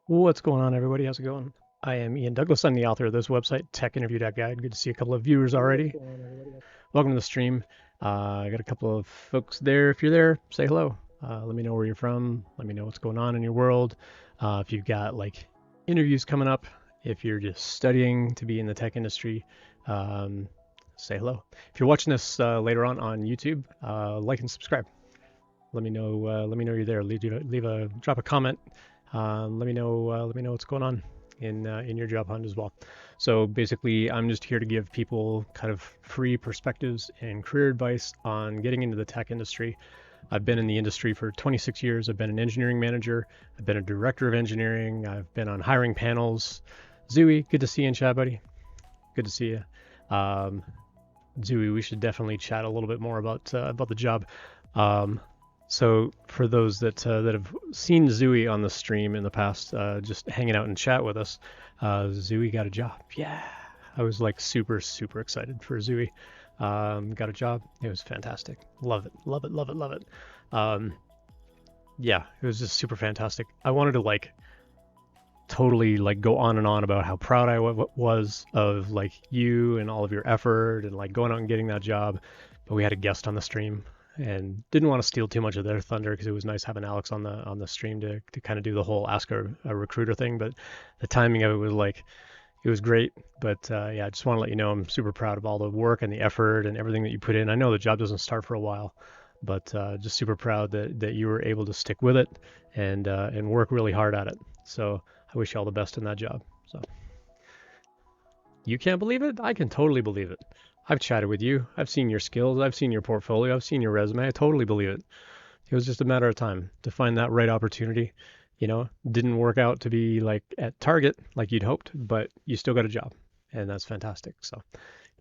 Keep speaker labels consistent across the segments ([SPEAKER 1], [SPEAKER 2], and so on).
[SPEAKER 1] What's going on, everybody? How's it going? I am Ian Douglas. I'm the author of this website, TechInterview.guide. Good to see a couple of viewers already. Welcome to the stream. I got a couple of folks there. If you're there, say hello. Let me know where you're from. Let me know what's going on in your world. If you've got like interviews coming up, if you're just studying to be in the tech industry, um, say hello. If you're watching this later on YouTube, like and subscribe. Let me know. Let me know you're there. Drop a comment. Let me know. Let me know what's going on in your job hunt as well. So basically, I'm just here to give people kind of free perspectives and career advice on getting into the tech industry. I've been in the industry for 26 years. I've been an engineering manager. I've been a director of engineering. I've been on hiring panels. Zooey, good to see you in chat, buddy. Good to see you. Zooey, we should definitely chat a little bit more about the job. So for those that have seen Zooey on the stream in the past, just hanging out and chat with us, Zooey got a job. Yeah, I was like super excited for Zooey. Got a job. It was fantastic. Love it, love it, love it, love it. Yeah, it was just super fantastic. I wanted to like totally like go on and on about how proud I was of like you and all of your effort and like going out and getting that job. But we had a guest on the stream and didn't want to steal too much of their thunder because it was nice having Alex on the stream to kind of do the whole ask a recruiter thing. But the timing of it was like it was great. But yeah, I just want to let you know I'm super proud of all the work and the effort and everything that you put in. I know the job doesn't start for a while, but just super proud that you were able to stick with it and work really hard at it. So I wish you all the best in that job. So you can't believe it? I can totally believe it. I've chatted with you. I've seen your skills. I've seen your portfolio. I've seen your resume. I totally believe it. It was just a matter of time to find that right opportunity. You know, didn't work out to be like at target like you'd hoped, but you still got a job, and that's fantastic. So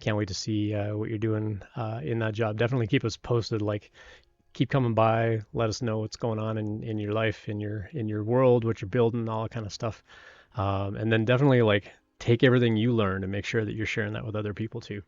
[SPEAKER 1] can't wait to see what you're doing in that job. Definitely keep us posted. Like keep coming by, let us know what's going on in your life, in your world, what you're building, all that kind of stuff. And then definitely like take everything you learned and make sure that you're sharing that with other people too.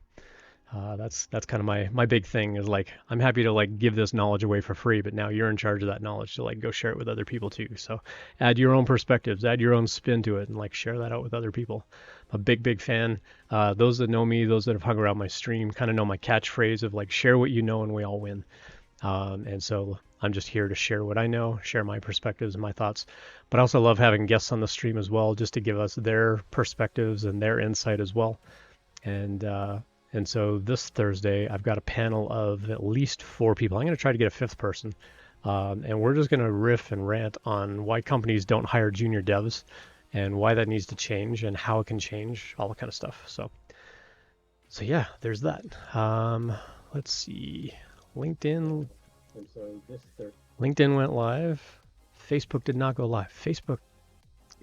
[SPEAKER 1] That's kind of my big thing is like I'm happy to like give this knowledge away for free, but now you're in charge of that knowledge to like go share it with other people too. So add your own perspectives, add your own spin to it, and like share that out with other people. I'm a big fan. Those that know me, those that have hung around my stream, kind of know my catchphrase of like share what you know and we all win. And so I'm just here to share what I know, share my perspectives and my thoughts. But I also love having guests on the stream as well, just to give us their perspectives and their insight as well. And uh, and so this Thursday, I've got a panel of at least 4 people. I'm going to try to get a fifth person. And we're just going to riff and rant on why companies don't hire junior devs and why that needs to change and how it can change, all that kind of stuff. So yeah, there's that. Let's see. LinkedIn. And so LinkedIn went live. Facebook did not go live. Facebook,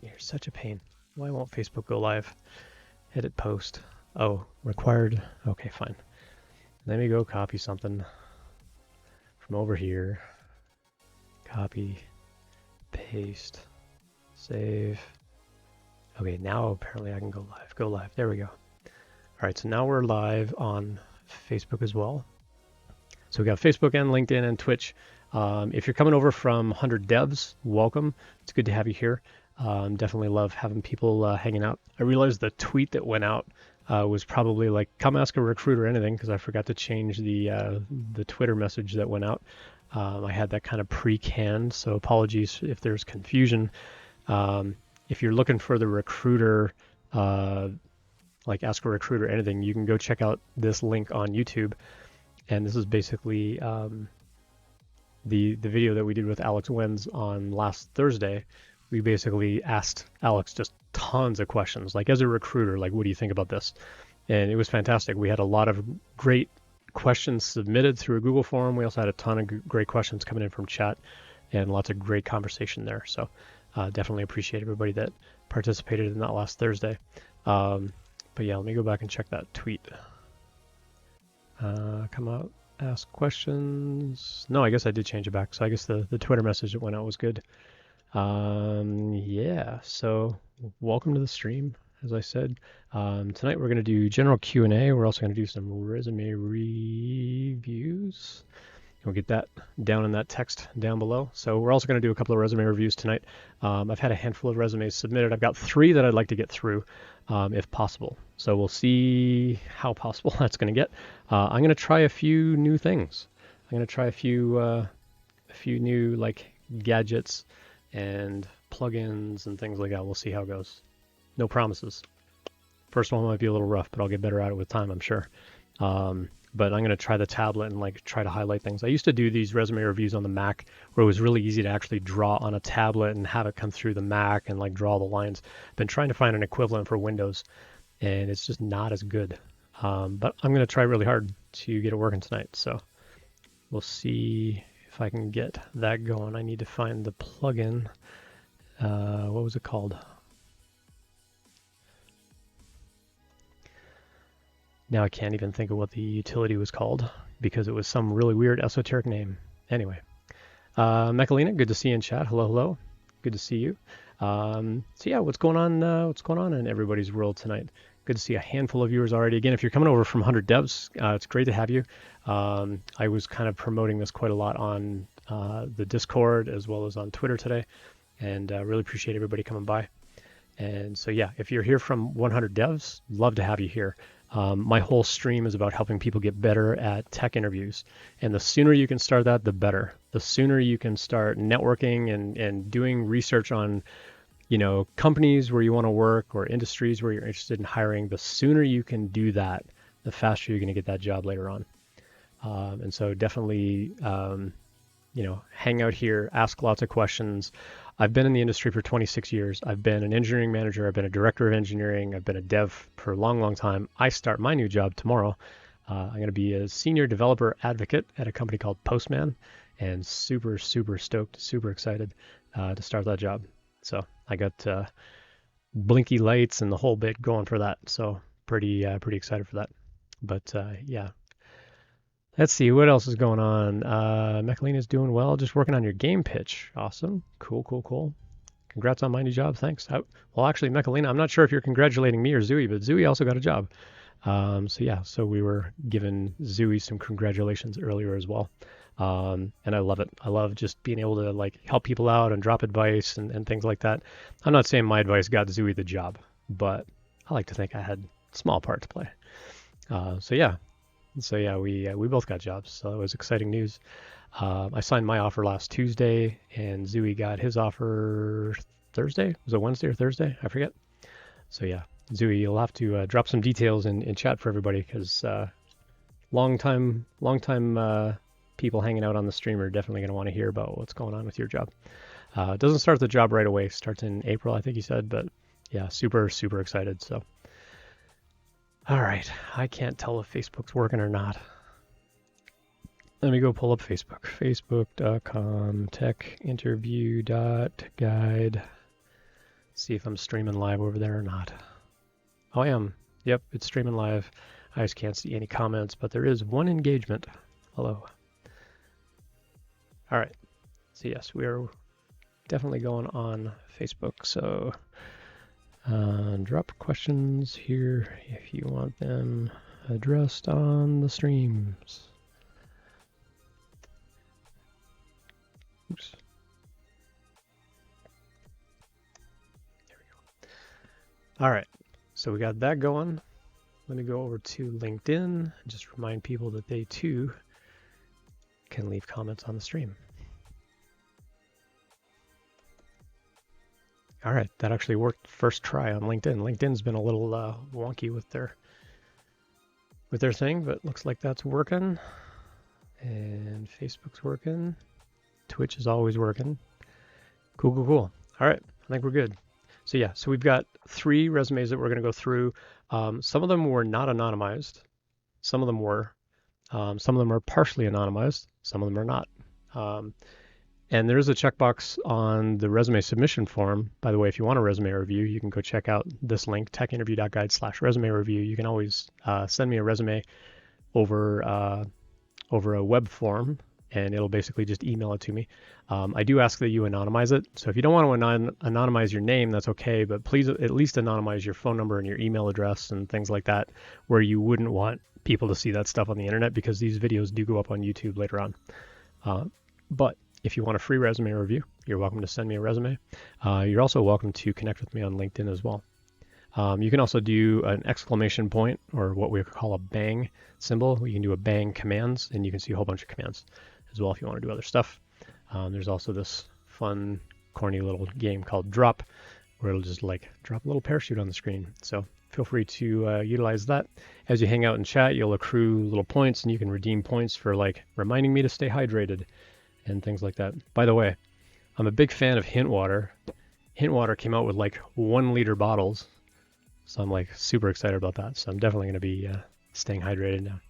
[SPEAKER 1] you're such a pain. Why won't Facebook go live? Edit post. Oh, required. Okay, fine. Let me go copy something from over here. Copy, paste, save. Okay, now apparently I can go live. Go live. There we go. All right, so now we're live on Facebook as well. So we got Facebook and LinkedIn and Twitch. If you're coming over from 100 Devs, welcome. It's good to have you here. Definitely love having people hanging out. I realized the tweet that went out was probably like, come ask a recruiter anything, because I forgot to change the Twitter message that went out. I had that kind of pre-canned, so apologies if there's confusion. If you're looking for the recruiter, like ask a recruiter anything, you can go check out this link on YouTube. And this is basically the video that we did with Alex Wenz on last Thursday. We basically asked Alex just tons of questions, like as a recruiter, like what do you think about this? And it was fantastic. We had a lot of great questions submitted through a Google form. We also had a ton of great questions coming in from chat and lots of great conversation there. So definitely appreciate everybody that participated in that last Thursday. But yeah, let me go back and check that tweet. Come out, ask questions. No, I guess I did change it back. So I guess the Twitter message that went out was good. Yeah, so welcome to the stream. As I said, tonight we're going to do general Q&A. We're also going to do some resume reviews. We'll get that down in that text down below. So we're also going to do a couple of resume reviews tonight. I've had a handful of resumes submitted. I've got 3 that I'd like to get through, if possible. So we'll see how possible that's going to get. I'm going to try a few new things. I'm going to try a few new like gadgets and plugins and things like that. We'll see how it goes. No promises. First one might be a little rough, but I'll get better at it with time, I'm sure. But I'm going to try the tablet and like try to highlight things. I used to do these resume reviews on the Mac where it was really easy to actually draw on a tablet and have it come through the Mac and like draw the lines. Been trying to find an equivalent for Windows, and it's just not as good. But I'm going to try really hard to get it working tonight. So we'll see if I can get that going. I need to find the plugin. What was it called? Now I can't even think of what the utility was called because it was some really weird esoteric name. Anyway, Mechalina, good to see you in chat. Hello, hello. Good to see you. So yeah, what's going on? What's going on in everybody's world tonight? Good to see a handful of viewers already. Again, if you're coming over from 100 Devs, it's great to have you. I was kind of promoting this quite a lot on the Discord as well as on Twitter today, and really appreciate everybody coming by. And so yeah, if you're here from 100 Devs, love to have you here. My whole stream is about helping people get better at tech interviews. And the sooner you can start that, the better. The sooner you can start networking and doing research on, companies where you want to work or industries where you're interested in hiring, the sooner you can do that, the faster you're going to get that job later on. And so definitely, hang out here, ask lots of questions. I've been in the industry for 26 years. I've been an engineering manager. I've been a director of engineering. I've been a dev for a long, long time. I start my new job tomorrow. I'm going to be a senior developer advocate at a company called Postman, and super, super stoked, super excited to start that job. So I got blinky lights and the whole bit going for that. So pretty excited for that. But yeah. Let's see, what else is going on? Mechalina's doing well, just working on your game pitch. Awesome. Cool. Congrats on my new job. Thanks. Well, actually, Mechalina, I'm not sure if you're congratulating me or Zooey, but Zooey also got a job. So we were giving Zooey some congratulations earlier as well. And I love it. I love just being able to like help people out and drop advice and things like that. I'm not saying my advice got Zooey the job, but I like to think I had a small part to play. So yeah, we both got jobs, so it was exciting news. I signed my offer last Tuesday, and Zooey got his offer Thursday. Was it Wednesday or Thursday? I forget. So yeah, Zooey, you'll have to drop some details in chat for everybody, because long time people hanging out on the stream are definitely going to want to hear about what's going on with your job. It doesn't start the job right away. It starts in April, I think you said, but yeah, super excited. So. All right, I can't tell if Facebook's working or not. Let me go pull up Facebook. Facebook.com techinterview.guide. See if I'm streaming live over there or not. Oh, I am. Yep, it's streaming live. I just can't see any comments, but there is one engagement. Hello. All right. So yes, we are definitely going on Facebook. So drop questions here if you want them addressed on the streams. Oops. There we go. All right, so we got that going. Let me go over to LinkedIn and just remind people that they too can leave comments on the stream. All right, that actually worked first try on LinkedIn. LinkedIn's been a little wonky with their thing, but looks like that's working. And Facebook's working. Twitch is always working. Cool. All right, I think we're good. So yeah, so we've got 3 resumes that we're going to go through. Some of them were not anonymized. Some of them were. Some of them are partially anonymized. Some of them are not. And there is a checkbox on the resume submission form. By the way, if you want a resume review, you can go check out this link, techinterview.guide/resume review. You can always send me a resume over a web form, and it'll basically just email it to me. I do ask that you anonymize it. So if you don't want to anonymize your name, that's okay, but please at least anonymize your phone number and your email address and things like that, where you wouldn't want people to see that stuff on the internet, because these videos do go up on YouTube later on. But if you want a free resume review, you're welcome to send me a resume. You're also welcome to connect with me on LinkedIn as well. You can also do an exclamation point, or what we call a bang symbol. You can do a bang commands, and you can see a whole bunch of commands as well if you want to do other stuff. There's also this fun, corny little game called Drop, where it'll just like drop a little parachute on the screen. So feel free to utilize that. As you hang out and chat, you'll accrue little points, and you can redeem points for like reminding me to stay hydrated and things like that. By the way, I'm a big fan of Hint Water. Hint Water came out with like 1 liter bottles, so I'm like super excited about that. So I'm definitely going to be staying hydrated now.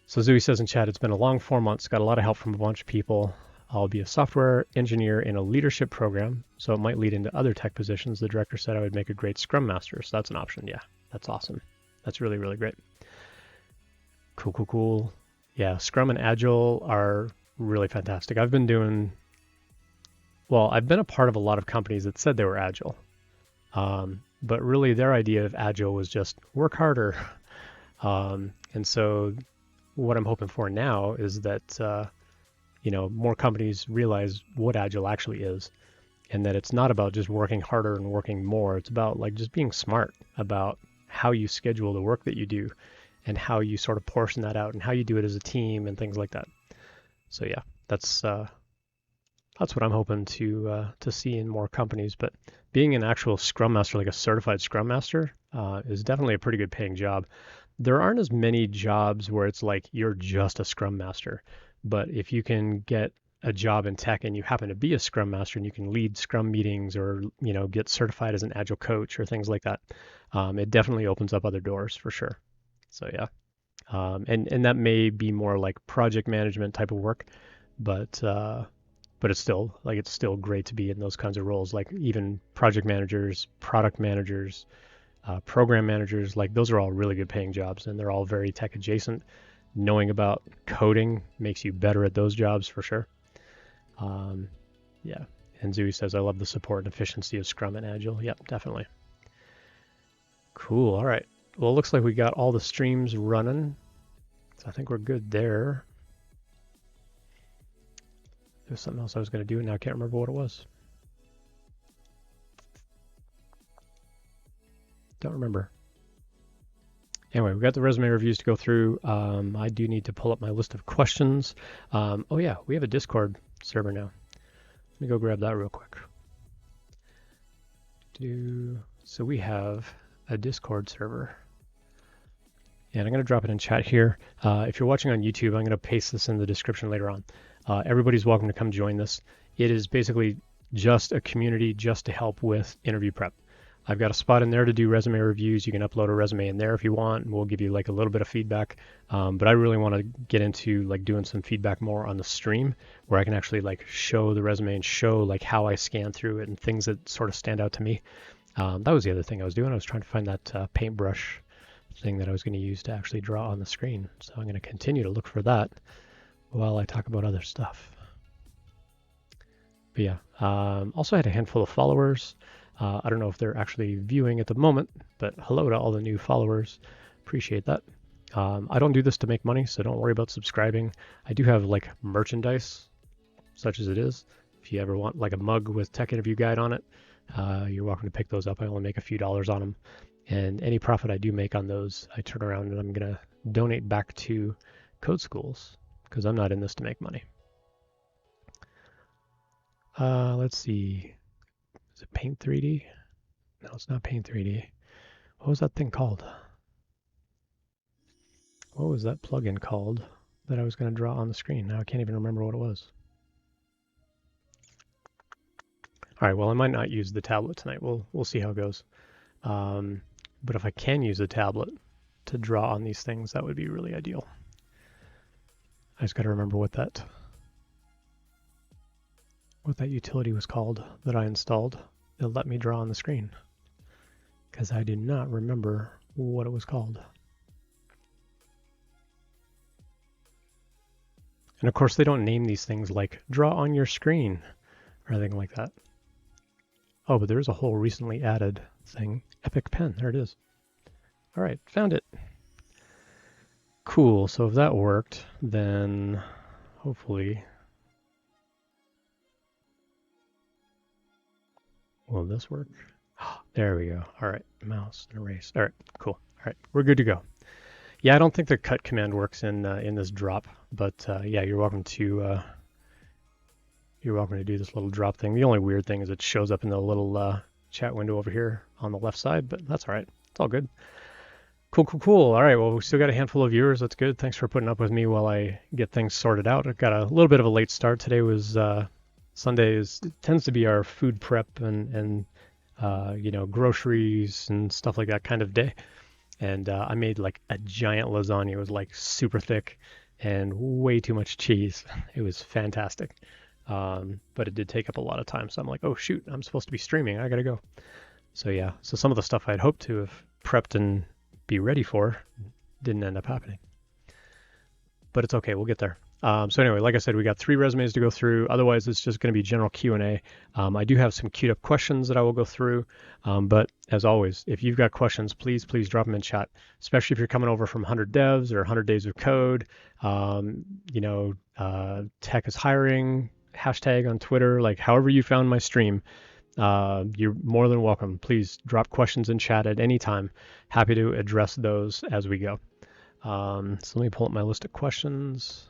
[SPEAKER 1] So Zooey says in chat, it's been a long 4 months, got a lot of help from a bunch of people. I'll be a software engineer in a leadership program, so it might lead into other tech positions. The director said I would make a great Scrum Master, so that's an option. Yeah, that's awesome. That's really, really great. Cool. Yeah, Scrum and Agile are really fantastic. I've been a part of a lot of companies that said they were Agile. But really their idea of Agile was just work harder. And so what I'm hoping for now is that, more companies realize what Agile actually is, and that it's not about just working harder and working more. It's about like just being smart about how you schedule the work that you do and how you sort of portion that out and how you do it as a team and things like that. So yeah, that's what I'm hoping to see in more companies. But being an actual Scrum Master, like a certified Scrum Master, is definitely a pretty good paying job. There aren't as many jobs where it's like you're just a Scrum Master. But if you can get a job in tech and you happen to be a Scrum Master and you can lead Scrum meetings or, get certified as an Agile coach or things like that, it definitely opens up other doors for sure. So yeah. And that may be more like project management type of work, but it's still great to be in those kinds of roles, like even project managers, product managers, program managers. Like those are all really good paying jobs, and they're all very tech adjacent. Knowing about coding makes you better at those jobs for sure. Yeah. And Zooey says, I love the support and efficiency of Scrum and Agile. Yep, definitely. Cool. All right. Well, it looks like we got all the streams running. So I think we're good there. There's something else I was going to do, and now I can't remember what it was. Don't remember. Anyway, we've got the resume reviews to go through. I do need to pull up my list of questions. Oh yeah, we have a Discord server now. Let me go grab that real quick. So we have a Discord server. And I'm going to drop it in chat here. If you're watching on YouTube, I'm going to paste this in the description later on. Everybody's welcome to come join this. It is basically just a community just to help with interview prep. I've got a spot in there to do resume reviews. You can upload a resume in there if you want, and we'll give you like a little bit of feedback. But I really want to get into like doing some feedback more on the stream, where I can actually like show the resume and show like how I scan through it and things that sort of stand out to me. That was the other thing I was doing. I was trying to find that paintbrush thing that I was going to use to actually draw on the screen. So I'm going to continue to look for that while I talk about other stuff. But yeah, also had a handful of followers. I don't know if they're actually viewing at the moment, but hello to all the new followers. Appreciate that. I don't do this to make money, so don't worry about subscribing. I do have like merchandise, such as it is. If you ever want like a mug with Tech Interview Guide on it, you're welcome to pick those up. I only make a few dollars on them. And any profit I do make on those, I turn around and I'm going to donate back to code schools, because I'm not in this to make money. Let's see. Is it Paint 3D? No, it's not Paint 3D. What was that thing called? What was that plugin called that I was going to draw on the screen? Now I can't even remember what it was. All right, well, I might not use the tablet tonight. We'll see how it goes. But if I can use a tablet to draw on these things, that would be really ideal. I just got to remember what that utility was called that I installed that let me draw on the screen, because I did not remember what it was called. And of course, they don't name these things like draw on your screen or anything like that. Oh, but there is a whole recently added thing, Epic Pen. There it is. All right, found it. Cool. So if that worked, then hopefully, will this work? There we go. All right, mouse and erase. All right, cool. All right, we're good to go. Yeah, I don't think the cut command works in this drop, but yeah, you're welcome to do this little drop thing. The only weird thing is it shows up in the little chat window over here on the left side, but that's all right. It's all good. Cool, cool, cool. All right, well, we still got a handful of viewers. That's good. Thanks for putting up with me while I get things sorted out. I've got a little bit of a late start. Today was Sundays. It tends to be our food prep and you know, groceries and stuff like that kind of day. And I made like a giant lasagna. It was like super thick and way too much cheese. It was fantastic. But it did take up a lot of time. So I'm like, oh shoot, I'm supposed to be streaming. I gotta go. So yeah, so some of the stuff I'd hoped to have prepped and be ready for didn't end up happening. But it's okay, we'll get there. So anyway, like I said, we got 3 resumes to go through. Otherwise, it's just going to be general Q&A. I do have some queued up questions that I will go through. But as always, if you've got questions, please drop them in chat, especially if you're coming over from 100 devs or 100 days of code. You know, tech is hiring, hashtag on Twitter, like however you found my stream. You're more than welcome. Please drop questions in chat at any time. Happy to address those as we go. So let me pull up my list of questions.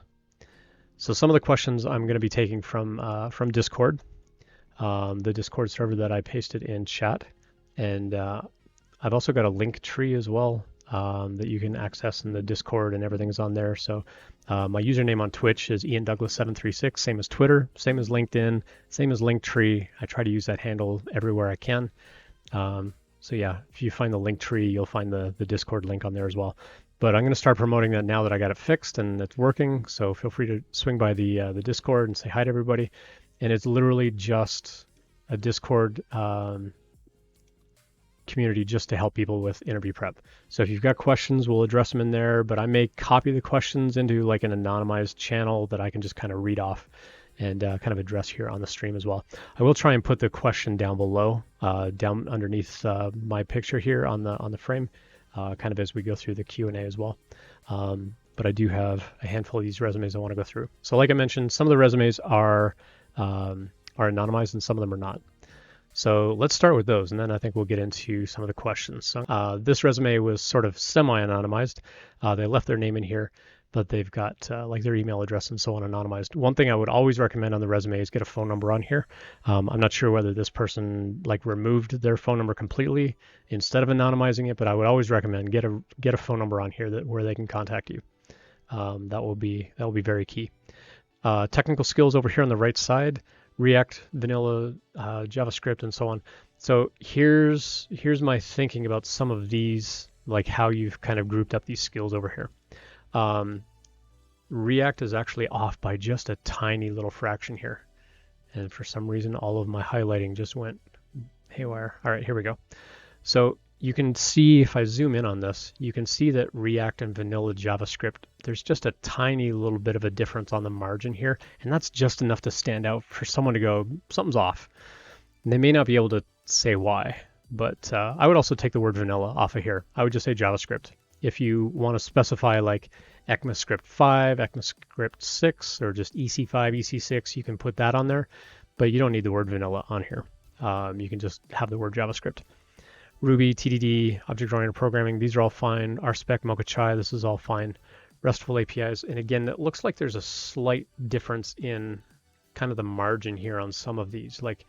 [SPEAKER 1] So some of the questions I'm going to be taking from Discord, the Discord server that I pasted in chat, and I've also got a link tree as well that you can access in the Discord, and everything's on there. So my username on Twitch is IanDouglas736, same as Twitter, same as LinkedIn, same as Linktree. I try to use that handle everywhere I can. So yeah, if you find the link tree, you'll find the Discord link on there as well. But I'm going to start promoting that now that I got it fixed and it's working. So feel free to swing by the Discord and say hi to everybody. And it's literally just a Discord community just to help people with interview prep. So if you've got questions, we'll address them in there. But I may copy the questions into like an anonymized channel that I can just kind of read off and kind of address here on the stream as well. I will try and put the question down below, down underneath my picture here on the frame. Kind of as we go through the Q&A as well. But I do have a handful of these resumes I want to go through. So like I mentioned, some of the resumes are anonymized and some of them are not. So let's start with those, and then I think we'll get into some of the questions. So this resume was sort of semi-anonymized. They left their name in here, but they've got like their email address and so on anonymized. One thing I would always recommend on the resume is get a phone number on here. I'm not sure whether this person like removed their phone number completely instead of anonymizing it, but I would always recommend get a phone number on here where they can contact you. That will be very key. Technical skills over here on the right side, React, vanilla, JavaScript, and so on. So here's my thinking about some of these, like how you've kind of grouped up these skills over here. React is actually off by just a tiny little fraction here. And for some reason, all of my highlighting just went haywire. All right, here we go. So you can see, if I zoom in on this, you can see that React and vanilla JavaScript, there's just a tiny little bit of a difference on the margin here. And that's just enough to stand out for someone to go, something's off. And they may not be able to say why, but I would also take the word vanilla off of here. I would just say JavaScript. If you want to specify like ECMAScript 5, ECMAScript 6, or just EC5, EC6, you can put that on there, but you don't need the word vanilla on here. You can just have the word JavaScript. Ruby, TDD, object-oriented programming, these are all fine. RSpec, Mocha, this is all fine. RESTful APIs, and again, it looks like there's a slight difference in kind of the margin here on some of these. Like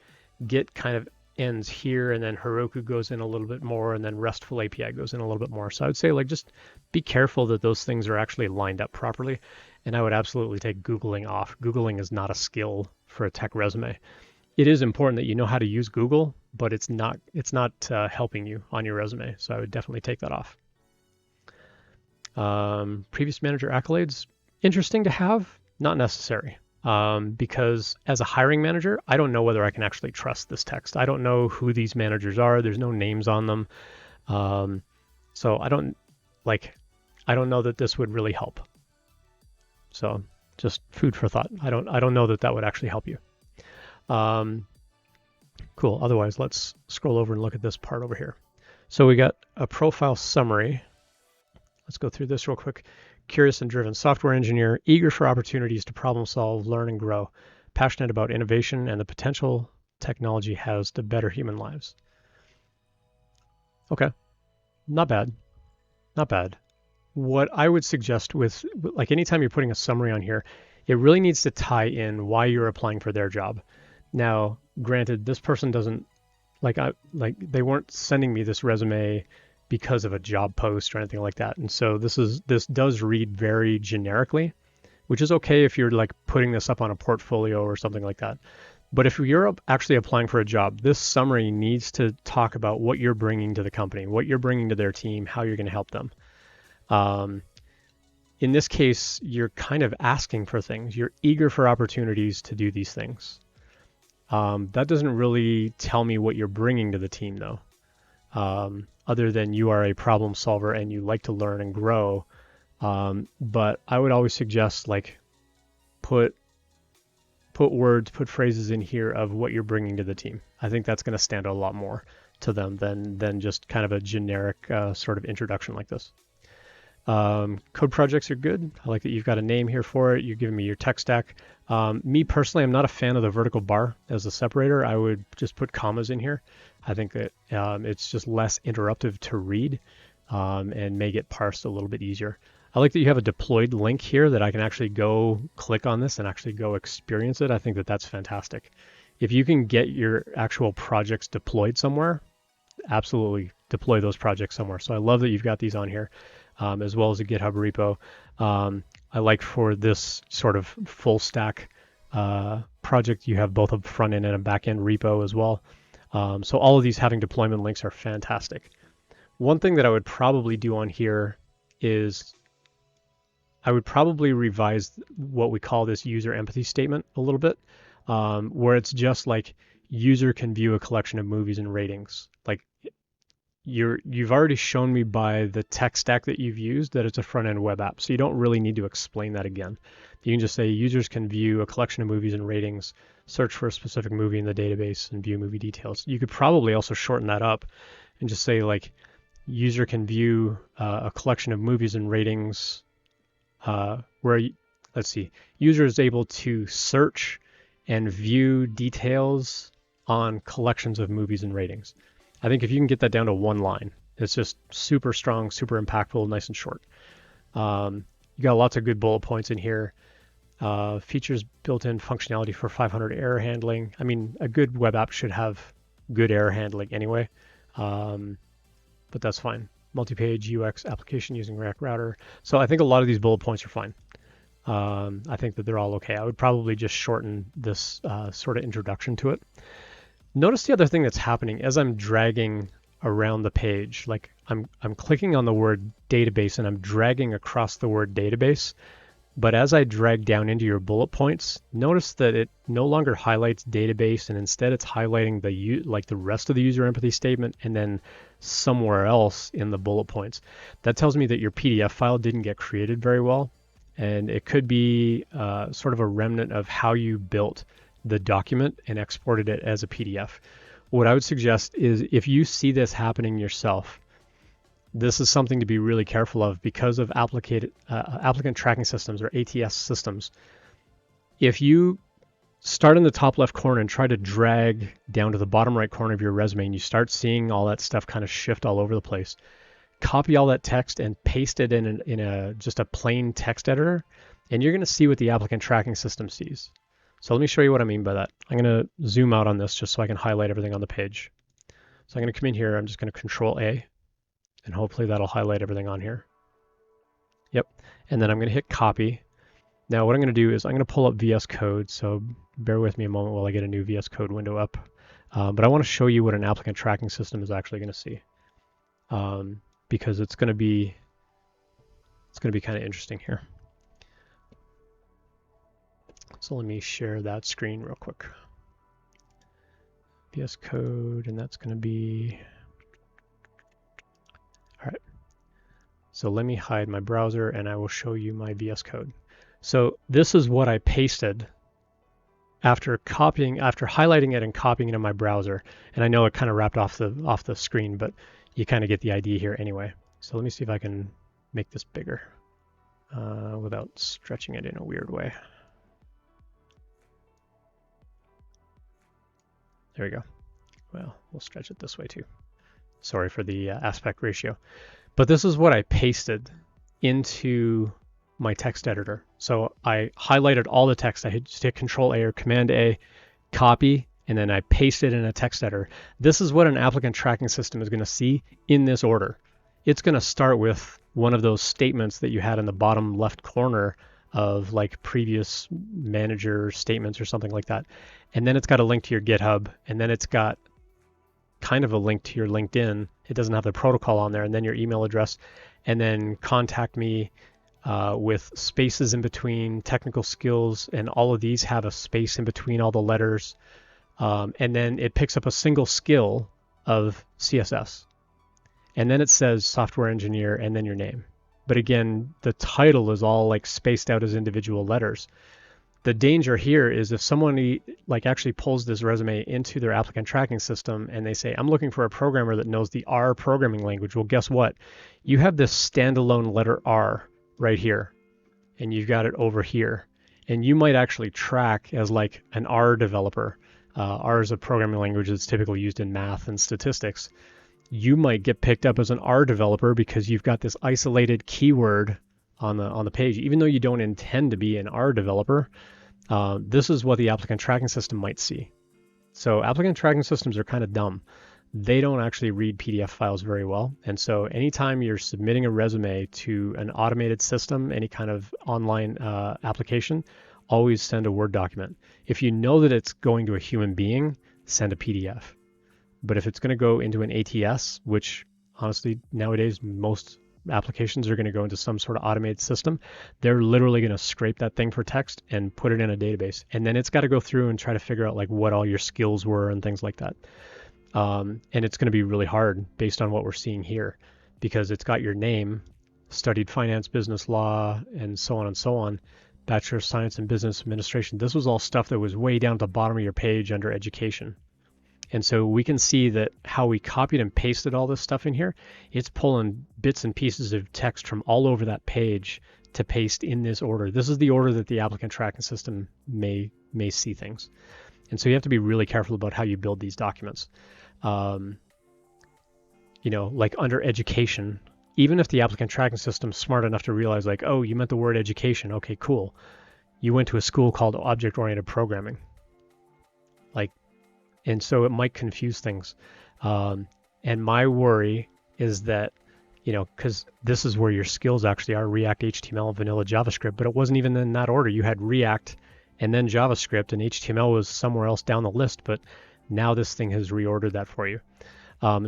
[SPEAKER 1] Git kind of ends here, and then Heroku goes in a little bit more, and then RESTful API goes in a little bit more. So I would say like just be careful that those things are actually lined up properly, and I would absolutely take Googling off. Googling is not a skill for a tech resume. It is important that you know how to use Google, but it's not helping you on your resume. So I would definitely take that off. Previous manager accolades, interesting to have, not necessary. Because as a hiring manager, I don't know whether I can actually trust this text. I don't know who these managers are. There's no names on them. So I don't know that this would really help. So just food for thought. I don't know that would actually help you. Cool. Otherwise, let's scroll over and look at this part over here. So we got a profile summary. Let's go through this real quick. curious and driven software engineer, eager for opportunities to problem solve, learn, and grow, passionate about innovation and the potential technology has to better human lives. Okay, not bad, not bad. What I would suggest with, like, anytime you're putting a summary on here, it really needs to tie in why you're applying for their job. Now, granted, this person doesn't, like they weren't sending me this resume because of a job post or anything like that. And so this does read very generically, which is okay if you're like putting this up on a portfolio or something like that. But if you're actually applying for a job, this summary needs to talk about what you're bringing to the company, what you're bringing to their team, how you're going to help them. In this case, you're kind of asking for things. You're eager for opportunities to do these things. That doesn't really tell me what you're bringing to the team, though, other than you are a problem solver and you like to learn and grow. But I would always suggest, like, put words, put phrases in here of what you're bringing to the team. I think that's going to stand out a lot more to them than just kind of a generic sort of introduction like this. Code projects are good. I like that you've got a name here for it. You're giving me your tech stack. Me personally, I'm not a fan of the vertical bar as a separator. I would just put commas in here. I think that it's just less interruptive to read and may get parsed a little bit easier. I like that you have a deployed link here that I can actually go click on this and actually go experience it. I think that that's fantastic. If you can get your actual projects deployed somewhere, absolutely deploy those projects somewhere. So I love that you've got these on here. As well as a GitHub repo. I like for this sort of full stack project, you have both a front end and a back end repo as well. So all of these having deployment links are fantastic. One thing that I would probably do on here is I would probably revise what we call this user empathy statement a little bit, where it's just like user can view a collection of movies and ratings. Like, you've already shown me by the tech stack that you've used that it's a front-end web app, so you don't really need to explain that again. You can just say users can view a collection of movies and ratings, search for a specific movie in the database, and view movie details. You could probably also shorten that up and just say, like, user can view a collection of movies and ratings let's see, user is able to search and view details on collections of movies and ratings. I think if you can get that down to one line, it's just super strong, super impactful, nice and short. You got lots of good bullet points in here. Features built-in functionality for 500 error handling. I mean, a good web app should have good error handling anyway, but that's fine. Multi-page UX application using React Router. So I think a lot of these bullet points are fine. I think that they're all okay. I would probably just shorten this sort of introduction to it. Notice the other thing that's happening as I'm dragging around the page. Like, I'm clicking on the word database and I'm dragging across the word database. But as I drag down into your bullet points, notice that it no longer highlights database, and instead it's highlighting the rest of the user empathy statement and then somewhere else in the bullet points. That tells me that your PDF file didn't get created very well, and it could be sort of a remnant of how you built the document and exported it as a PDF. What I would suggest is, if you see this happening yourself, this is something to be really careful of because of applicant tracking systems, or ATS systems. If you start in the top left corner and try to drag down to the bottom right corner of your resume and you start seeing all that stuff kind of shift all over the place, copy all that text and paste it in just a plain text editor, and you're going to see what the applicant tracking system sees. So let me show you what I mean by that. I'm going to zoom out on this just so I can highlight everything on the page. So I'm going to come in here. I'm just going to Control A, and hopefully that'll highlight everything on here. Yep. And then I'm going to hit copy. Now what I'm going to do is I'm going to pull up VS Code. So bear with me a moment while I get a new VS Code window up. But I want to show you what an applicant tracking system is actually going to see, because it's going to be kind of interesting here. So let me share that screen real quick. VS Code, and that's going to be, all right. So let me hide my browser and I will show you my VS Code. So this is what I pasted after highlighting it and copying it in my browser. And I know it kind of wrapped off the screen, but you kind of get the idea here anyway. So let me see if I can make this bigger. without stretching it in a weird way. There we go. Well, we'll stretch it this way too. Sorry for the aspect ratio. But this is what I pasted into my text editor. So I highlighted all the text. I just hit Control A or Command A, copy, and then I paste it in a text editor. This is what an applicant tracking system is going to see in this order. It's going to start with one of those statements that you had in the bottom left corner of like previous manager statements or something like that. And then it's got a link to your GitHub, and then it's got kind of a link to your LinkedIn. It doesn't have the protocol on there, and then your email address, and then contact me with spaces in between, technical skills, and all of these have a space in between all the letters. And then it picks up a single skill of CSS. And then it says software engineer and then your name. But again, the title is all like spaced out as individual letters. The danger here is if someone like actually pulls this resume into their applicant tracking system and they say, I'm looking for a programmer that knows the R programming language. Well, guess what? You have this standalone letter R right here, and you've got it over here. And you might actually track as like an R developer. R is a programming language that's typically used in math and statistics. You might get picked up as an R developer because you've got this isolated keyword on the page, even though you don't intend to be an R developer. This is what the applicant tracking system might see. So applicant tracking systems are kind of dumb. They don't actually read PDF files very well. And so anytime you're submitting a resume to an automated system, any kind of online application, always send a Word document. If you know that it's going to a human being, send a PDF. But if it's going to go into an ATS, which honestly nowadays most applications are going to go into some sort of automated system, they're literally going to scrape that thing for text and put it in a database. And then it's got to go through and try to figure out like what all your skills were and things like that. And it's going to be really hard based on what we're seeing here, because it's got your name, studied finance, business law, and so on and so on, Bachelor of Science in Business Administration. This was all stuff that was way down at the bottom of your page under education. And so we can see that how we copied and pasted all this stuff in here, it's pulling bits and pieces of text from all over that page to paste in this order. This is the order that the applicant tracking system may see things. And so you have to be really careful about how you build these documents. You know, like under education, even if the applicant tracking system is smart enough to realize like, oh, you meant the word education. Okay, cool. You went to a school called object-oriented programming. And so it might confuse things. And my worry is that, you know, because this is where your skills actually are, React, HTML, vanilla JavaScript, but it wasn't even in that order. You had React and then JavaScript, and HTML was somewhere else down the list, but now this thing has reordered that for you.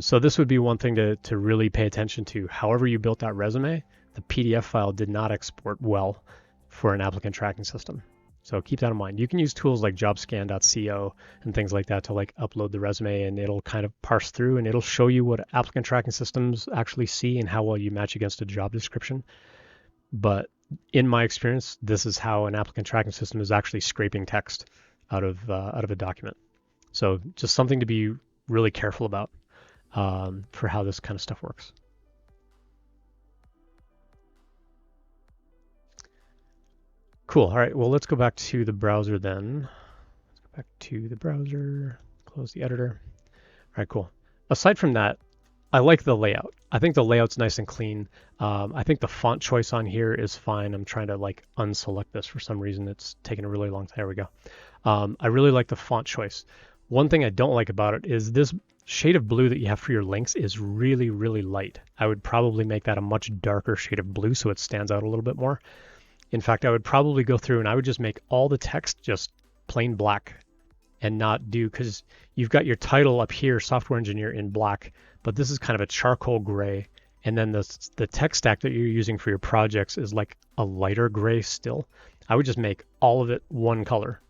[SPEAKER 1] So this would be one thing to really pay attention to. However you built that resume, the PDF file did not export well for an applicant tracking system. So keep that in mind. You can use tools like jobscan.co and things like that to like upload the resume, and it'll kind of parse through and it'll show you what applicant tracking systems actually see and how well you match against a job description. But in my experience, this is how an applicant tracking system is actually scraping text out of a document. So just something to be really careful about for how this kind of stuff works. Cool. All right. Well, let's go back to the browser then. Let's go back to the browser, close the editor. All right, cool. Aside from that, I like the layout. I think the layout's nice and clean. I think the font choice on here is fine. I'm trying to like unselect this for some reason. It's taking a really long time. There we go. I really like the font choice. One thing I don't like about it is this shade of blue that you have for your links is really, really light. I would probably make that a much darker shade of blue so it stands out a little bit more. In fact, I would probably go through and I would just make all the text just plain black and not do, because you've got your title up here, software engineer, in black, but this is kind of a charcoal gray. And then the tech stack that you're using for your projects is like a lighter gray still. I would just make all of it one color.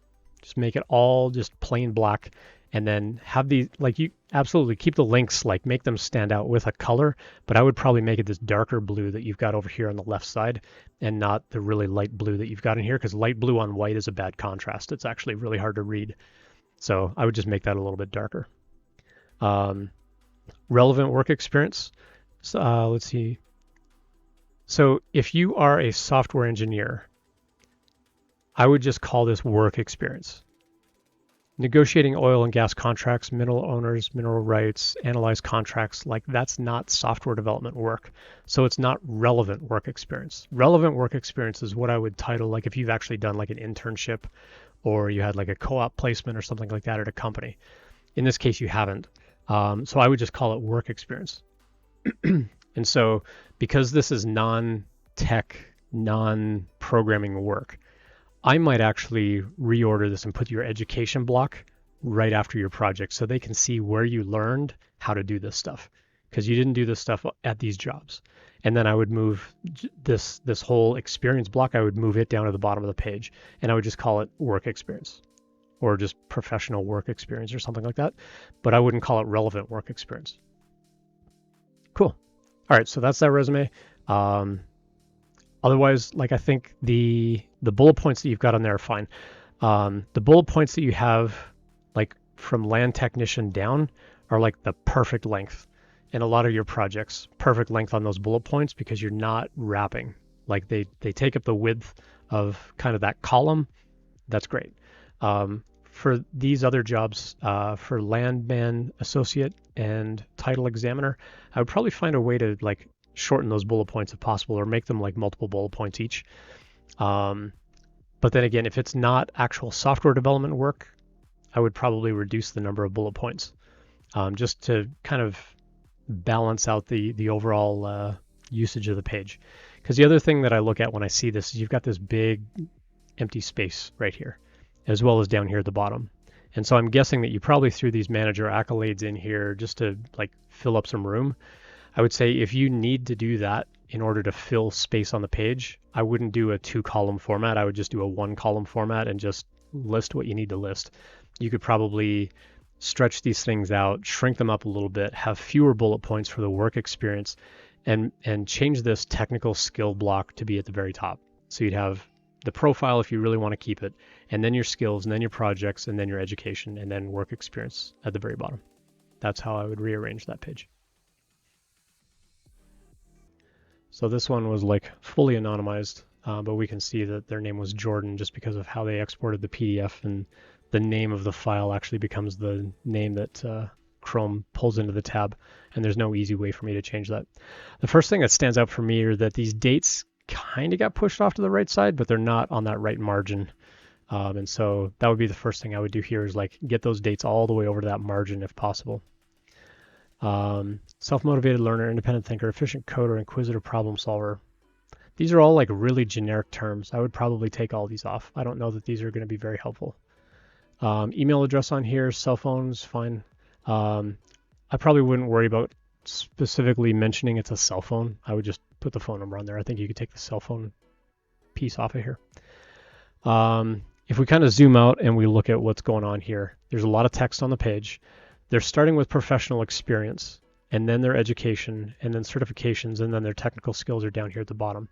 [SPEAKER 1] Just make it all just plain black, and then have these, like, you absolutely keep the links, like make them stand out with a color, but I would probably make it this darker blue that you've got over here on the left side and not the really light blue that you've got in here, because light blue on white is a bad contrast. It's actually really hard to read. So I would just make that a little bit darker. Relevant work experience. So, let's see. So if you are a software engineer, I would just call this work experience. Negotiating oil and gas contracts, mineral owners, mineral rights, analyze contracts, like that's not software development work. So it's not relevant work experience. Relevant work experience is what I would title, like if you've actually done like an internship or you had like a co-op placement or something like that at a company. In this case, you haven't. So I would just call it work experience. And so because this is non-tech, non-programming work, I might actually reorder this and put your education block right after your project so they can see where you learned how to do this stuff, because you didn't do this stuff at these jobs. And then I would move this whole experience block, I would move it down to the bottom of the page, and I would just call it work experience or just professional work experience or something like that. But I wouldn't call it relevant work experience. Cool. All right, so that's that resume. Otherwise, like I think the bullet points that you've got on there are fine. The bullet points that you have, like from land technician down, are like the perfect length. In a lot of your projects, perfect length on those bullet points because you're not wrapping. Like they take up the width of kind of that column. That's great. For these other jobs, for landman associate and title examiner, I would probably find a way to like shorten those bullet points if possible, or make them like multiple bullet points each. But then again, if it's not actual software development work, I would probably reduce the number of bullet points, just to kind of balance out the overall usage of the page. Because the other thing that I look at when I see this is you've got this big empty space right here, as well as down here at the bottom. And so I'm guessing that you probably threw these manager accolades in here just to like fill up some room. I would say if you need to do that in order to fill space on the page, I wouldn't do a 2-column format. I would just do a 1-column format and just list what you need to list. You could probably stretch these things out, shrink them up a little bit, have fewer bullet points for the work experience, and change this technical skill block to be at the very top. So you'd have the profile if you really want to keep it, and then your skills, and then your projects, and then your education, and then work experience at the very bottom. That's how I would rearrange that page. So this one was like fully anonymized, but we can see that their name was Jordan just because of how they exported the PDF, and the name of the file actually becomes the name that Chrome pulls into the tab, and there's no easy way for me to change that. The first thing that stands out for me are that these dates kind of got pushed off to the right side, but they're not on that right margin. And so that would be the first thing I would do here is like get those dates all the way over to that margin if possible. Self-motivated learner, independent thinker, efficient coder, inquisitive problem solver. These are all like really generic terms. I would probably take all these off. I don't know that these are going to be very helpful. Email address on here, cell phones, fine. I probably wouldn't worry about specifically mentioning it's a cell phone. I would just put the phone number on there. I think you could take the cell phone piece off of here. If we kind of zoom out and we look at what's going on here, there's a lot of text on the page. They're starting with professional experience, and then their education, and then certifications, and then their technical skills are down here at the bottom.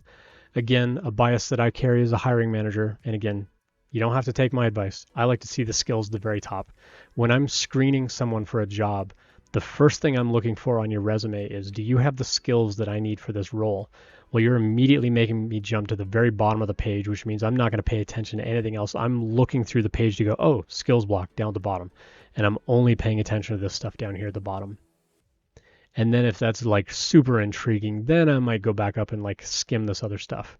[SPEAKER 1] Again, a bias that I carry as a hiring manager, and again, you don't have to take my advice. I like to see the skills at the very top. When I'm screening someone for a job, the first thing I'm looking for on your resume is, do you have the skills that I need for this role? Well, you're immediately making me jump to the very bottom of the page, which means I'm not going to pay attention to anything else. I'm looking through the page to go, oh, skills block down at the bottom. And I'm only paying attention to this stuff down here at the bottom. And then if that's like super intriguing, then I might go back up and like skim this other stuff.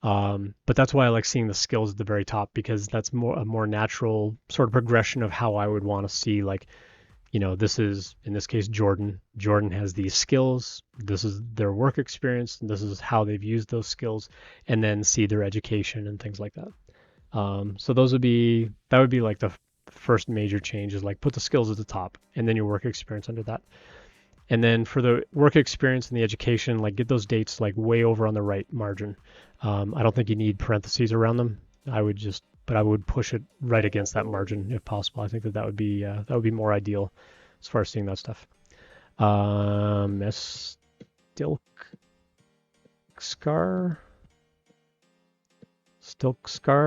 [SPEAKER 1] But that's why I like seeing the skills at the very top, because that's a more natural sort of progression of how I would want to see, like, you know, this is, in this case, Jordan. Jordan has these skills. This is their work experience. And this is how they've used those skills, and then see their education and things like that. So that would be like the first major change, is like put the skills at the top and then your work experience under that. And then for the work experience and the education, like get those dates like way over on the right margin. I don't think you need parentheses around them. But I would push it right against that margin if possible. I think that would be more ideal as far as seeing that stuff. Stilkskar,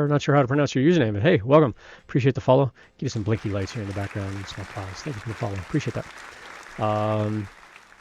[SPEAKER 1] not sure how to pronounce your username, but hey, welcome. Appreciate the follow. Give you some blinky lights here in the background and some applause. Thank you for the follow. Appreciate that.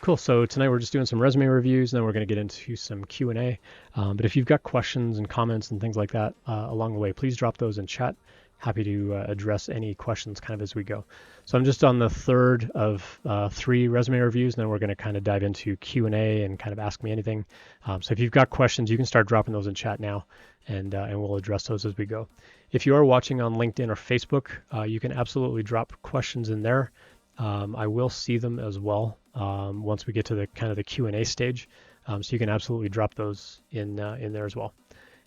[SPEAKER 1] Cool. So tonight we're just doing some resume reviews, and then we're going to get into some Q&A. But if you've got questions and comments and things like that along the way, please drop those in chat. Happy to address any questions kind of as we go. So I'm just on the third of 3 resume reviews, and then we're going to kind of dive into Q&A and kind of ask me anything. So if you've got questions, you can start dropping those in chat now, and we'll address those as we go. If you are watching on LinkedIn or Facebook, you can absolutely drop questions in there. I will see them as well once we get to the kind of the Q&A stage. So you can absolutely drop those in there as well,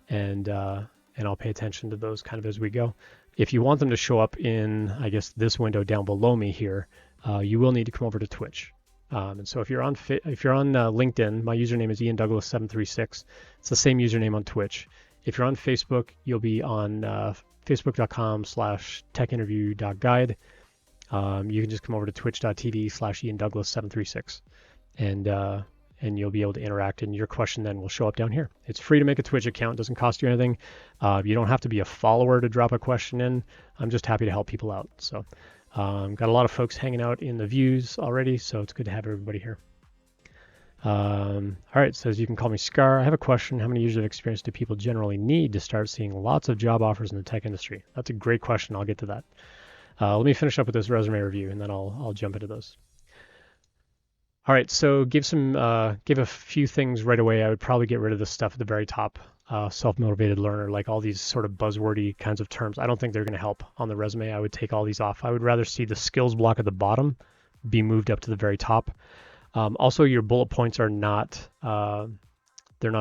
[SPEAKER 1] and I'll pay attention to those kind of as we go. If you want them to show up in, I guess, this window down below me here, you will need to come over to Twitch. And so if you're on LinkedIn, my username is IanDouglas736. It's the same username on Twitch. If you're on Facebook, you'll be on facebook.com/techinterview.guide. You can just come over to twitch.tv/IanDouglas736, and you'll be able to interact, and your question then will show up down here. It's free to make a Twitch account. Doesn't cost you anything. You don't have to be a follower to drop a question in. I'm just happy to help people out. So got a lot of folks hanging out in the views already, so it's good to have everybody here. All right, it says you can call me Scar. I have a question. How many years of experience do people generally need to start seeing lots of job offers in the tech industry? That's a great question. I'll get to that. Let me finish up with this resume review, and then I'll jump into those. All right, so give a few things right away. I would probably get rid of the stuff at the very top. Self-motivated learner, like all these sort of buzzwordy kinds of terms. I don't think they're going to help on the resume. I would take all these off. I would rather see the skills block at the bottom be moved up to the very top. Also, your bullet points are not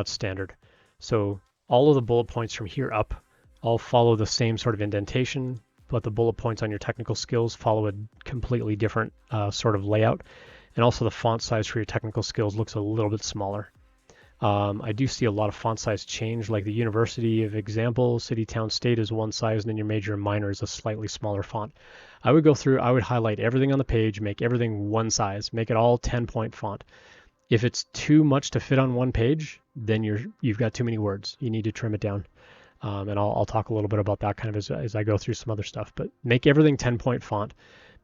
[SPEAKER 1] standard. So all of the bullet points from here up all follow the same sort of indentation, but the bullet points on your technical skills follow a completely different sort of layout. And also the font size for your technical skills looks a little bit smaller. I do see a lot of font size change, like the University of Example, City, Town, State is one size, and then your major and minor is a slightly smaller font. I would go through, I would highlight everything on the page, make everything one size, make it all 10-point font. If it's too much to fit on one page, then you've got too many words. You need to trim it down. And I'll talk a little bit about that kind of as I go through some other stuff. But make everything 10-point font.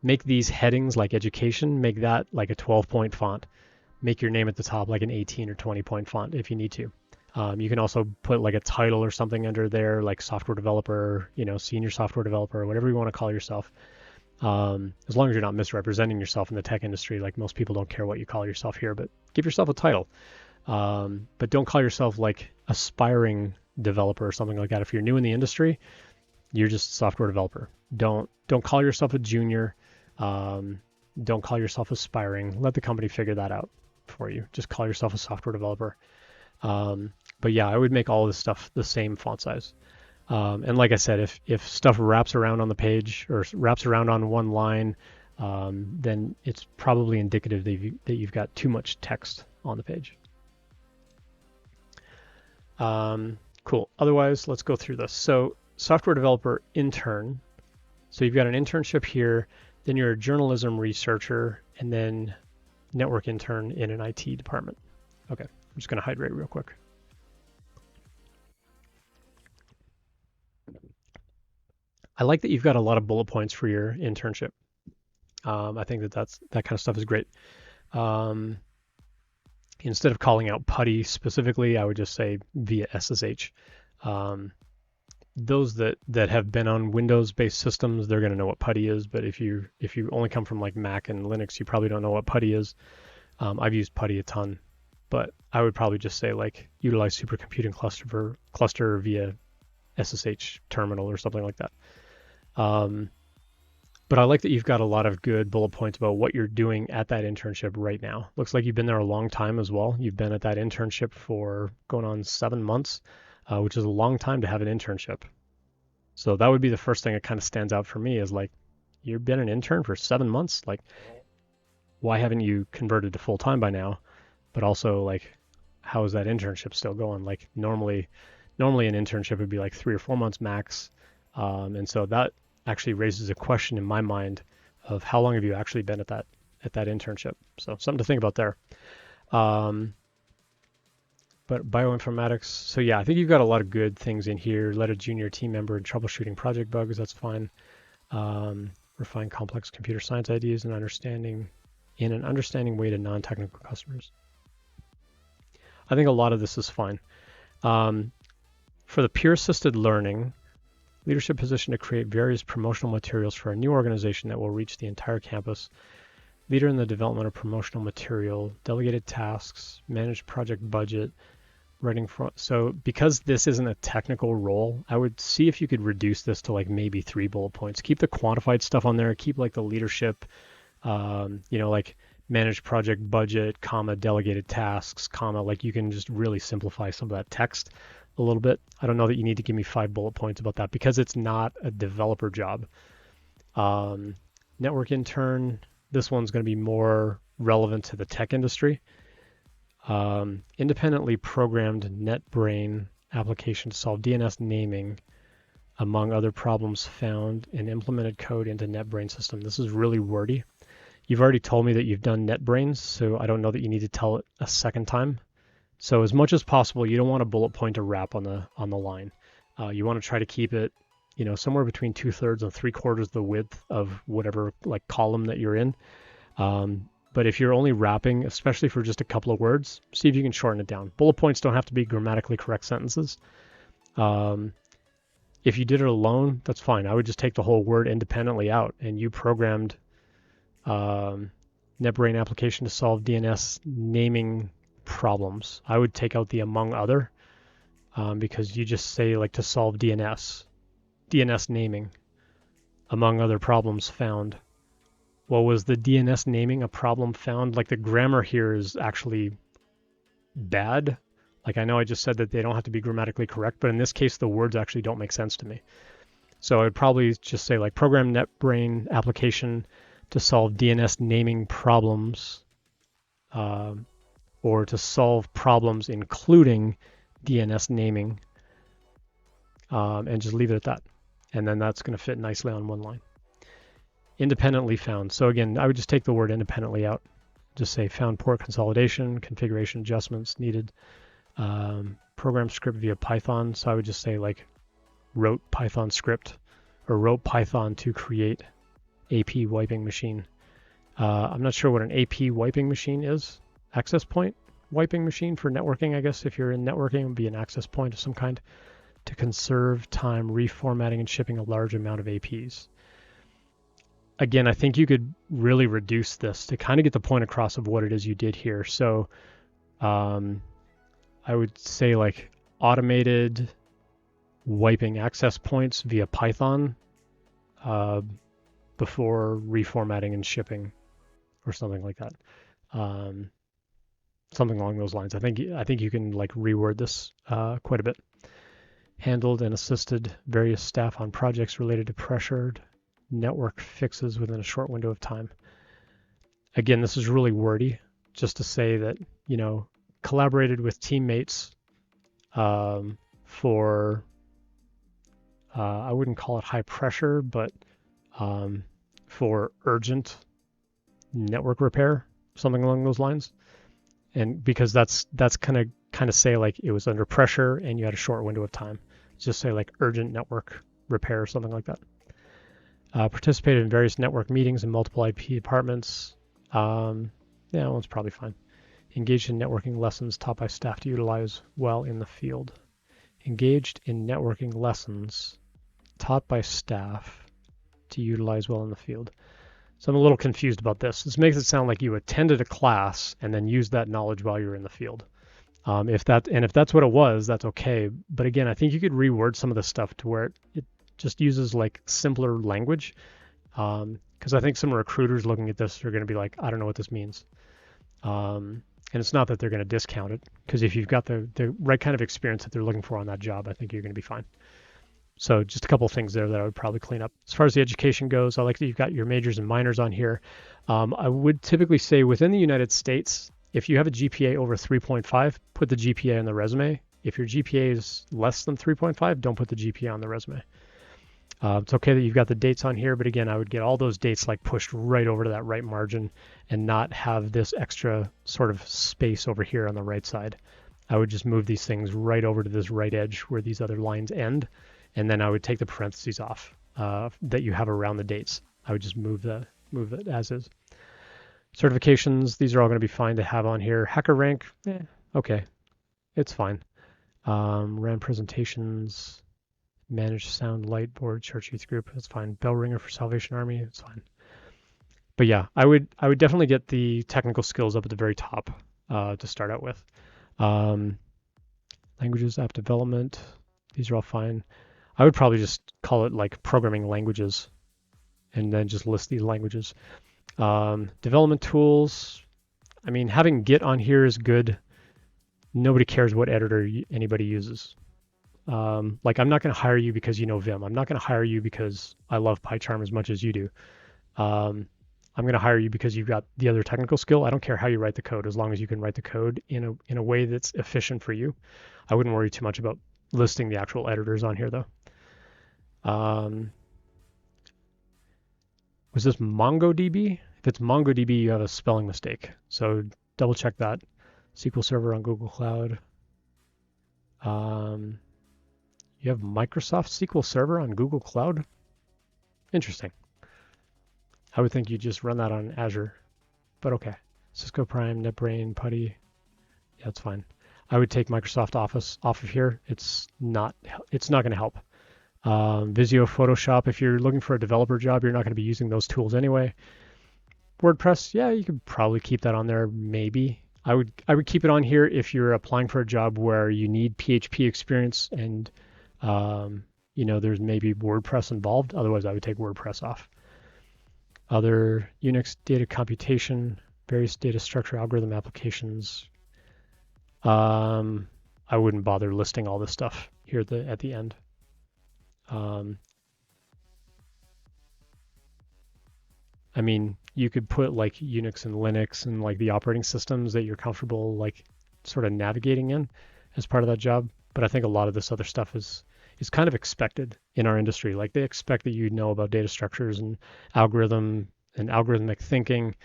[SPEAKER 1] Make these headings like education, make that like a 12-point font. Make your name at the top like an 18 or 20-point font if you need to. You can also put like a title or something under there, like software developer, senior software developer, whatever you want to call yourself. As long as you're not misrepresenting yourself in the tech industry, like most people don't care what you call yourself here, but give yourself a title. But don't call yourself like aspiring developer or something like that. If you're new in the industry, you're just a software developer. Don't call yourself a junior. Don't call yourself aspiring. Let the company figure that out for you. Just call yourself a software developer. But yeah, I would make all of this stuff the same font size. And like I said, if stuff wraps around on the page or wraps around on one line, then it's probably indicative that you've got too much text on the page. Cool. Otherwise, let's go through this. So software developer intern. So you've got an internship here, then you're a journalism researcher, and then network intern in an IT department. Okay, I'm just going to hydrate real quick. I like that you've got a lot of bullet points for your internship. I think that kind of stuff is great. Instead of calling out PuTTY specifically, I would just say via SSH. Those that have been on Windows-based systems, they're going to know what PuTTY is. But if you only come from like Mac and Linux, you probably don't know what PuTTY is. I've used PuTTY a ton, but I would probably just say like utilize supercomputing cluster via SSH terminal or something like that. But I like that you've got a lot of good bullet points about what you're doing at that internship right now. Looks like you've been there a long time as well. You've been at that internship for going on 7 months. Which is a long time to have an internship. So that would be the first thing that kind of stands out for me is like, you've been an intern for 7 months. Like, why haven't you converted to full time by now? But also like, how is that internship still going? Like normally an internship would be like 3 or 4 months max. And so that actually raises a question in my mind of how long have you actually been at that internship? So something to think about there. But bioinformatics, so yeah, I think you've got a lot of good things in here. Let a junior team member in troubleshooting project bugs, that's fine. Refine complex computer science ideas and understanding. in an understanding way to non-technical customers. I think a lot of this is fine. For the peer-assisted learning, leadership position to create various promotional materials for a new organization that will reach the entire campus. Leader in the development of promotional material, delegated tasks, manage project budget, writing for. So because this isn't a technical role, I would see if you could reduce this to like maybe 3 bullet points. Keep the quantified stuff on there. Keep like the leadership, like manage project budget, comma, delegated tasks, comma, like you can just really simplify some of that text a little bit. I don't know that you need to give me 5 bullet points about that because it's not a developer job. Network intern, this one's going to be more relevant to the tech industry. Independently programmed NetBrain application to solve DNS naming, among other problems found, and implemented code into NetBrain system. This is really wordy. You've already told me that you've done NetBrains, so I don't know that you need to tell it a second time. So as much as possible, you don't want a bullet point to wrap on the line. You want to try to keep it, somewhere between 2/3 and 3/4 the width of whatever like column that you're in. But if you're only wrapping, especially for just a couple of words, see if you can shorten it down. Bullet points don't have to be grammatically correct sentences. If you did it alone, that's fine. I would just take the whole word independently out, and you programmed NetBrain application to solve DNS naming problems. I would take out the among other because you just say like to solve DNS naming, among other problems found. Well, was the DNS naming a problem found? Like the grammar here is actually bad. Like I know I just said that they don't have to be grammatically correct, but in this case, the words actually don't make sense to me. So I'd probably just say like program NetBrain application to solve DNS naming problems, or to solve problems including DNS naming, and just leave it at that. And then that's going to fit nicely on one line. Independently found. So again, I would just take the word independently out. Just say found port consolidation, configuration adjustments needed, program script via Python. So I would just say like wrote Python script or wrote Python to create AP wiping machine. I'm not sure what an AP wiping machine is. Access point wiping machine for networking, I guess. If you're in networking, it would be an access point of some kind to conserve time reformatting and shipping a large amount of APs. Again, I think you could really reduce this to kind of get the point across of what it is you did here. So I would say like automated wiping access points via Python before reformatting and shipping or something like that. Something along those lines. I think you can like reword this quite a bit. Handled and assisted various staff on projects related to pressured network fixes within a short window of time. Again, this is really wordy, just to say that, collaborated with teammates for, I wouldn't call it high pressure, but for urgent network repair, something along those lines. And because that's kind of say like it was under pressure and you had a short window of time. Just say like urgent network repair or something like that. Participated in various network meetings in multiple IP departments. Yeah, that one's probably fine. Engaged in networking lessons taught by staff to utilize well in the field. Engaged in networking lessons taught by staff to utilize well in the field. So I'm a little confused about this. This makes it sound like you attended a class and then used that knowledge while you were in the field. If that's what it was, that's okay. But again, I think you could reword some of the stuff to where it just uses like simpler language. Because I think some recruiters looking at this are going to be like, I don't know what this means. And it's not that they're going to discount it, because if you've got the right kind of experience that they're looking for on that job, I think you're going to be fine. So just a couple of things there that I would probably clean up. As far as the education goes, I like that you've got your majors and minors on here. I would typically say within the United States, if you have a GPA over 3.5, put the GPA on the resume. If your GPA is less than 3.5, don't put the GPA on the resume. It's okay that you've got the dates on here, but again, I would get all those dates like pushed right over to that right margin and not have this extra sort of space over here on the right side. I would just move these things right over to this right edge where these other lines end, and then I would take the parentheses off that you have around the dates. I would just move it as is. Certifications, these are all going to be fine to have on here. Hacker rank, okay, it's fine. Ran presentations, managed sound light board, church youth group, that's fine. Bell ringer for Salvation Army, it's fine. But yeah, I would definitely get the technical skills up at the very top to start out with. Languages, app development, these are all fine. I would probably just call it like programming languages and then just list these languages. Development tools, I mean, having Git on here is good. Nobody cares what editor anybody uses. Like, I'm not going to hire you because you know Vim. I'm not going to hire you because I love PyCharm as much as you do. I'm going to hire you because you've got the other technical skill. I don't care how you write the code, as long as you can write the code in a way that's efficient for you. I wouldn't worry too much about listing the actual editors on here, though. Was this MongoDB? If it's MongoDB, you have a spelling mistake. So double check that. SQL Server on Google Cloud. You have Microsoft SQL Server on Google Cloud? Interesting. I would think you'd just run that on Azure, but okay. Cisco Prime, NetBrain, Putty, yeah, that's fine. I would take Microsoft Office off of here. It's not going to help. Visio, Photoshop, if you're looking for a developer job, you're not going to be using those tools anyway. WordPress, yeah, you could probably keep that on there, maybe. I would keep it on here if you're applying for a job where you need PHP experience and there's maybe WordPress involved. Otherwise, I would take WordPress off. Other Unix data computation, various data structure algorithm applications. I wouldn't bother listing all this stuff here at the end. I mean, you could put like Unix and Linux and like the operating systems that you're comfortable like sort of navigating in as part of that job. But I think a lot of this other stuff is kind of expected in our industry. Like, they expect that you know about data structures and algorithm and algorithmic thinking.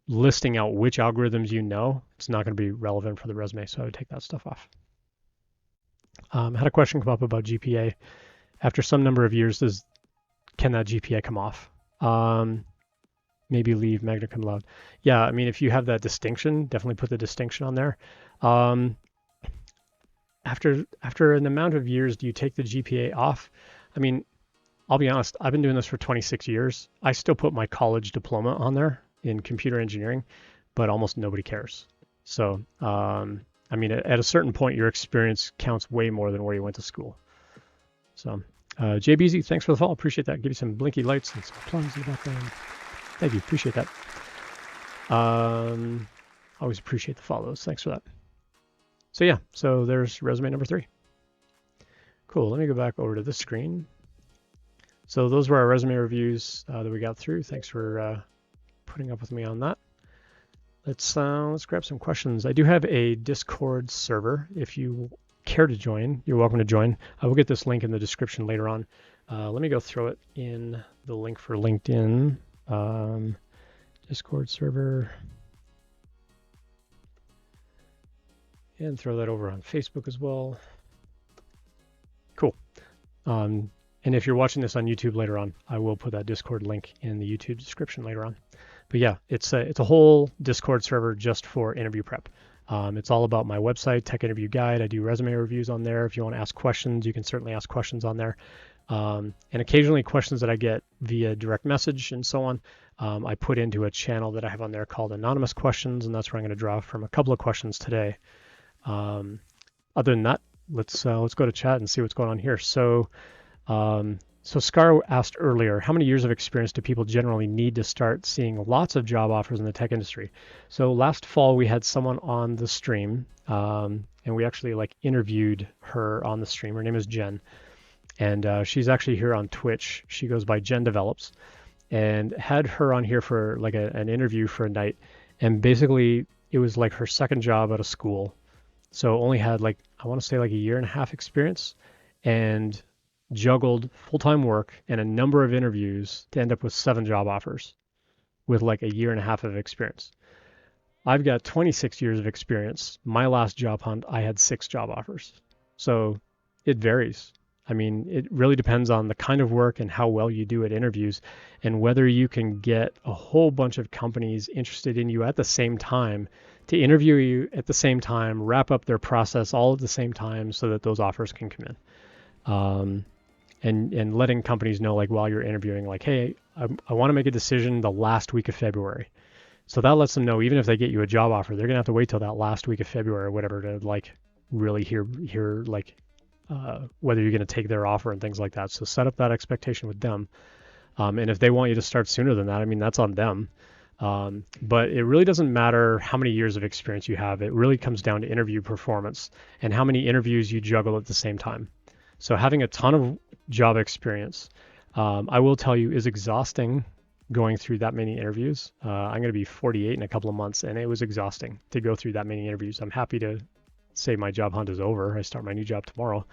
[SPEAKER 1] Listing out which algorithms you know, it's not going to be relevant for the resume, so I would take that stuff off. I had a question come up about GPA. After some number of years, can that GPA come off? Maybe leave magna cum laude. Yeah, I mean, if you have that distinction, definitely put the distinction on there. After an amount of years, do you take the GPA off? I mean, I'll be honest, I've been doing this for 26 years. I still put my college diploma on there in computer engineering, but almost nobody cares. So, I mean, at a certain point, your experience counts way more than where you went to school. So, JBZ, thanks for the follow. Appreciate that. Give you some blinky lights and some plugs in the background. Thank you. Appreciate that. Always appreciate the follows. Thanks for that. So yeah, so there's resume number 3. Cool. Let me go back over to this screen. So those were our resume reviews that we got through. Thanks for putting up with me on that. Let's grab some questions. I do have a Discord server. If you care to join, you're welcome to join. I will get this link in the description later on. Let me go throw it in the link for LinkedIn. Discord server. And throw that over on Facebook as well. Cool. And if you're watching this on YouTube later on, I will put that Discord link in the YouTube description later on. But yeah, it's a whole Discord server just for interview prep. It's all about my website, Tech Interview Guide. I do resume reviews on there. If you want to ask questions, you can certainly ask questions on there. And occasionally questions that I get via direct message and so on, I put into a channel that I have on there called Anonymous Questions, and that's where I'm going to draw from a couple of questions today. Other than that, let's go to chat and see what's going on here. So Scar asked earlier, how many years of experience do people generally need to start seeing lots of job offers in the tech industry? So last fall we had someone on the stream, and we actually interviewed her on the stream. Her name is Jen, and she's actually here on Twitch. She goes by Jen Develops, and had her on here for an interview for a night, and basically it was like her second job out of school. So only had I want to say a year and a half experience, and juggled full-time work and a number of interviews to end up with 7 job offers with a year and a half of experience. I've got 26 years of experience. My last job hunt, I had 6 job offers. So it varies. I mean, it really depends on the kind of work and how well you do at interviews and whether you can get a whole bunch of companies interested in you at the same time to interview you at the same time, wrap up their process all at the same time so that those offers can come in. And letting companies know like while you're interviewing, like, hey, I want to make a decision the last week of February. So that lets them know even if they get you a job offer, they're gonna have to wait till that last week of February or whatever to like really hear like whether you're gonna take their offer and things like that. So set up that expectation with them. And if they want you to start sooner than that, I mean that's on them. But it really doesn't matter how many years of experience you have. It really comes down to interview performance and how many interviews you juggle at the same time. So having a ton of job experience, I will tell you, is exhausting going through that many interviews. I'm going to be 48 in a couple of months, and it was exhausting to go through that many interviews. I'm happy to say my job hunt is over. I start my new job tomorrow.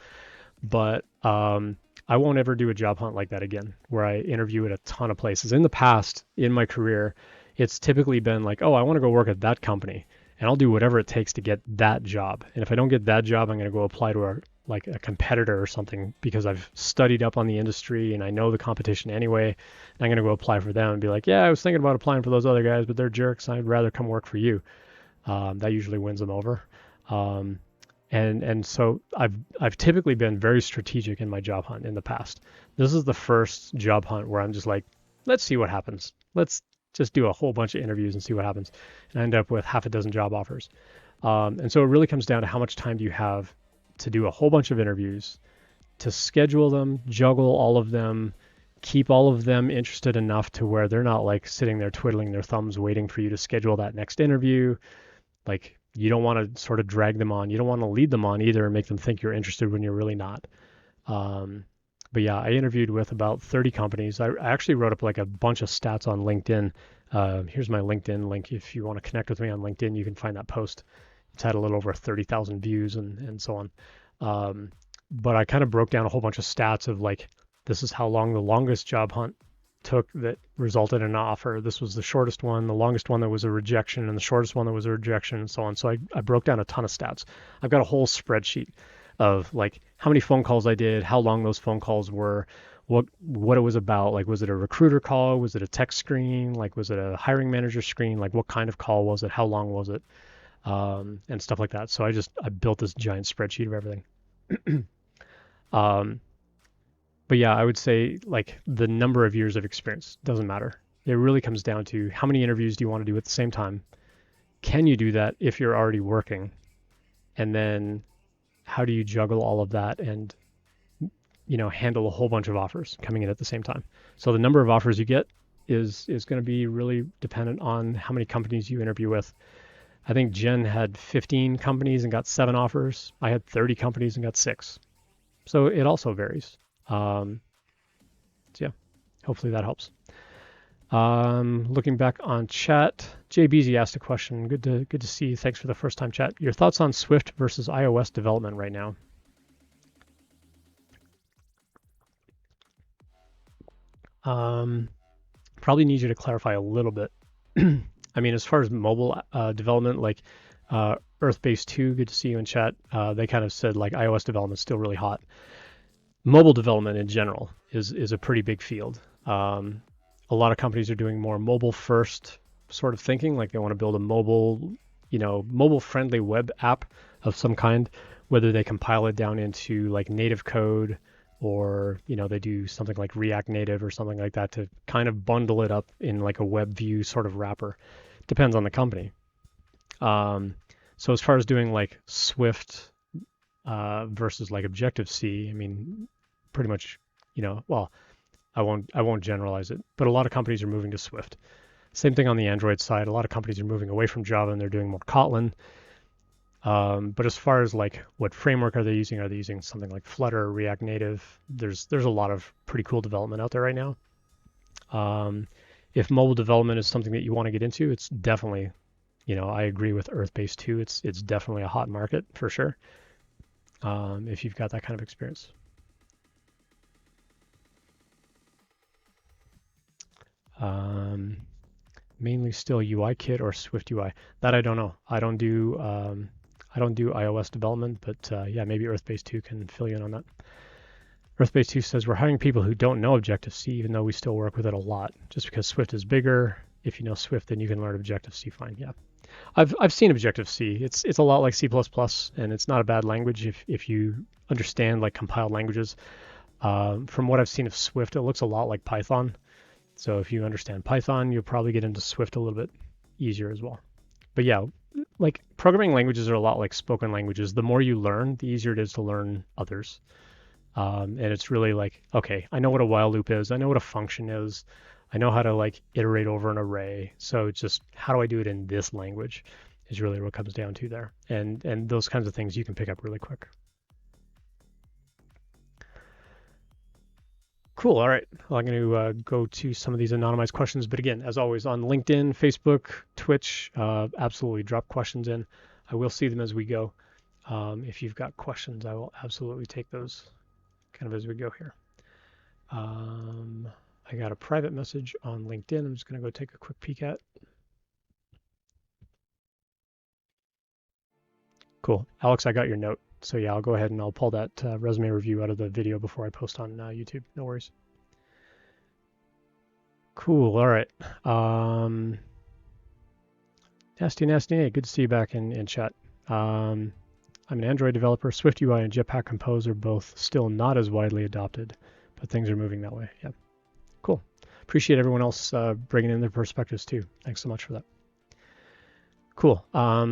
[SPEAKER 1] But I won't ever do a job hunt like that again, where I interview at a ton of places. In the past, in my career, it's typically been like, oh, I want to go work at that company, and I'll do whatever it takes to get that job. And if I don't get that job, I'm going to go apply to a competitor or something because I've studied up on the industry and I know the competition anyway. And I'm going to go apply for them and be like, yeah, I was thinking about applying for those other guys, but they're jerks. I'd rather come work for you. That usually wins them over. And so I've typically been very strategic in my job hunt in the past. This is the first job hunt where I'm just like, let's see what happens. Let's just do a whole bunch of interviews and see what happens. And I end up with half a dozen job offers. And so it really comes down to how much time do you have to do a whole bunch of interviews, to schedule them, juggle all of them, keep all of them interested enough to where they're not like sitting there twiddling their thumbs waiting for you to schedule that next interview. Like you don't want to sort of drag them on. You don't want to lead them on either and make them think you're interested when you're really not. But yeah, I interviewed with about 30 companies. I actually wrote up like a bunch of stats on LinkedIn. Here's my LinkedIn link. If you want to connect with me on LinkedIn, you can find that post. It's had a little over 30,000 views and so on. But I kind of broke down a whole bunch of stats of like, this is how long the longest job hunt took that resulted in an offer. This was the shortest one, the longest one that was a rejection, and the shortest one that was a rejection, and so on. So I broke down a ton of stats. I've got a whole spreadsheet of like how many phone calls I did, how long those phone calls were, what it was about. Like, was it a recruiter call? Was it a tech screen? Like, was it a hiring manager screen? Like, what kind of call was it? How long was it? And stuff like that. So I built this giant spreadsheet of everything. But yeah, I would say like the number of years of experience doesn't matter. It really comes down to how many interviews do you want to do at the same time? Can you do that if you're already working? And then how do you juggle all of that and handle a whole bunch of offers coming in at the same time? So the number of offers you get is going to be really dependent on how many companies you interview with. I think Jen had 15 companies and got 7 offers. I had 30 companies and got 6. So it also varies. So yeah, hopefully that helps. Looking back on chat, Jay Beasy asked a question. Good to see you. Thanks for the first time chat. Your thoughts on Swift versus iOS development right now? Probably need you to clarify a little bit. I mean, as far as mobile development, like Earthbase 2, good to see you in chat. They kind of said like iOS development is still really hot. Mobile development in general is a pretty big field. A lot of companies are doing more mobile first sort of thinking, like they want to build a mobile friendly web app of some kind, whether they compile it down into like native code or they do something like React Native or something like that to kind of bundle it up in like a web view sort of wrapper. Depends on the company. So as far as doing like Swift versus like Objective-C, I mean, pretty much, well, I won't generalize it, but a lot of companies are moving to Swift. Same thing on the Android side. A lot of companies are moving away from Java and they're doing more Kotlin. But as far as like what framework are they using something like Flutter, React Native? There's a lot of pretty cool development out there right now. If mobile development is something that you want to get into, it's definitely, I agree with Earthbase 2. It's definitely a hot market for sure. If you've got that kind of experience. Mainly still UIKit or Swift UI. That I don't know. I don't do iOS development, but yeah, maybe Earthbase 2 can fill you in on that. Earthbase 2 says we're hiring people who don't know Objective-C, even though we still work with it a lot. Just because Swift is bigger, if you know Swift, then you can learn Objective-C fine. Yeah, I've seen Objective-C. It's a lot like C++, and it's not a bad language if you understand like compiled languages. From what I've seen of Swift, it looks a lot like Python. So if you understand Python, you'll probably get into Swift a little bit easier as well. But yeah, like programming languages are a lot like spoken languages. The more you learn, the easier it is to learn others. And it's really like, okay, I know what a while loop is. I know what a function is. I know how to like iterate over an array. So it's just, how do I do it in this language is really what it comes down to there. And those kinds of things you can pick up really quick. Cool. All right. Well, I'm going to go to some of these anonymized questions. But again, as always, on LinkedIn, Facebook, Twitch, absolutely drop questions in. I will see them as we go. If you've got questions, I will absolutely take those kind of as we go here. I got a private message on LinkedIn. I'm just going to go take a quick peek at. Cool. Alex, I got your note. So yeah, I'll go ahead and I'll pull that resume review out of the video before I post on YouTube. No worries. Cool. All right. Nasty. Good to see you back in chat. I'm an Android developer. Swift UI and Jetpack Compose are both still not as widely adopted, but things are moving that way. Yeah. Cool. Appreciate everyone else bringing in their perspectives too. Thanks so much for that. Cool.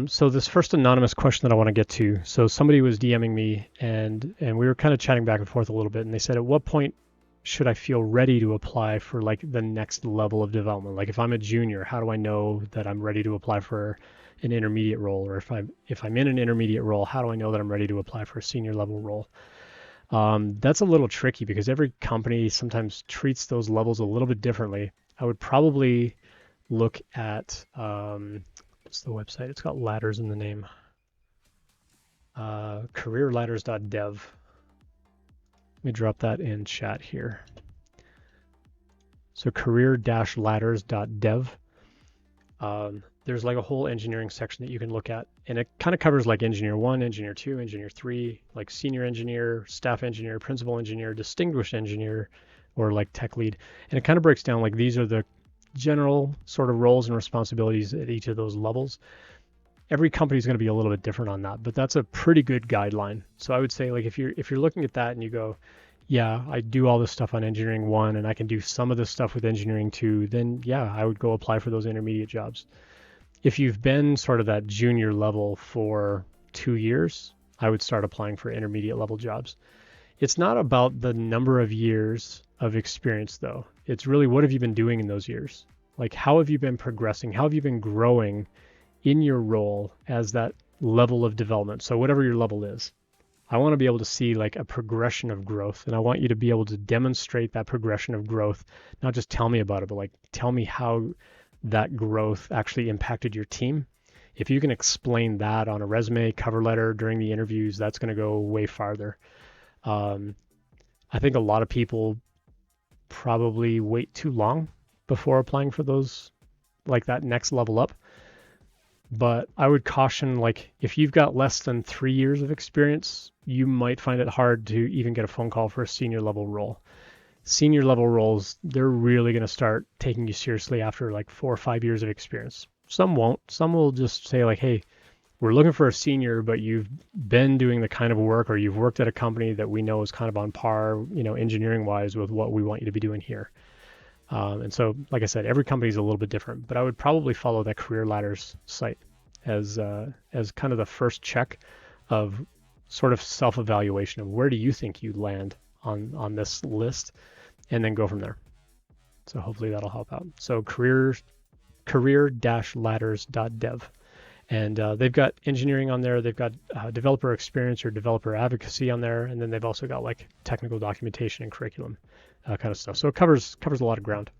[SPEAKER 1] So this first anonymous question that I want to get to. So somebody was DMing me and we were kind of chatting back and forth a little bit, and they said, at what point should I feel ready to apply for like the next level of development? Like if I'm a junior, how do I know that I'm ready to apply for an intermediate role? Or if I'm in an intermediate role, how do I know that I'm ready to apply for a senior level role? That's a little tricky because every company sometimes treats those levels a little bit differently. I would probably look at what's the website? It's got ladders in the name. Careerladders.dev. Let me drop that in chat here. So career-ladders.dev. There's like a whole engineering section that you can look at, and it kind of covers like engineer 1, engineer 2, engineer 3, like senior engineer, staff engineer, principal engineer, distinguished engineer, or like tech lead. And it kind of breaks down like these are the general sort of roles and responsibilities at each of those levels. Every company is going to be a little bit different on that, but that's a pretty good guideline. So I would say like if you're looking at that and you go, yeah, I do all this stuff on engineering 1 and I can do some of this stuff with engineering 2, then yeah, I would go apply for those intermediate jobs. If you've been sort of that junior level for 2 years, I would start applying for intermediate level jobs. It's not about the number of years of experience though. It's really what have you been doing in those years? Like how have you been progressing? How have you been growing in your role as that level of development? So whatever your level is, I want to be able to see like a progression of growth, and I want you to be able to demonstrate that progression of growth, not just tell me about it, but like tell me how that growth actually impacted your team. If you can explain that on a resume, cover letter, during the interviews, that's going to go way farther. I think a lot of people probably wait too long before applying for those, like that next level up. But I would caution, like if you've got less than 3 years of experience, you might find it hard to even get a phone call for a senior level role. Senior level roles, they're really going to start taking you seriously after like 4 or 5 years of experience. Some won't. Some will just say like, hey, we're looking for a senior, but you've been doing the kind of work, or you've worked at a company that we know is kind of on par, engineering wise with what we want you to be doing here. And so, like I said, every company is a little bit different, but I would probably follow that Career Ladders site as kind of the first check of sort of self-evaluation of where do you think you land on this list, and then go from there. So hopefully that'll help out. So career-ladders.dev. And they've got engineering on there. They've got developer experience or developer advocacy on there. And then they've also got like technical documentation and curriculum kind of stuff. So it covers a lot of ground.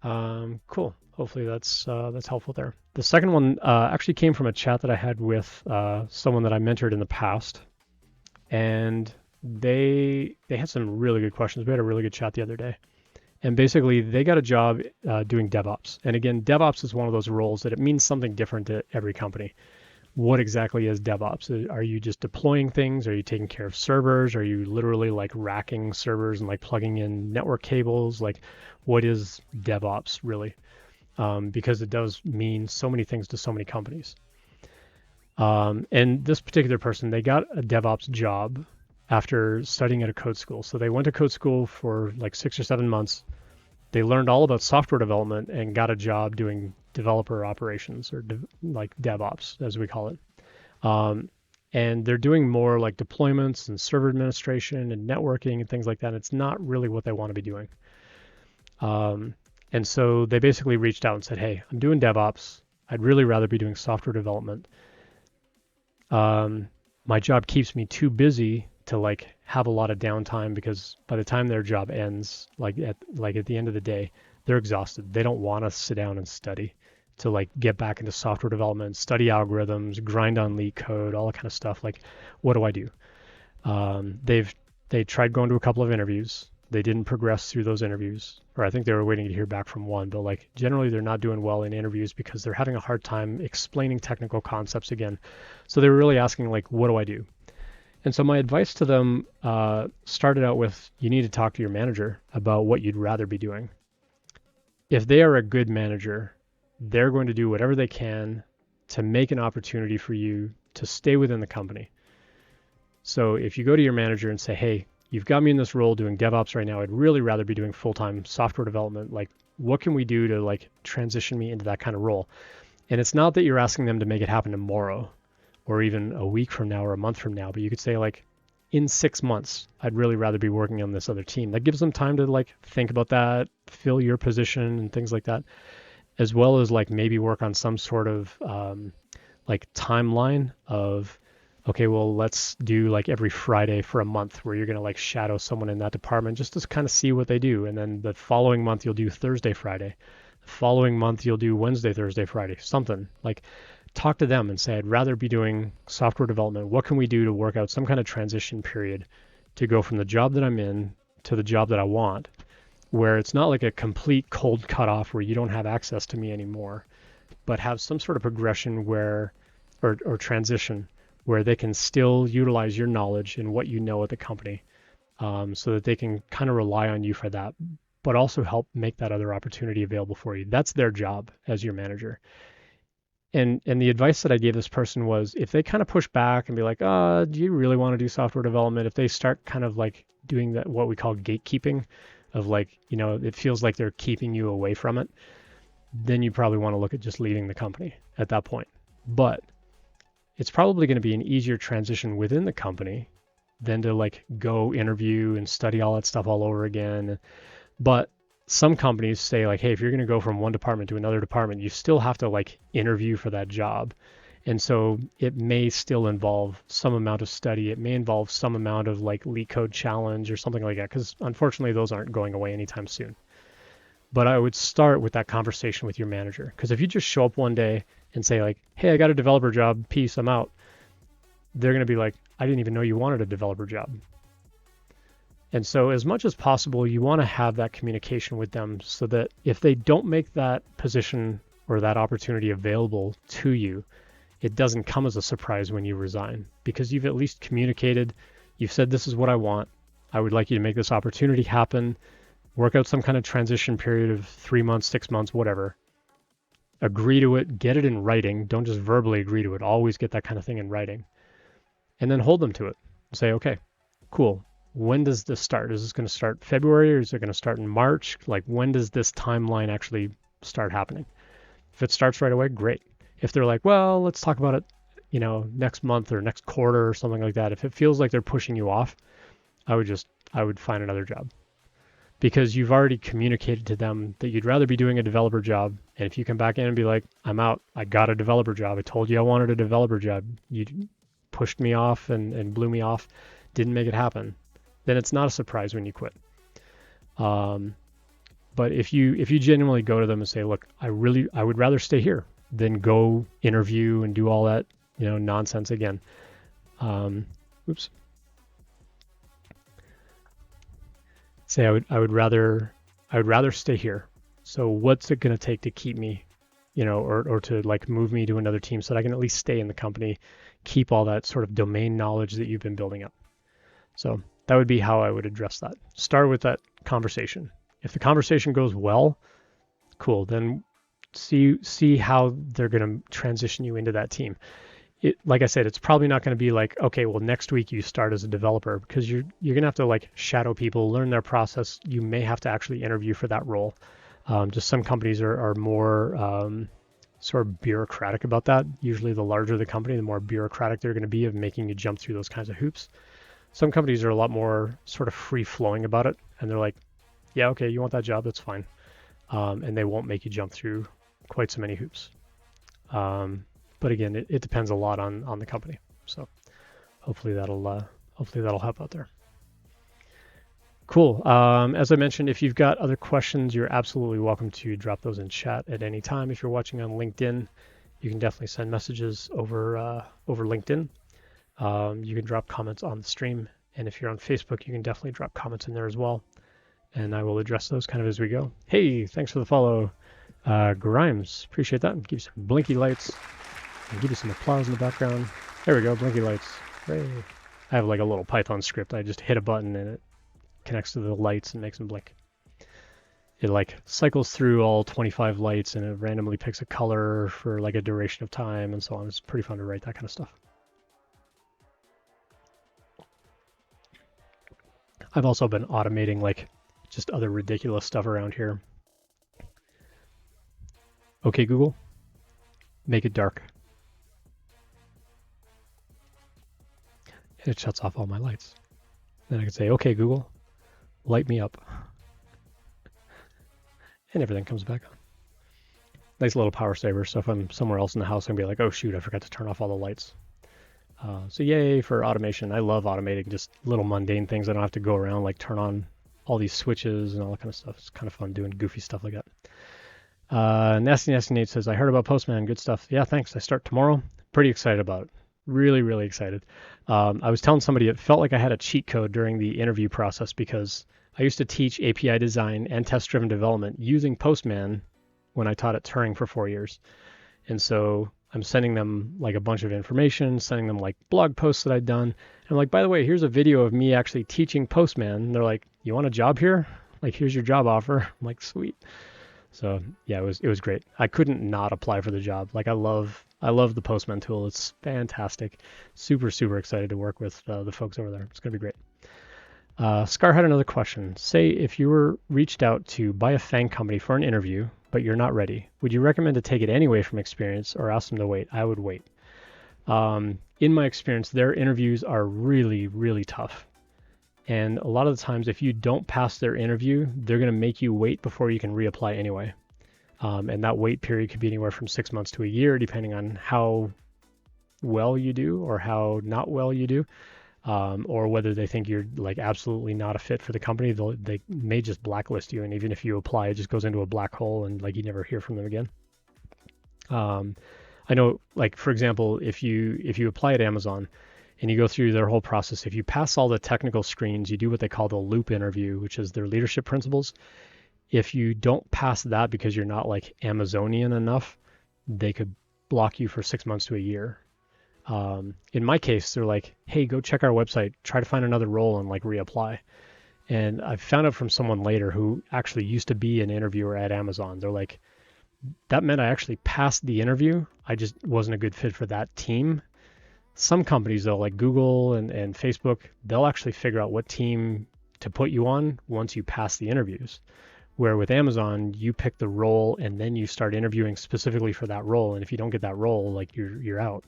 [SPEAKER 1] Cool. Hopefully that's helpful there. The second one actually came from a chat that I had with someone that I mentored in the past. And they had some really good questions. We had a really good chat the other day. And basically, they got a job doing DevOps. And again, DevOps is one of those roles that it means something different to every company. what exactly is DevOps? Are you just deploying things? Are you taking care of servers? Are you literally like racking servers and like plugging in network cables? Like, what is DevOps really? Because it does mean so many things to so many companies. And this particular person, they got a DevOps job after studying at a code school. So they went to code school for like 6 or 7 months. They learned all about software development and got a job doing developer operations, or like DevOps, as we call it. Um, and they're doing more like deployments and server administration and networking and things like that. It's not really what they want to be doing. And so they basically reached out and said, hey, I'm doing DevOps. I'd really rather be doing software development. My job keeps me too busy to like have a lot of downtime, because by the time their job ends, like at the end of the day, they're exhausted. They don't want to sit down and study to like get back into software development, study algorithms, grind on leak code, all that kind of stuff. Like, what do I do? They tried going to a couple of interviews. They didn't progress through those interviews, or I think they were waiting to hear back from one. But like generally, they're not doing well in interviews because they're having a hard time explaining technical concepts again. So they were really asking like, what do I do? And so my advice to them started out with, you need to talk to your manager about what you'd rather be doing. If they are a good manager, they're going to do whatever they can to make an opportunity for you to stay within the company. So if you go to your manager and say, hey, you've got me in this role doing DevOps right now, I'd really rather be doing full-time software development. Like, what can we do to like transition me into that kind of role? And it's not that you're asking them to make it happen tomorrow or even a week from now or a month from now, but you could say like, in 6 months, I'd really rather be working on this other team. That gives them time to like think about that, fill your position and things like that, as well as like maybe work on some sort of like timeline of, okay, well, let's do like every Friday for a month where you're going to like shadow someone in that department just to kind of see what they do. And then the following month, you'll do Thursday, Friday. The following month, you'll do Wednesday, Thursday, Friday, something. Like, talk to them and say, I'd rather be doing software development. What can we do to work out some kind of transition period to go from the job that I'm in to the job that I want, where it's not like a complete cold cutoff where you don't have access to me anymore, but have some sort of progression where, or transition where they can still utilize your knowledge and what you know at the company, so that they can kind of rely on you for that, but also help make that other opportunity available for you. That's their job as your manager. And the advice that I gave this person was, if they kind of push back and be like, do you really want to do software development? If they start kind of like doing that, what we call gatekeeping, of like, it feels like they're keeping you away from it, then you probably want to look at just leaving the company at that point. But it's probably going to be an easier transition within the company than to like go interview and study all that stuff all over again. But some companies say like, hey, if you're going to go from one department to another department, you still have to like interview for that job. And so it may still involve some amount of study. It may involve some amount of like leak code challenge or something like that, because unfortunately those aren't going away anytime soon. But I would start with that conversation with your manager, because if you just show up one day and say like, hey, I got a developer job, peace, I'm out, they're going to be like, I didn't even know you wanted a developer job. And so as much as possible, you want to have that communication with them so that if they don't make that position or that opportunity available to you, it doesn't come as a surprise when you resign, because you've at least communicated. You've said, this is what I want. I would like you to make this opportunity happen. Work out some kind of transition period of 3 months, 6 months, whatever. Agree to it. Get it in writing. Don't just verbally agree to it. Always get that kind of thing in writing. And then hold them to it. Say, okay, cool. When does this start? Is this going to start February, or is it going to start in March? Like, when does this timeline actually start happening? If it starts right away, great. If they're like, well, let's talk about it, next month or next quarter or something like that. If it feels like they're pushing you off, I would find another job, because you've already communicated to them that you'd rather be doing a developer job. And if you come back in and be like, I'm out, I got a developer job. I told you I wanted a developer job. You pushed me off and blew me off, didn't make it happen. Then it's not a surprise when you quit. But if you genuinely go to them and say, look, I would rather stay here than go interview and do all that, nonsense again. Say I would rather stay here. So what's it going to take to keep me or to like move me to another team so that I can at least stay in the company, keep all that sort of domain knowledge that you've been building up. So that would be how I would address that. Start with that conversation. If the conversation goes well, cool, then see how they're going to transition you into that team. Like I said, it's probably not going to be like, okay, well, next week you start as a developer, because you're going to have to like shadow people, learn their process. You may have to actually interview for that role. Just some companies are more sort of bureaucratic about that. Usually the larger the company, the more bureaucratic they're going to be of making you jump through those kinds of hoops. Some companies are a lot more sort of free flowing about it, and they're like, yeah, okay, you want that job, that's fine. And they won't make you jump through quite so many hoops. But again, it depends a lot on the company. So hopefully that'll help out there. Cool. As I mentioned, if you've got other questions, you're absolutely welcome to drop those in chat at any time. If you're watching on LinkedIn, you can definitely send messages over LinkedIn. You can drop comments on the stream, and if you're on Facebook, you can definitely drop comments in there as well, and I will address those kind of as we go. Hey, thanks for the follow, Grimes. Appreciate that. Give you some blinky lights. And give you some applause in the background. There we go, blinky lights. Hooray. I have like a little Python script. I just hit a button and it connects to the lights and makes them blink. It like cycles through all 25 lights and it randomly picks a color for like a duration of time and so on. It's pretty fun to write that kind of stuff. I've also been automating like just other ridiculous stuff around here. Okay, Google, make it dark. And it shuts off all my lights. Then I can say, okay, Google, light me up. And everything comes back on. Nice little power saver. So if I'm somewhere else in the house, I'm going to be like, oh, shoot, I forgot to turn off all the lights. So yay for automation. I love automating just little mundane things. I don't have to go around like turn on all these switches and all that kind of stuff. It's kind of fun doing goofy stuff like that. Nasty Nate says, I heard about Postman. Good stuff. Yeah, thanks. I start tomorrow. Pretty excited about it. Really, really excited. I was telling somebody it felt like I had a cheat code during the interview process because I used to teach API design and test-driven development using Postman when I taught at Turing for 4 years. And so I'm sending them like a bunch of information, sending them like blog posts that I'd done. And I'm like, by the way, here's a video of me actually teaching Postman. And they're like, you want a job here? Like, here's your job offer. I'm like, sweet. So yeah, it was great. I couldn't not apply for the job. Like I love the Postman tool. It's fantastic. Super, super excited to work with the folks over there. It's going to be great. Scar had another question. Say if you were reached out to by a FAANG company for an interview, but you're not ready, would you recommend to take it anyway from experience or ask them to wait? I would wait. In my experience, their interviews are really, really tough. And a lot of the times, if you don't pass their interview, they're going to make you wait before you can reapply anyway. And that wait period could be anywhere from 6 months to a year, depending on how well you do or how not well you do, or whether they think you're like absolutely not a fit for the company. They may just blacklist you, and even if you apply, it just goes into a black hole, and like you never hear from them again. I know, like for example, if you apply at Amazon and you go through their whole process, if you pass all the technical screens, you do what they call the loop interview, which is their leadership principles. If you don't pass that because you're not like Amazonian enough, they could block you for 6 months to a year. In my case, they're like, hey, go check our website, try to find another role and like reapply. And I found out from someone later who actually used to be an interviewer at Amazon. They're like, that meant I actually passed the interview. I just wasn't a good fit for that team. Some companies though, like Google and Facebook, they'll actually figure out what team to put you on once you pass the interviews. Where with Amazon, you pick the role and then you start interviewing specifically for that role. And if you don't get that role, like you're out.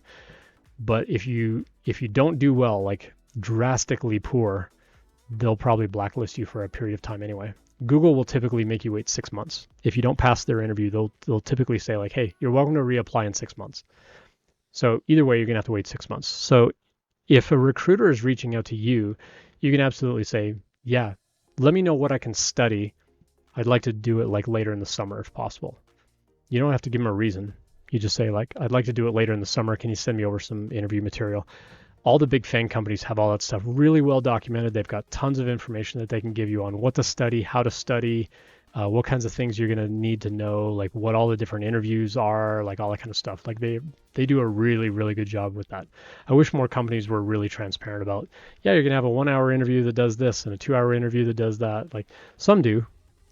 [SPEAKER 1] But if you don't do well, like drastically poor, they'll probably blacklist you for a period of time anyway. Google will typically make you wait 6 months. If you don't pass their interview, they'll typically say like, hey, you're welcome to reapply in 6 months. So either way, you're gonna have to wait 6 months. So if a recruiter is reaching out to you, you can absolutely say, yeah, let me know what I can study. I'd like to do it like later in the summer if possible. You don't have to give them a reason. You just say like, I'd like to do it later in the summer. Can you send me over some interview material? All the big FAANG companies have all that stuff really well documented. They've got tons of information that they can give you on what to study, how to study, what kinds of things you're going to need to know, like what all the different interviews are, like all that kind of stuff. Like they do a really, really good job with that. I wish more companies were really transparent about, yeah, you're going to have a 1 hour interview that does this and a 2 hour interview that does that. Like some do.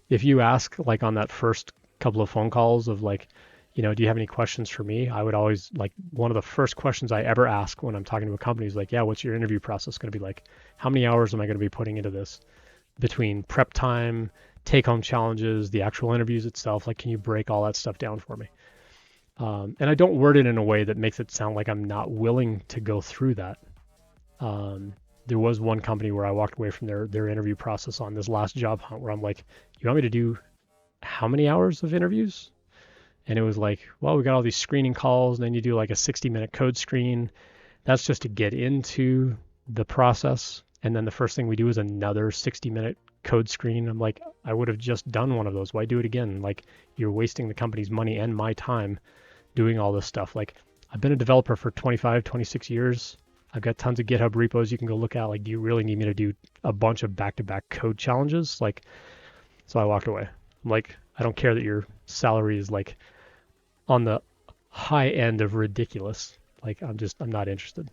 [SPEAKER 1] If you ask like on that first couple of phone calls of like, do you have any questions for me? I would always like one of the first questions I ever ask when I'm talking to a company is like, yeah, what's your interview process going to be like? How many hours am I going to be putting into this between prep time, take home challenges, the actual interviews itself? Like, can you break all that stuff down for me? And I don't word it in a way that makes it sound like I'm not willing to go through that. There was one company where I walked away from their interview process on this last job hunt where I'm like, you want me to do how many hours of interviews? And it was like, well, we got all these screening calls, and then you do like a 60-minute code screen. That's just to get into the process. And then the first thing we do is another 60-minute code screen. I'm like, I would have just done one of those. Why do it again? Like, you're wasting the company's money and my time doing all this stuff. Like, I've been a developer for 25, 26 years. I've got tons of GitHub repos you can go look at. Like, do you really need me to do a bunch of back-to-back code challenges? Like, so I walked away. I'm like, I don't care that your salary is like on the high end of ridiculous. Like, I'm not interested.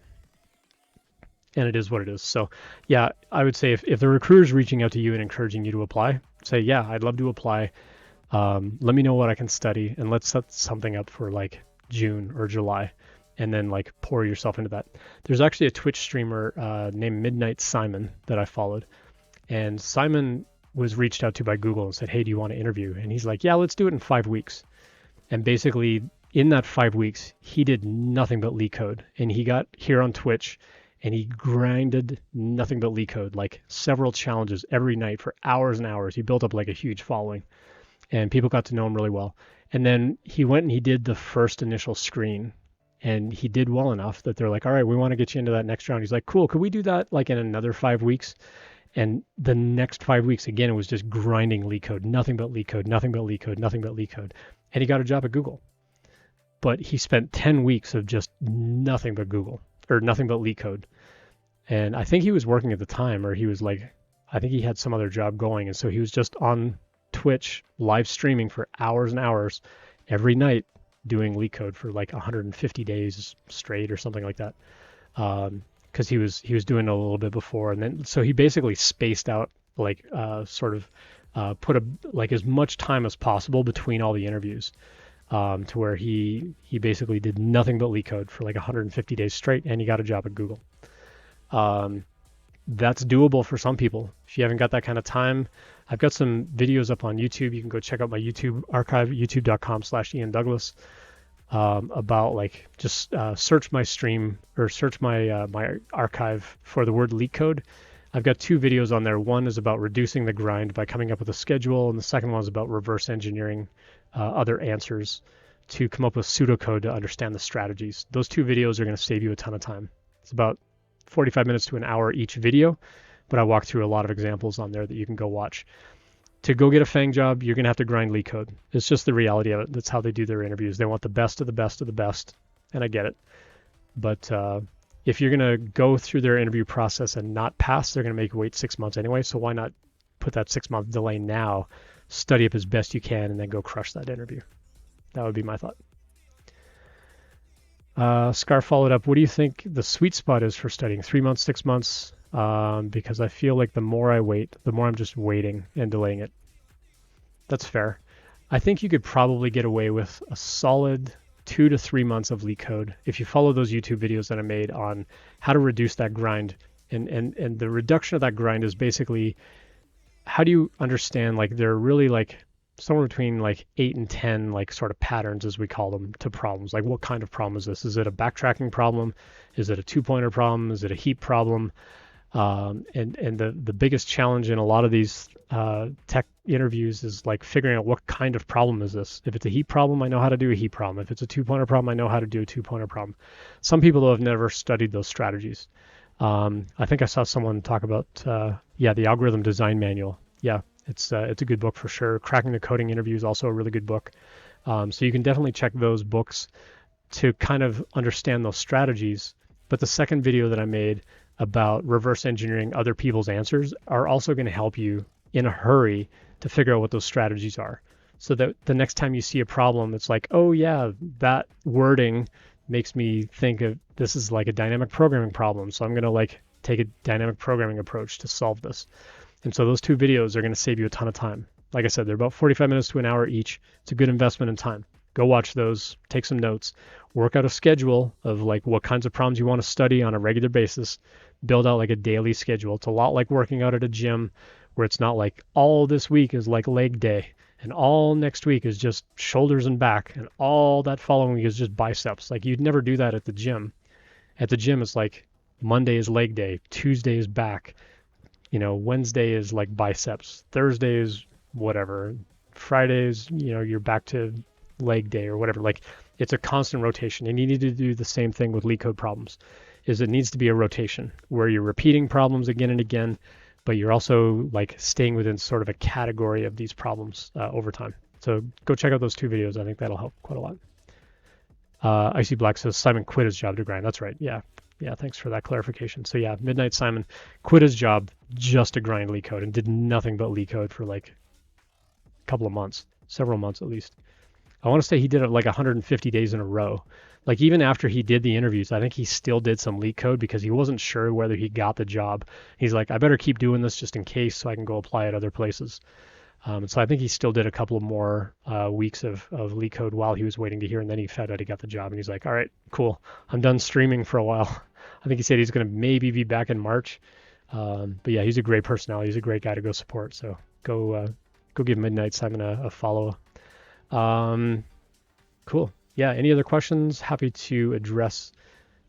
[SPEAKER 1] And it is what it is. So yeah, I would say if the recruiter's reaching out to you and encouraging you to apply, say, yeah, I'd love to apply. Let me know what I can study, and let's set something up for like June or July, and then like pour yourself into that. There's actually a Twitch streamer named Midnight Simon that I followed, and Simon was reached out to by Google and said, hey, do you want to interview? And he's like, yeah, let's do it in 5 weeks. And basically in that 5 weeks, he did nothing but leak code, and he got here on Twitch and he grinded nothing but leak code, like several challenges every night for hours and hours. He built up like a huge following, and people got to know him really well. And then he went and he did the first initial screen, and he did well enough that they're like, all right, we want to get you into that next round. He's like, cool, could we do that like in another 5 weeks? And the next 5 weeks, again, it was just grinding leak code, nothing but leak code, nothing but leak code, nothing but leak code. And he got a job at Google. But he spent 10 weeks of just nothing but Google, or nothing but leak code. And I think he was working at the time, or he was like, I think he had some other job going. And so he was just on Twitch live streaming for hours and hours every night doing leak code for like 150 days straight or something like that. Because he was doing it a little bit before. And then so he basically spaced out like put like as much time as possible between all the interviews. To where he basically did nothing but leak code for like 150 days straight, and he got a job at Google. That's doable for some people. If you haven't got that kind of time, I've got some videos up on YouTube. You can go check out my YouTube archive, youtube.com/Ian Douglas, about like just search my stream or search my my archive for the word leak code. I've got 2 videos on there. One is about reducing the grind by coming up with a schedule, and the second one is about reverse engineering other answers to come up with pseudocode to understand the strategies. Those 2 videos are going to save you a ton of time. It's about 45 minutes to an hour each video, but I walk through a lot of examples on there that you can go watch. To go get a FAANG job, you're going to have to grind leak code. It's just the reality of it. That's how they do their interviews. They want the best of the best of the best, and I get it. But if you're going to go through their interview process and not pass, they're going to make you wait 6 months anyway, so why not put that 6-month delay now, study up as best you can, and then go crush that interview. That would be my thought. Scar followed up, what do you think the sweet spot is for studying? 3 months, 6 months? Because I feel like the more I wait, the more I'm just waiting and delaying it. That's fair. I think you could probably get away with a solid 2 to 3 months of leak code if you follow those YouTube videos that I made on how to reduce that grind. And the reduction of that grind is basically, how do you understand, like, there are really like somewhere between like 8 and 10 like sort of patterns, as we call them, to problems. Like, what kind of problem is this? Is it a backtracking problem? Is it a 2-pointer problem? Is it a heap problem? And the biggest challenge in a lot of these tech interviews is like figuring out what kind of problem is this. If it's a heap problem, I know how to do a heap problem. If it's a 2-pointer problem, I know how to do a 2-pointer problem. Some people, though, have never studied those strategies. I think I saw someone talk about, the algorithm design manual. Yeah, it's a good book for sure. Cracking the Coding Interview is also a really good book. So you can definitely check those books to kind of understand those strategies. But the second video that I made about reverse engineering other people's answers are also going to help you in a hurry to figure out what those strategies are. So that the next time you see a problem, it's like, oh yeah, that wording makes me think of this is like a dynamic programming problem. So I'm going to like take a dynamic programming approach to solve this. And so those two videos are going to save you a ton of time. Like I said, they're about 45 minutes to an hour each. It's a good investment in time. Go watch those, take some notes, work out a schedule of like what kinds of problems you want to study on a regular basis, build out like a daily schedule. It's a lot like working out at a gym where it's not like all this week is like leg day and all next week is just shoulders and back and all that following week is just biceps. Like you'd never do that at the gym. At the gym, it's like Monday is leg day, Tuesday is back, Wednesday is like biceps, Thursday is whatever, Fridays, you're back to leg day or whatever. Like it's a constant rotation, and you need to do the same thing with LeetCode problems. Is it needs to be a rotation where you're repeating problems again and again, but you're also like staying within sort of a category of these problems over time. So go check out those two videos. I think that'll help quite a lot. Icy Black says Simon quit his job to grind. That's right. Yeah. Thanks for that clarification. So yeah, Midnight Simon quit his job just to grind LeetCode and did nothing but LeetCode for like a couple of months, several months at least. I want to say he did it like 150 days in a row. Like even after he did the interviews, I think he still did some LeetCode because he wasn't sure whether he got the job. He's like, I better keep doing this just in case so I can go apply at other places. So I think he still did a couple of more weeks of LeetCode while he was waiting to hear, and then he found out he got the job, and he's like, all right, cool. I'm done streaming for a while. I think he said he's going to maybe be back in March. But yeah, he's a great personality. He's a great guy to go support. So go give Midnight Simon a follow. Cool. Yeah, any other questions? Happy to address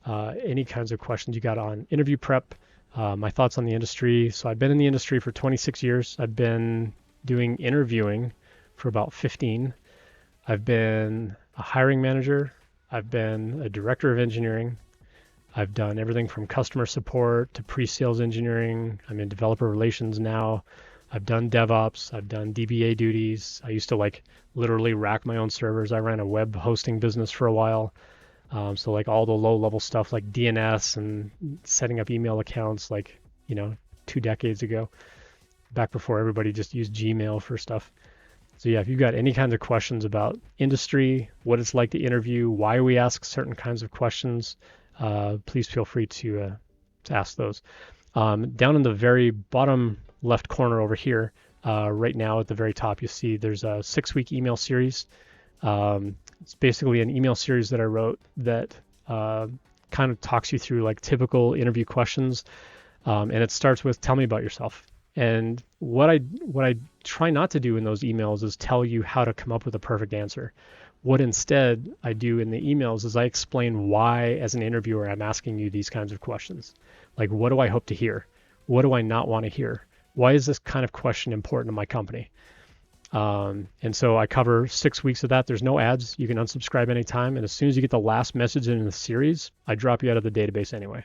[SPEAKER 1] any kinds of questions you got on interview prep, my thoughts on the industry. So I've been in the industry for 26 years. I've been doing interviewing for about 15. I've been a hiring manager. I've been a director of engineering. I've done everything from customer support to pre-sales engineering. I'm in developer relations now. I've done DevOps. I've done DBA duties. I used to like literally rack my own servers. I ran a web hosting business for a while. So like all the low level stuff like DNS and setting up email accounts like, 2 decades ago, back before everybody just used Gmail for stuff. So yeah, if you've got any kinds of questions about industry, what it's like to interview, why we ask certain kinds of questions, please feel free to ask those. Down in the very bottom left corner over here, right now at the very top, you see there's a 6-week email series. It's basically an email series that I wrote that kind of talks you through like typical interview questions. And it starts with, tell me about yourself. And what I try not to do in those emails is tell you how to come up with a perfect answer. What instead I do in the emails is I explain why, as an interviewer, I'm asking you these kinds of questions. Like, what do I hope to hear? What do I not want to hear? Why is this kind of question important to my company? And so I cover 6 weeks of that. There's no ads. You can unsubscribe anytime. And as soon as you get the last message in the series, I drop you out of the database anyway.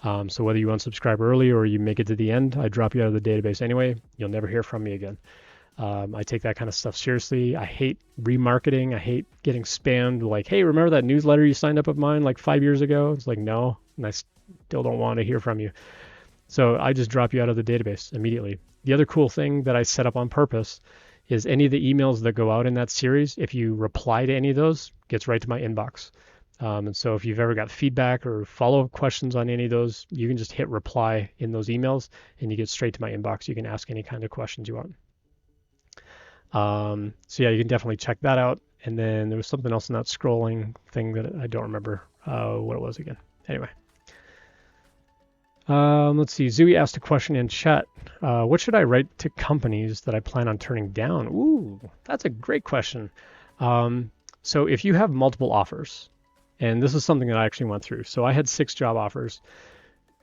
[SPEAKER 1] So whether you unsubscribe early or you make it to the end, I drop you out of the database anyway. You'll never hear from me again. I take that kind of stuff seriously. I hate remarketing. I hate getting spammed like, hey, remember that newsletter you signed up of mine like 5 years ago? It's like, no, and I still don't want to hear from you. So I just drop you out of the database immediately. The other cool thing that I set up on purpose is any of the emails that go out in that series, if you reply to any of those, gets right to my inbox. And so if you've ever got feedback or follow-up questions on any of those, you can just hit reply in those emails and you get straight to my inbox. You can ask any kind of questions you want. So yeah, you can definitely check that out. And then there was something else in that scrolling thing that I don't remember what it was again. Anyway. Let's see. Zooey asked a question in chat. What should I write to companies that I plan on turning down? Ooh, that's a great question. So if you have multiple offers, and this is something that I actually went through. So I had 6 job offers.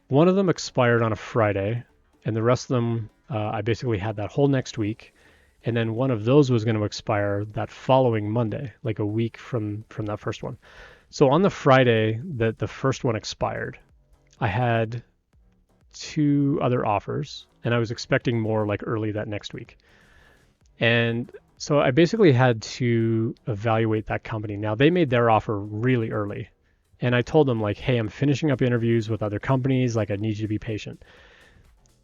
[SPEAKER 1] One of them expired on a Friday, and the rest of them, I basically had that whole next week. And then one of those was going to expire that following Monday, like a week from that first one. So on the Friday that the first one expired, I had 2 other offers, and I was expecting more like early that next week. And so I basically had to evaluate that company. Now, they made their offer really early, and I told them like, hey, I'm finishing up interviews with other companies. Like, I need you to be patient.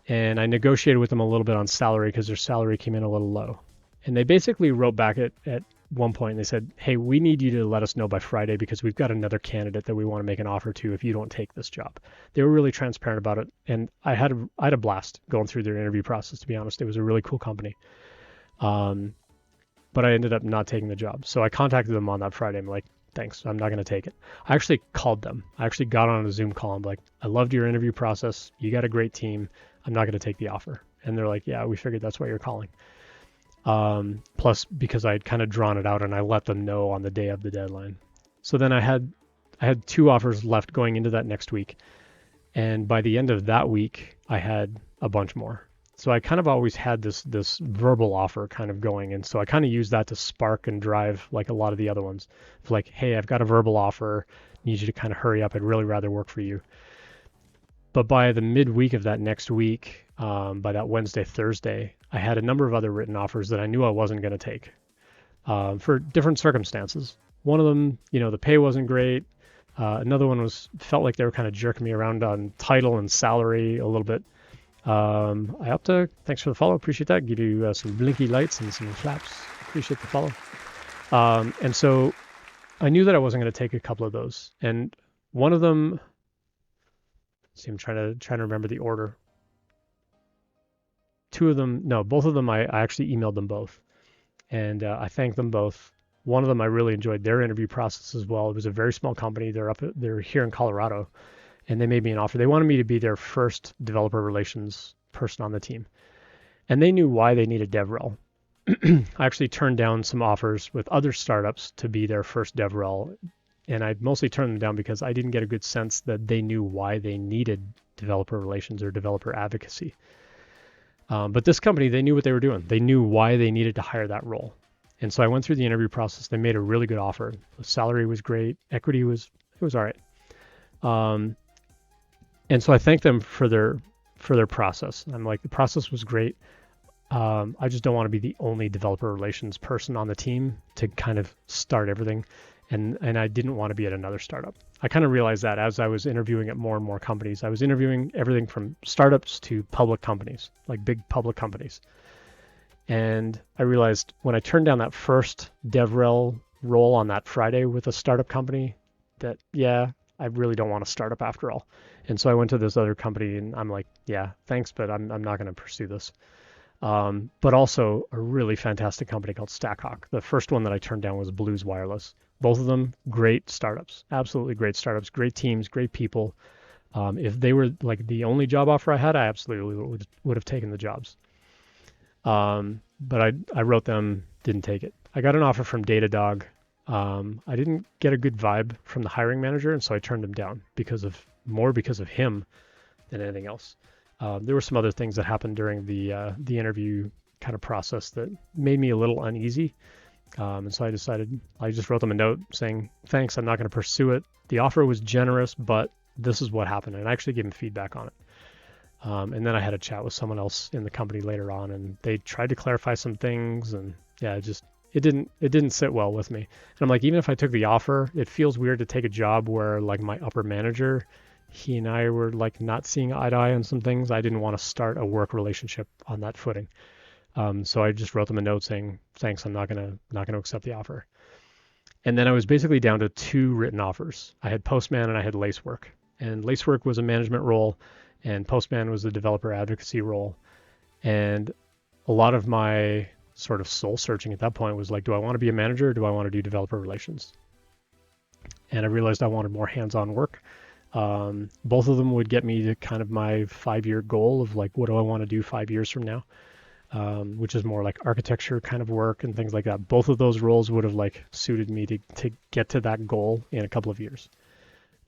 [SPEAKER 1] and I negotiated with them a little bit on salary because their salary came in a little low. And they basically wrote back at one point and they said, hey, we need you to let us know by Friday because we've got another candidate that we want to make an offer to if you don't take this job. They were really transparent about it. And I had a blast going through their interview process, to be honest. It was a really cool company. But I ended up not taking the job. So I contacted them on that Friday. I'm like, thanks, I'm not going to take it. I actually called them. I actually got on a Zoom call. I'm like, I loved your interview process. You got a great team. I'm not going to take the offer. And they're like, yeah, we figured that's why you're calling. Plus because I had kind of drawn it out and I let them know on the day of the deadline. So then I had 2 offers left going into that next week. And by the end of that week, I had a bunch more. So I kind of always had this verbal offer kind of going. And so I kind of used that to spark and drive like a lot of the other ones. It's like, hey, I've got a verbal offer. Need you to kind of hurry up. I'd really rather work for you. But by the midweek of that next week, by that Wednesday, Thursday, I had a number of other written offers that I knew I wasn't going to take for different circumstances. One of them, the pay wasn't great. Another one felt like they were kind of jerking me around on title and salary a little bit. I upped thanks for the follow. Appreciate that. Give you some blinky lights and some claps. Appreciate the follow. And so I knew that I wasn't going to take a couple of those. And one of them, see, I'm trying to remember the order. Both of them, I actually emailed them both. And I thanked them both. One of them, I really enjoyed their interview process as well. It was a very small company. They're here in Colorado. And they made me an offer. They wanted me to be their first developer relations person on the team. And they knew why they needed DevRel. I actually turned down some offers with other startups to be their first DevRel. And I mostly turned them down because I didn't get a good sense that they knew why they needed developer relations or developer advocacy. But this company, they knew what they were doing. They knew why they needed to hire that role. And so I went through the interview process. They made a really good offer. The salary was great. Equity was all right. And so I thanked them for their process. I'm like, the process was great. I just don't want to be the only developer relations person on the team to kind of start everything. And I didn't want to be at another startup. I kind of realized that as I was interviewing at more and more companies. I was interviewing everything from startups to public companies, like big public companies. And I realized when I turned down that first DevRel role on that Friday with a startup company that, yeah, I really don't want to start up after all. And so I went to this other company and I'm like, yeah, thanks, but I'm not going to pursue this. But also a really fantastic company called Stackhawk. The first one that I turned down was Blues Wireless. Both of them great startups, absolutely great startups, great teams, great people. If they were like the only job offer I had, I absolutely would have taken the jobs. But I wrote them, didn't take it. I got an offer from Datadog. I didn't get a good vibe from the hiring manager, and so I turned him down because of him than anything else. There were some other things that happened during the interview kind of process that made me a little uneasy. And so I just wrote them a note saying, thanks, I'm not going to pursue it. The offer was generous, but this is what happened. And I actually gave them feedback on it. And then I had a chat with someone else in the company later on, and they tried to clarify some things, and yeah, it didn't sit well with me. And I'm like, even if I took the offer, it feels weird to take a job where like my upper manager, he and I were like not seeing eye to eye on some things. I didn't want to start a work relationship on that footing. So I just wrote them a note saying, thanks, I'm not gonna accept the offer. And then I was basically down to 2 written offers. I had Postman and I had Lacework. And Lacework was a management role, and Postman was a developer advocacy role. And a lot of my sort of soul searching at that point was like, do I want to be a manager or do I want to do developer relations? And I realized I wanted more hands-on work. Both of them would get me to kind of my 5-year goal of like, what do I want to do 5 years from now? Which is more like architecture kind of work and things like that. Both of those roles would have like suited me to get to that goal in a couple of years.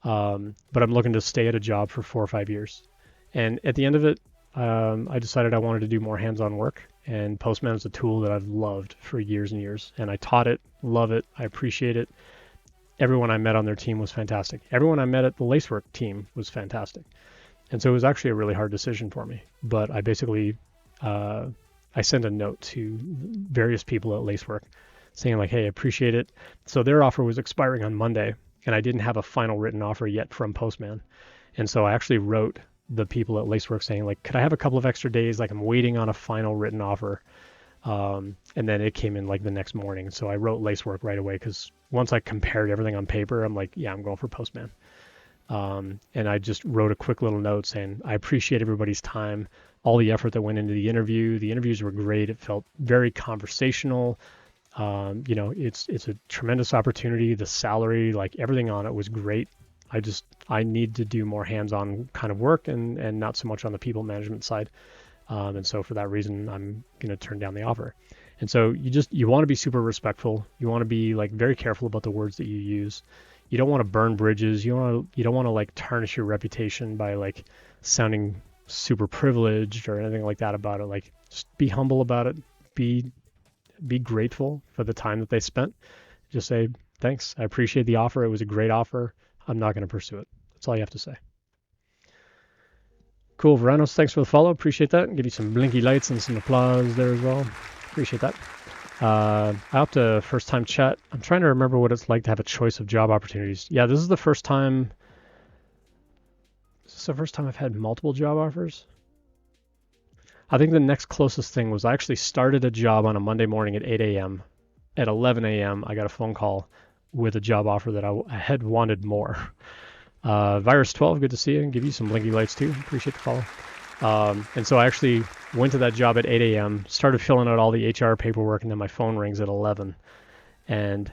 [SPEAKER 1] But I'm looking to stay at a job for 4 or 5 years. And at the end of it, I decided I wanted to do more hands-on work. And Postman is a tool that I've loved for years and years. And I taught it, love it, I appreciate it. Everyone I met on their team was fantastic. Everyone I met at the Lacework team was fantastic. And so it was actually a really hard decision for me. But I basically, I sent a note to various people at Lacework saying like, hey, appreciate it. So their offer was expiring on Monday, and I didn't have a final written offer yet from Postman. And so I actually wrote the people at Lacework saying like, could I have a couple of extra days? Like I'm waiting on a final written offer. And then it came in like the next morning. So I wrote Lacework right away because once I compared everything on paper, I'm like, yeah, I'm going for Postman. And I just wrote a quick little note saying, I appreciate everybody's time, all the effort that went into the interview. The interviews were great. It felt very conversational. It's a tremendous opportunity. The salary, like everything on it was great. I need to do more hands-on kind of work and not so much on the people management side. And so for that reason, I'm going to turn down the offer. And so you want to be super respectful. You want to be like very careful about the words that you use. You don't want to burn bridges. You don't want to like tarnish your reputation by like sounding super privileged or anything like that about it. Like just be humble about it. Be grateful for the time that they spent. Just say, thanks. I appreciate the offer. It was a great offer. I'm not going to pursue it. That's all you have to say. Cool, Veranos, thanks for the follow. Appreciate that. Give you some blinky lights and some applause there as well. Appreciate that. I opted a first time chat. I'm trying to remember what it's like to have a choice of job opportunities. Yeah, this is the first time. Is this the first time I've had multiple job offers? I think the next closest thing was I actually started a job on a Monday morning at 8 a.m. At 11 a.m., I got a phone call with a job offer that I had wanted more. Virus 12, good to see you, and give you some blinky lights too. Appreciate the follow. And so I actually went to that job at 8 a.m., started filling out all the HR paperwork, and then my phone rings at 11. And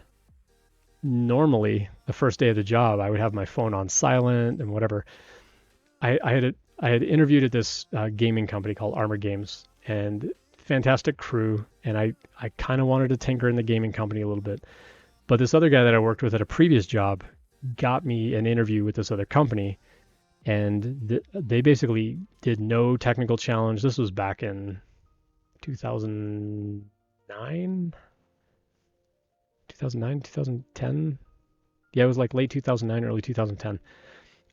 [SPEAKER 1] normally, the first day of the job, I would have my phone on silent and whatever. I had interviewed at this gaming company called Armor Games, and fantastic crew, and I kind of wanted to tinker in the gaming company a little bit. But this other guy that I worked with at a previous job got me an interview with this other company, and they basically did no technical challenge. This was back in 2009, 2010. Yeah, it was like late 2009, early 2010.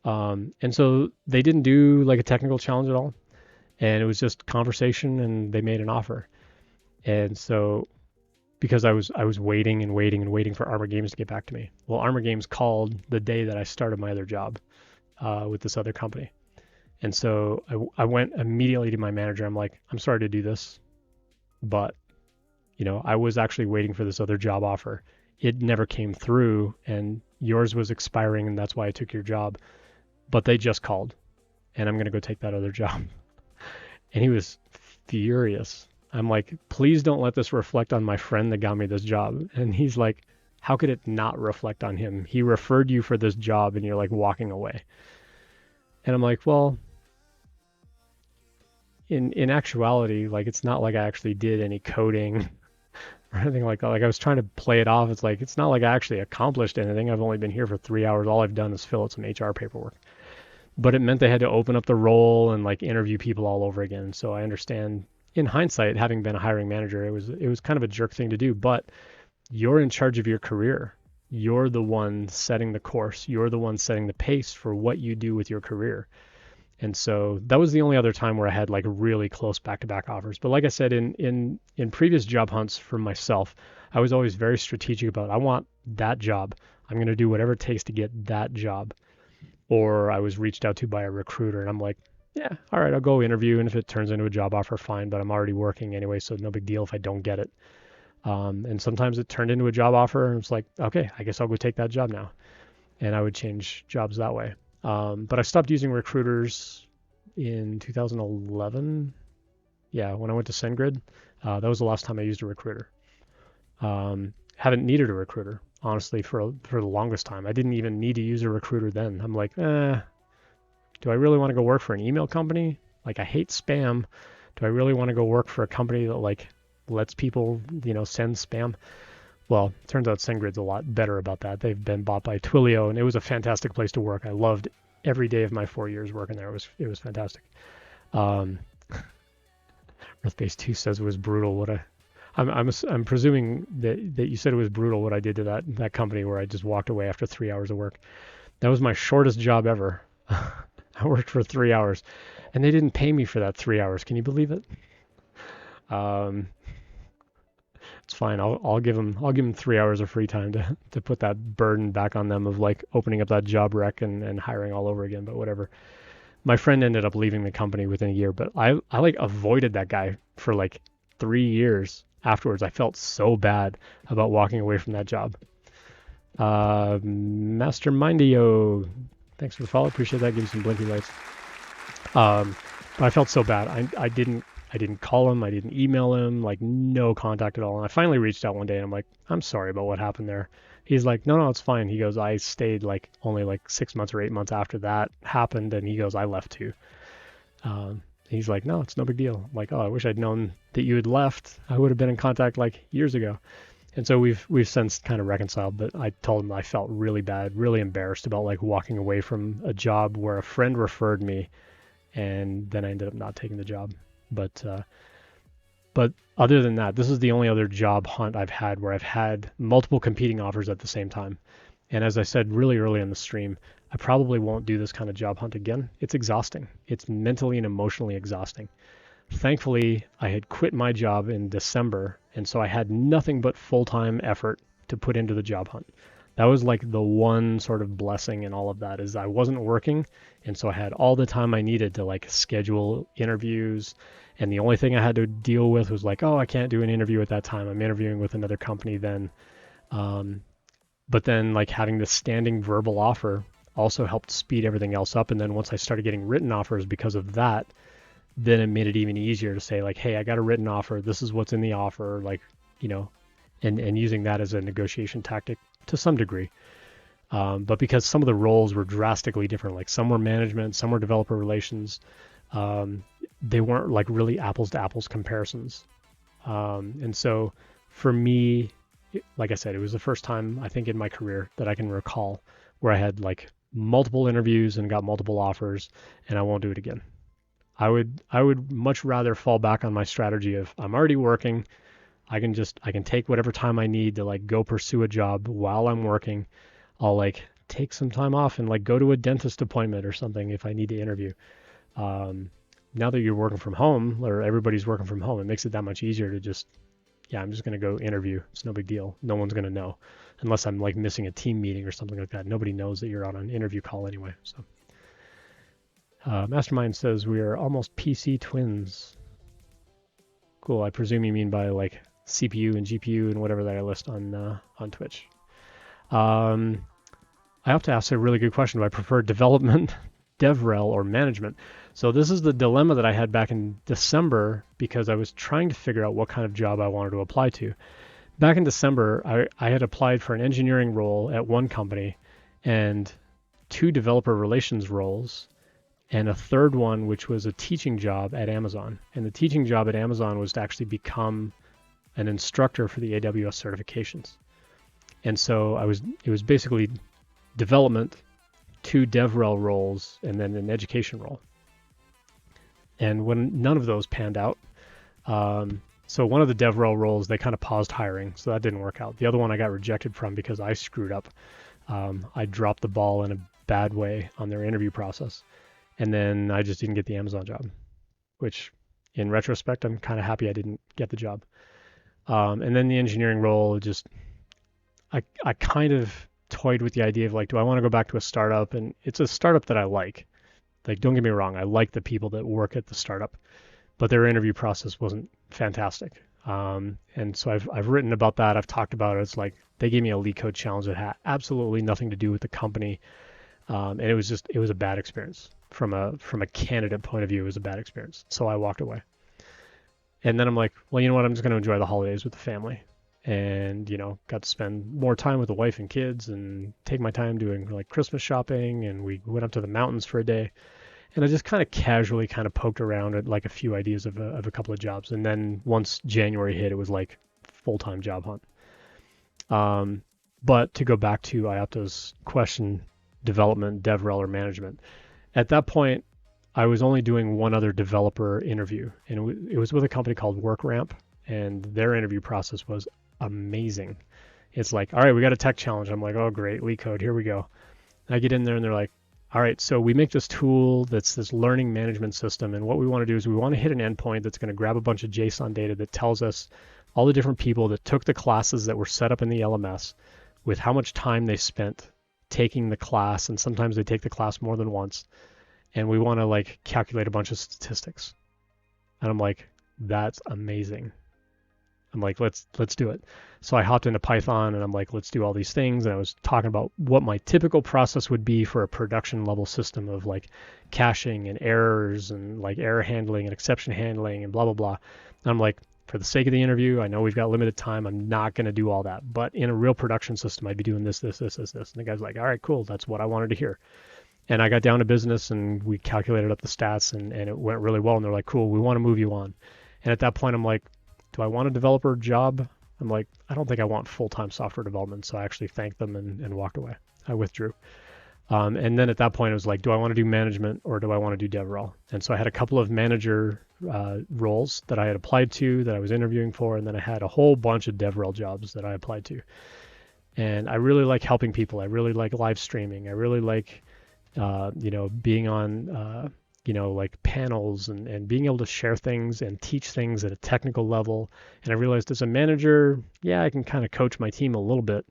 [SPEAKER 1] And so they didn't do like a technical challenge at all. And it was just conversation, and they made an offer. And so because I was waiting and waiting and waiting for Armor Games to get back to me. Well, Armor Games called the day that I started my other job with this other company. And so I went immediately to my manager. I'm like, I'm sorry to do this, but I was actually waiting for this other job offer. It never came through, and yours was expiring, and that's why I took your job. But they just called, and I'm going to go take that other job. And he was furious. I'm like, please don't let this reflect on my friend that got me this job. And he's like, how could it not reflect on him? He referred you for this job, and you're like walking away. And I'm like, well, in actuality, like it's not like I actually did any coding or anything like that. Like I was trying to play it off. It's like, it's not like I actually accomplished anything. I've only been here for 3 hours. All I've done is fill out some HR paperwork. But it meant they had to open up the role and like interview people all over again. So I understand in hindsight, having been a hiring manager, it was kind of a jerk thing to do, but you're in charge of your career. You're the one setting the course. You're the one setting the pace for what you do with your career. And so that was the only other time where I had like really close back-to-back offers. But like I said, in previous job hunts for myself, I was always very strategic about, I want that job. I'm going to do whatever it takes to get that job. Or I was reached out to by a recruiter, and I'm like, yeah, all right, I'll go interview, and if it turns into a job offer, fine, but I'm already working anyway, so no big deal if I don't get it. And sometimes it turned into a job offer, and it's like, okay, I guess I'll go take that job now. And I would change jobs that way. But I stopped using recruiters in 2011. Yeah, when I went to SendGrid, that was the last time I used a recruiter. Haven't needed a recruiter, honestly, for the longest time. I didn't even need to use a recruiter then. I'm like, do I really want to go work for an email company? Like, I hate spam. Do I really want to go work for a company that like lets people, send spam? Well, it turns out SendGrid's a lot better about that. They've been bought by Twilio, and it was a fantastic place to work. I loved every day of my 4 years working there. It was fantastic. Earthbase 2 says it was brutal. I'm presuming that you said it was brutal what I did to that company where I just walked away after 3 hours of work. That was my shortest job ever. I worked for 3 hours, and they didn't pay me for that 3 hours. Can you believe it? It's fine. I'll give them 3 hours of free time to put that burden back on them of like opening up that job rec and hiring all over again. But whatever. my friend ended up leaving the company within a year, but I like avoided that guy for like 3 years afterwards. I felt so bad about walking away from that job. Mastermindio, thanks for the follow. Appreciate that. Give you some blinky lights. But I felt so bad. I didn't call him. I didn't email him. Like no contact at all. And I finally reached out one day and I'm like, I'm sorry about what happened there. He's like, no, it's fine. He goes, I stayed like only like 6 months or 8 months after that happened. And he goes, I left too. He's like, no, it's no big deal. I'm like, oh, I wish I'd known that you had left. I would have been in contact like years ago. And so we've since kind of reconciled, but I told him I felt really bad, really embarrassed about like walking away from a job where a friend referred me, and then I ended up not taking the job. But other than that, this is the only other job hunt I've had where I've had multiple competing offers at the same time. And as I said really early in the stream, I probably won't do this kind of job hunt again. It's exhausting. It's mentally and emotionally exhausting. Thankfully, I had quit my job in December, and so I had nothing but full-time effort to put into the job hunt. That was like the one sort of blessing in all of that, is I wasn't working, and so I had all the time I needed to like schedule interviews, and the only thing I had to deal with was like, oh, I can't do an interview at that time. I'm interviewing with another company then. But then like having this standing verbal offer also helped speed everything else up, and then once I started getting written offers because of that, then it made it even easier to say like, hey, I got a written offer. This is what's in the offer, like, and using that as a negotiation tactic to some degree. But because some of the roles were drastically different, like some were management, some were developer relations, they weren't like really apples to apples comparisons. And so for me, like I said, it was the first time I think in my career that I can recall where I had like multiple interviews and got multiple offers, and I won't do it again. I would much rather fall back on my strategy of I'm already working. I can take whatever time I need to like go pursue a job while I'm working. I'll like take some time off and like go to a dentist appointment or something if I need to interview. Now that you're working from home, or everybody's working from home, it makes it that much easier to just, I'm just going to go interview. It's no big deal. No one's going to know unless I'm like missing a team meeting or something like that. Nobody knows that you're on an interview call anyway. So. Mastermind says we are almost PC twins. Cool. I presume you mean by like CPU and GPU and whatever that I list on Twitch. I have to ask a really good question. Do I prefer development, DevRel, or management? So this is the dilemma that I had back in December because I was trying to figure out what kind of job I wanted to apply to. Back in December, I had applied for an engineering role at one company and 2 developer relations roles, and a third one, which was a teaching job at Amazon. And the teaching job at Amazon was to actually become an instructor for the AWS certifications. And so it was basically development, 2 DevRel roles, and then an education role. And when none of those panned out, so one of the DevRel roles, they kind of paused hiring, so that didn't work out. The other one I got rejected from because I screwed up. I dropped the ball in a bad way on their interview process. And then I just didn't get the Amazon job, which in retrospect, I'm kind of happy I didn't get the job. And then the engineering role, I kind of toyed with the idea of like, do I want to go back to a startup? And it's a startup that I like. Like, don't get me wrong, I like the people that work at the startup, but their interview process wasn't fantastic. And so I've written about that. I've talked about it. It's like they gave me a leak code challenge that had absolutely nothing to do with the company. And it was a bad experience. From a candidate point of view, it was a bad experience. So I walked away. And then I'm like, well, you know what? I'm just going to enjoy the holidays with the family. And, got to spend more time with the wife and kids and take my time doing like Christmas shopping. And we went up to the mountains for a day. And I just kind of casually kind of poked around at like a few ideas of a couple of jobs. And then once January hit, it was like full-time job hunt. But to go back to Iapto's question, development, DevRel, or management, at that point, I was only doing one other developer interview, and it was with a company called WorkRamp, and their interview process was amazing. It's like, all right, we got a tech challenge. I'm like, oh, great, leak code, here we go. And I get in there, and they're like, all right, so we make this tool that's this learning management system, and what we want to do is we want to hit an endpoint that's going to grab a bunch of JSON data that tells us all the different people that took the classes that were set up in the LMS with how much time they spent taking the class, and sometimes they take the class more than once. and we want to like calculate a bunch of statistics. And I'm like, that's amazing. I'm like, let's do it. So I hopped into Python and I'm like, let's do all these things. And I was talking about what my typical process would be for a production level system of like caching and errors and like error handling and exception handling and blah, blah, blah. And I'm like, for the sake of the interview, I know we've got limited time. I'm not going to do all that. But in a real production system, I'd be doing this. And the guy's like, all right, cool. That's what I wanted to hear. And I got down to business and we calculated up the stats and it went really well. And they're like, cool, we want to move you on. And at that point, I'm like, do I want a developer job? I'm like, I don't think I want full-time software development. So I actually thanked them and walked away. I withdrew. And then at that point, it was like, do I want to do management or do I want to do DevRel? And so I had a couple of manager roles that I had applied to that I was interviewing for. And then I had a whole bunch of DevRel jobs that I applied to. And I really like helping people. I really like live streaming. I really like, being on, like panels and being able to share things and teach things at a technical level. And I realized as a manager, I can kind of coach my team a little bit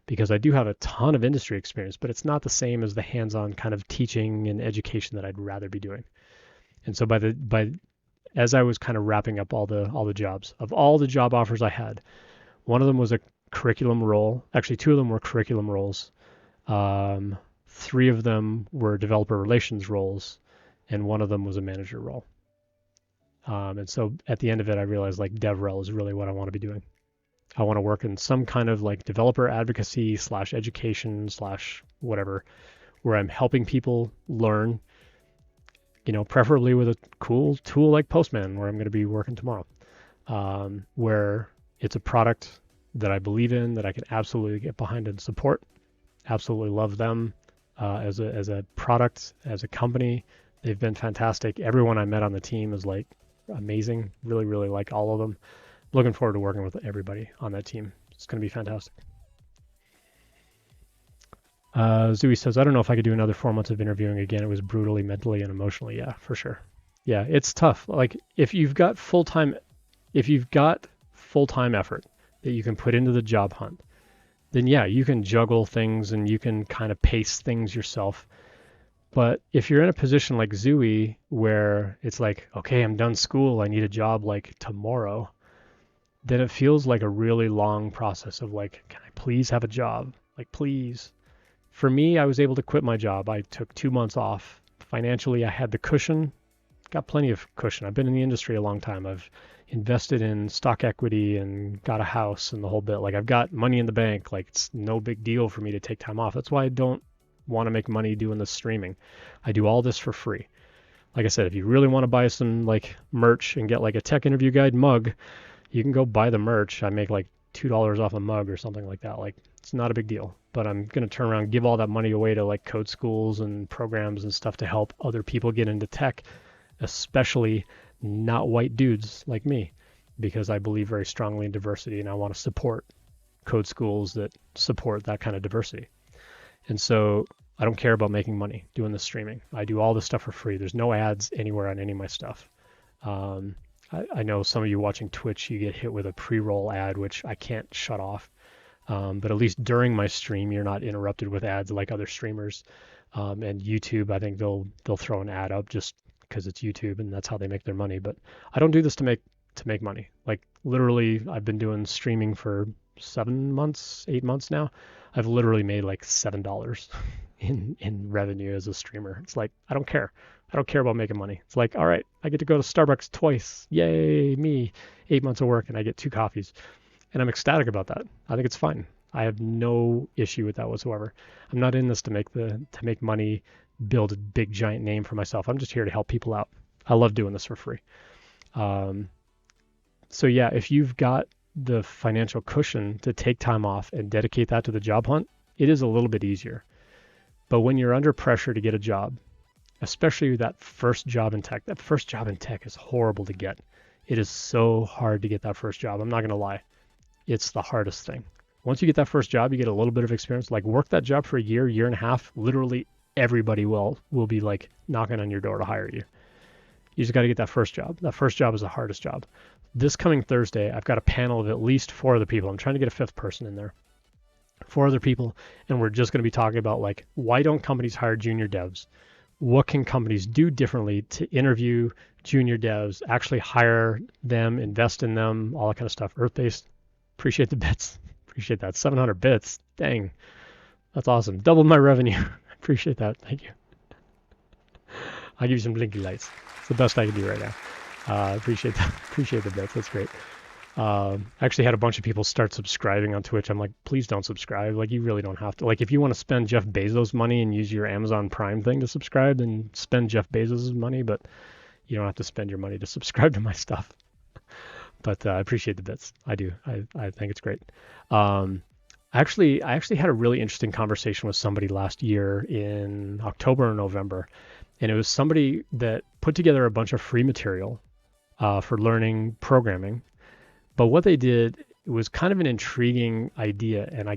[SPEAKER 1] because I do have a ton of industry experience, but it's not the same as the hands-on kind of teaching and education that I'd rather be doing. And so as I was kind of wrapping up all the jobs, of all the job offers I had, one of them was a curriculum role. Actually, two of them were curriculum roles. Three of them were developer relations roles, and one of them was a manager role. And so at the end of it, I realized like DevRel is really what I want to be doing. I want to work in some kind of like developer advocacy / education / whatever, where I'm helping people learn, preferably with a cool tool like Postman, where I'm going to be working tomorrow, where it's a product that I believe in, that I can absolutely get behind and support. Absolutely love them as a product, as a company. They've been fantastic. Everyone I met on the team is like amazing. Really, really like all of them. Looking forward to working with everybody on that team. It's going to be fantastic. Zooey says, I don't know if I could do another 4 months of interviewing again. It was brutally, mentally, and emotionally. Yeah, for sure. Yeah, it's tough. Like if you've got full-time effort that you can put into the job hunt, then you can juggle things and you can kind of pace things yourself. But if you're in a position like Zooey, where it's like, okay, I'm done school, I need a job like tomorrow, then it feels like a really long process of like, can I please have a job? Like, please. For me, I was able to quit my job. I took 2 months off. Financially, I had the cushion, got plenty of cushion. I've been in the industry a long time. I've invested in stock equity and got a house and the whole bit. Like I've got money in the bank. Like it's no big deal for me to take time off. That's why I don't want to make money doing this streaming. I do all this for free. Like I said, if you really want to buy some like merch and get like a tech interview guide mug, you can go buy the merch. I make like $2 off a mug or something like that. Like it's not a big deal, but I'm going to turn around and give all that money away to like code schools and programs and stuff to help other people get into tech, especially not white dudes like me, because I believe very strongly in diversity and I want to support code schools that support that kind of diversity. And so I don't care about making money doing this streaming. I do all this stuff for free. There's no ads anywhere on any of my stuff. I know some of you watching Twitch, you get hit with a pre-roll ad, which I can't shut off. But at least during my stream, you're not interrupted with ads like other streamers. And YouTube, I think they'll throw an ad up just because it's YouTube and that's how they make their money. But I don't do this to make money. Like literally, I've been doing streaming for 7 months, 8 months now. I've literally made like $7 in revenue as a streamer. It's like, I don't care. I don't care about making money. It's like, all right, I get to go to Starbucks twice. Yay, me. 8 months of work and I get 2 coffees. And I'm ecstatic about that. I think it's fine. I have no issue with that whatsoever. I'm not in this to make money, build a big giant name for myself. I'm just here to help people out. I love doing this for free. So yeah, if you've got the financial cushion to take time off and dedicate that to the job hunt, it is a little bit easier. But when you're under pressure to get a job, especially that first job in tech is horrible to get. It is so hard to get that first job. I'm not going to lie. It's the hardest thing. Once you get that first job, you get a little bit of experience, like work that job for a year and a half, literally everybody will be like knocking on your door to hire you. You just got to get that first job. That first job is the hardest job. This coming Thursday, I've got a panel of at least 4 other people. I'm trying to get a 5th person in there. 4 other people, and we're just going to be talking about like, why don't companies hire junior devs? what can companies do differently to interview junior devs, actually hire them, invest in them, all that kind of stuff. Earth-based, appreciate the bits. Appreciate that. 700 bits. Dang. That's awesome. Doubled my revenue. Appreciate that. Thank you. I'll give you some blinky lights. It's the best I can do right now. Appreciate that. Appreciate the bits. That's great. I actually had a bunch of people start subscribing on Twitch. I'm like, please don't subscribe. Like, you really don't have to. Like, if you want to spend Jeff Bezos money and use your Amazon Prime thing to subscribe, then spend Jeff Bezos' money, but you don't have to spend your money to subscribe to my stuff. But I appreciate the bits. I do. I think it's great. I actually had a really interesting conversation with somebody last year in October or November, and it was somebody that put together a bunch of free material for learning programming. But what they did was kind of an intriguing idea, and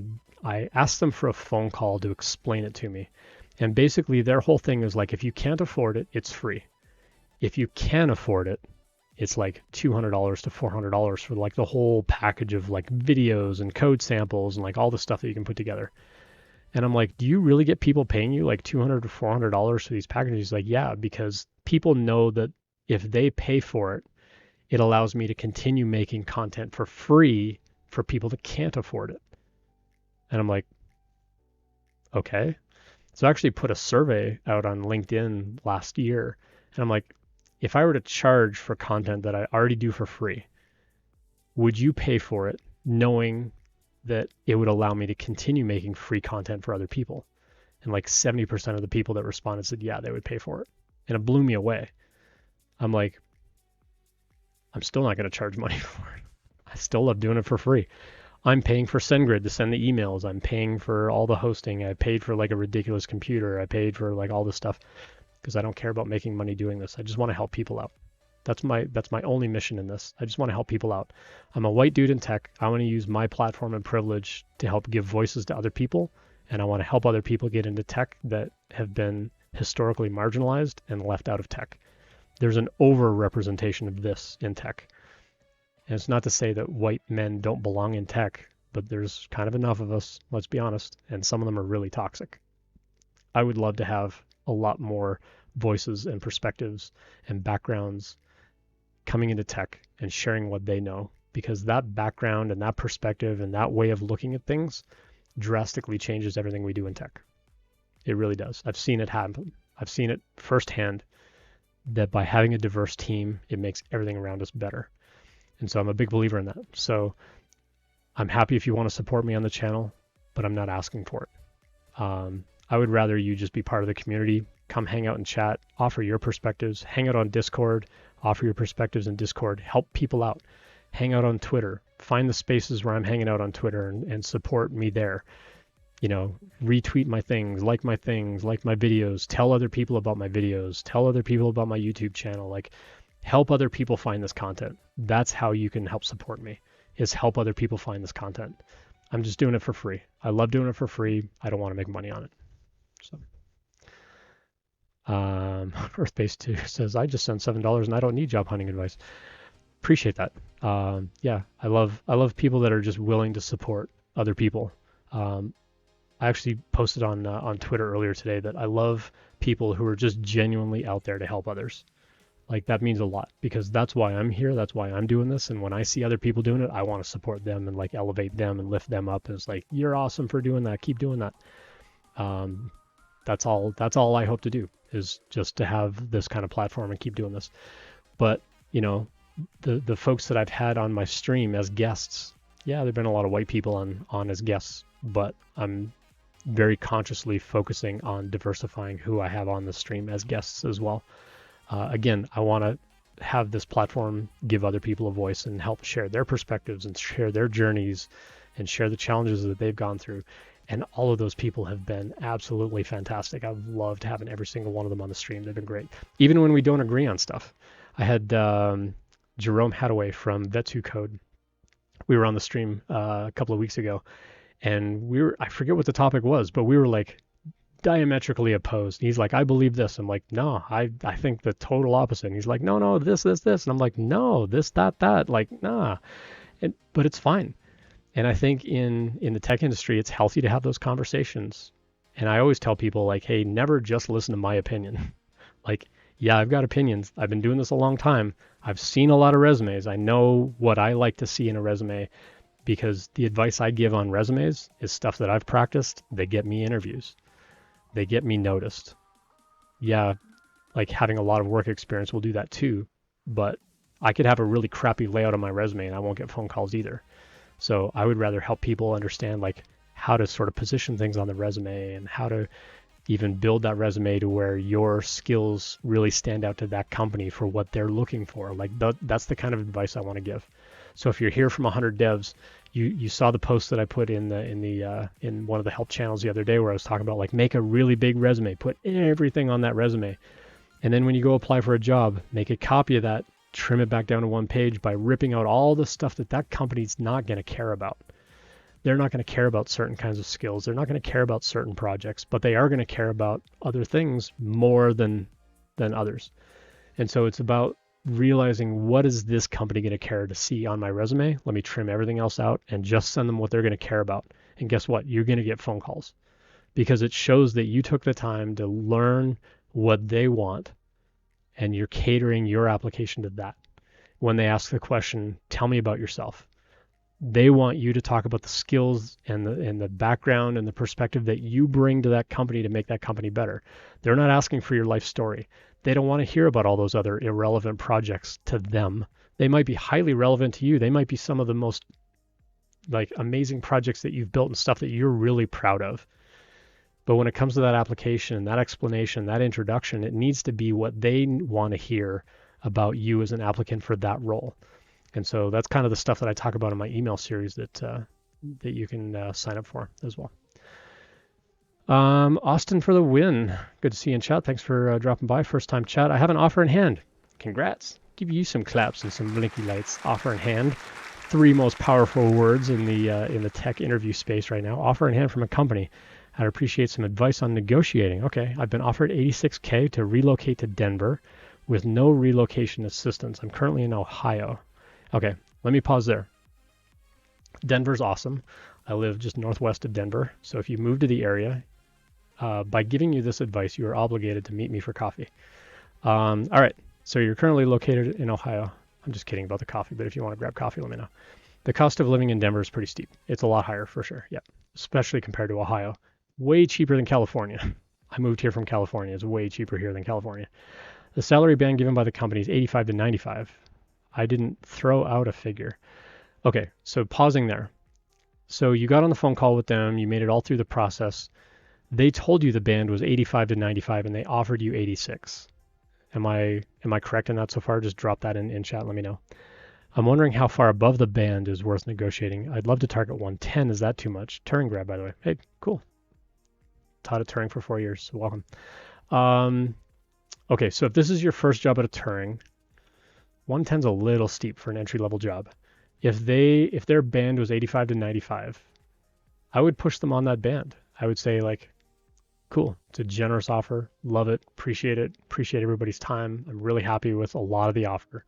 [SPEAKER 1] I asked them for a phone call to explain it to me. And basically their whole thing is like, if you can't afford it, it's free. If you can afford it, it's like $200 to $400 for like the whole package of like videos and code samples and like all the stuff that you can put together. And I'm like, do you really get people paying you like $200 to $400 for these packages? He's like, yeah, because people know that if they pay for it, it allows me to continue making content for free for people that can't afford it. And I'm like, okay. So I actually put a survey out on LinkedIn last year. And I'm like, if I were to charge for content that I already do for free, would you pay for it knowing that it would allow me to continue making free content for other people? And like 70% of the people that responded said, yeah, they would pay for it. And it blew me away. I'm like, I'm still not going to charge money for it. I still love doing it for free. I'm paying for SendGrid to send the emails. I'm paying for all the hosting. I paid for like a ridiculous computer. I paid for like all this stuff because I don't care about making money doing this. I just want to help people out. That's my only mission in this. I just want to help people out. I'm a white dude in tech. I want to use my platform and privilege to help give voices to other people, and I want to help other people get into tech that have been historically marginalized and left out of tech. There's an over-representation of this in tech. And it's not to say that white men don't belong in tech, but there's kind of enough of us, let's be honest, and some of them are really toxic. I would love to have a lot more voices and perspectives and backgrounds coming into tech and sharing what they know, because that background and that perspective and that way of looking at things drastically changes everything we do in tech. It really does. I've seen it happen. I've seen it firsthand, that by having a diverse team, it makes everything around us better. And so I'm a big believer in that. So I'm happy if you want to support me on the channel, but I'm not asking for it. I would rather you just be part of the community, come hang out and chat, offer your perspectives, hang out on Discord, offer your perspectives in Discord, help people out, hang out on Twitter, find the spaces where I'm hanging out on Twitter and support me there. You know, retweet my things, like my videos, tell other people about my videos, tell other people about my YouTube channel, like help other people find this content. That's how you can help support me, is help other people find this content. I'm just doing it for free. I love doing it for free. I don't want to make money on it. So, Earthbase 2 says, I just sent $7 and I don't need job hunting advice. Appreciate that. Yeah, I love people that are just willing to support other people. I actually posted on Twitter earlier today that I love people who are just genuinely out there to help others. Like, that means a lot, because that's why I'm here. That's why I'm doing this. And when I see other people doing it, I want to support them and like elevate them and lift them up. And it's like, you're awesome for doing that. Keep doing that. That's all I hope to do, is just to have this kind of platform and keep doing this. But, you know, the folks that I've had on my stream as guests, yeah, there've been a lot of white people on as guests, but I'm very consciously focusing on diversifying who I have on the stream as guests as well. Again, I want to have this platform give other people a voice and help share their perspectives and share their journeys and share the challenges that they've gone through. And all of those people have been absolutely fantastic. I've loved having every single one of them on the stream. They've been great. Even when we don't agree on stuff. I had Jerome Hadaway from Vetsu Code. We were on the stream a couple of weeks ago, and I forget what the topic was, but we were like diametrically opposed. He's like, I believe this. I'm like, no, I think the total opposite. And he's like, no, this. And I'm like, no, this, that, like, nah. But it's fine. And I think in the tech industry, it's healthy to have those conversations. And I always tell people like, hey, never just listen to my opinion. Like, yeah, I've got opinions. I've been doing this a long time. I've seen a lot of resumes. I know what I like to see in a resume because the advice I give on resumes is stuff that I've practiced. They get me interviews. They get me noticed. Yeah, like having a lot of work experience will do that too, but I could have a really crappy layout on my resume and I won't get phone calls either. So I would rather help people understand like how to sort of position things on the resume and how to even build that resume to where your skills really stand out to that company for what they're looking for. Like that's the kind of advice I want to give. So if you're here from 100 devs, you saw the post that I put in one of the help channels the other day where I was talking about like make a really big resume, put everything on that resume. And then when you go apply for a job, make a copy of that, trim it back down to one page by ripping out all the stuff that company's not going to care about. They're not going to care about certain kinds of skills. They're not going to care about certain projects, but they are going to care about other things more than others. And so it's about realizing what is this company going to care to see on my resume? Let me trim everything else out and just send them what they're going to care about. And guess what? You're going to get phone calls because it shows that you took the time to learn what they want and you're catering your application to that. When they ask the question, tell me about yourself, they want you to talk about the skills and the background and the perspective that you bring to that company to make that company better. They're not asking for your life story. They don't want to hear about all those other irrelevant projects to them. They might be highly relevant to you. They might be some of the most like amazing projects that you've built and stuff that you're really proud of. But when it comes to that application, that explanation, that introduction, it needs to be what they want to hear about you as an applicant for that role. And so that's kind of the stuff that I talk about in my email series that you can sign up for as well. Austin for the win. Good to see you in chat. Thanks for dropping by. First time chat. I have an offer in hand. Congrats. Give you some claps and some blinky lights. Offer in hand. 3 most powerful words in the tech interview space right now. Offer in hand from a company. I'd appreciate some advice on negotiating. Okay, I've been offered $86K to relocate to Denver with no relocation assistance. I'm currently in Ohio. Okay, let me pause there. Denver's awesome. I live just northwest of Denver. So if you move to the area, by giving you this advice, you are obligated to meet me for coffee. All right, so you're currently located in Ohio. I'm just kidding about the coffee, but if you want to grab coffee, let me know. The cost of living in Denver is pretty steep. It's a lot higher for sure, yeah, especially compared to Ohio. Way cheaper than California. I moved here from California. It's way cheaper here than California. The salary band given by the company is 85 to 95. I didn't throw out a figure. Okay, so pausing there. So you got on the phone call with them. You made it all through the process. They told you the band was 85 to 95 and they offered you 86. Am I correct in that so far? Just drop that in chat. Let me know. I'm wondering how far above the band is worth negotiating. I'd love to target 110. Is that too much? Turing grad, by the way. Hey, cool. Taught at Turing for 4 years. So welcome. Okay, so if this is your first job at a Turing, 110's a little steep for an entry-level job. If their band was 85 to 95, I would push them on that band. I would say like, cool, it's a generous offer. Love it. Appreciate everybody's time. I'm really happy with a lot of the offer.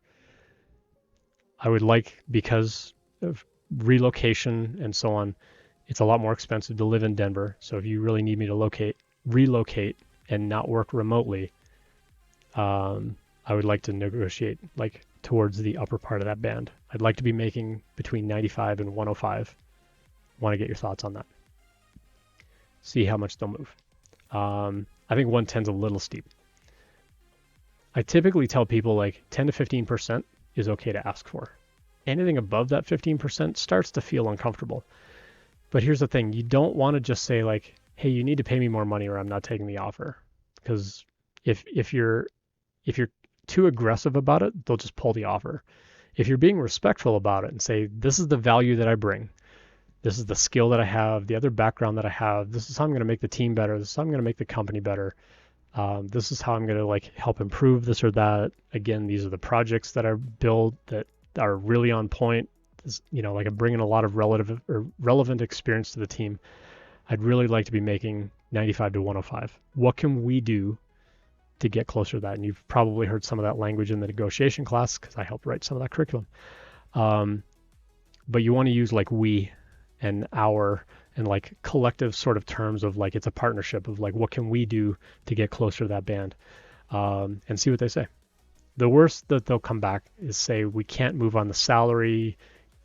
[SPEAKER 1] I would like, because of relocation and so on, it's a lot more expensive to live in Denver. So if you really need me to relocate and not work remotely, I would like to negotiate like towards the upper part of that band. I'd like to be making between 95 and 105. Want to get your thoughts on that. See how much they'll move. I think 110's a little steep. I typically tell people like 10 to 15% is okay to ask for. Anything above that 15% starts to feel uncomfortable. But here's the thing, you don't want to just say like, hey, you need to pay me more money or I'm not taking the offer. Because if you're too aggressive about it, they'll just pull the offer. If you're being respectful about it and say, this is the value that I bring, this is the skill that I have, the other background that I have, this is how I'm going to make the team better, this is how I'm going to make the company better, this is how I'm going to like help improve this or that. Again, these are the projects that I build that are really on point. Like I'm bringing a lot of relevant experience to the team. I'd really like to be making 95 to 105. What can we do to get closer to that? And you've probably heard some of that language in the negotiation class because I helped write some of that curriculum. But you want to use like we and our and like collective sort of terms of like it's a partnership of like what can we do to get closer to that band, and see what they say. The worst that they'll come back is say we can't move on the salary.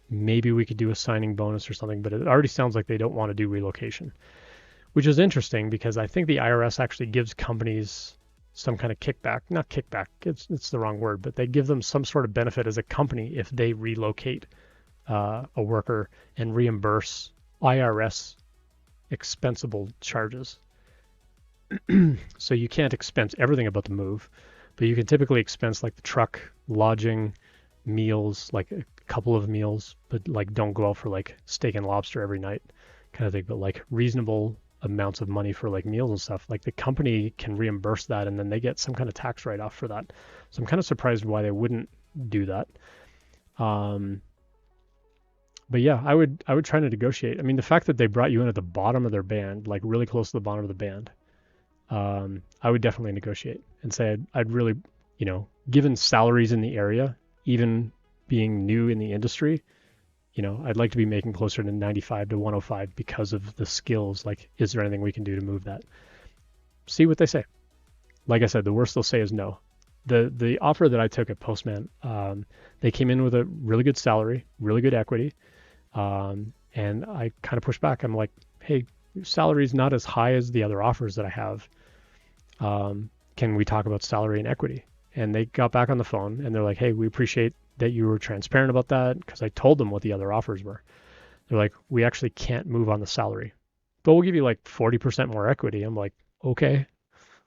[SPEAKER 1] Maybe we could do a signing bonus or something, but it already sounds like they don't want to do relocation, which is interesting because I think the IRS actually gives companies some kind of kickback. Not kickback, it's the wrong word, but they give them some sort of benefit as a company if they relocate a worker and reimburse IRS expensable charges. So you can't expense everything about the move, but you can typically expense like the truck, lodging, meals, like a couple of meals, but like don't go out for like steak and lobster every night kind of thing, but like reasonable amounts of money for like meals and stuff. Like the company can reimburse that and then they get some kind of tax write-off for that. So I'm kind of surprised why they wouldn't do that. But yeah, I would try to negotiate. I mean, the fact that they brought you in at the bottom of their band, like really close to the bottom of the band, I would definitely negotiate and say I'd really, given salaries in the area, even being new in the industry, I'd like to be making closer to 95 to 105 because of the skills. Like, is there anything we can do to move that? See what they say. Like I said, the worst they'll say is no. The offer that I took at Postman, they came in with a really good salary, really good equity, and I kind of pushed back. I'm like, hey, your salary is not as high as the other offers that I have. Can we talk about salary and equity? And they got back on the phone and they're like, hey, we appreciate that you were transparent about that, because I told them what the other offers were. They're like, we actually can't move on the salary, but we'll give you like 40% more equity. I'm like, okay,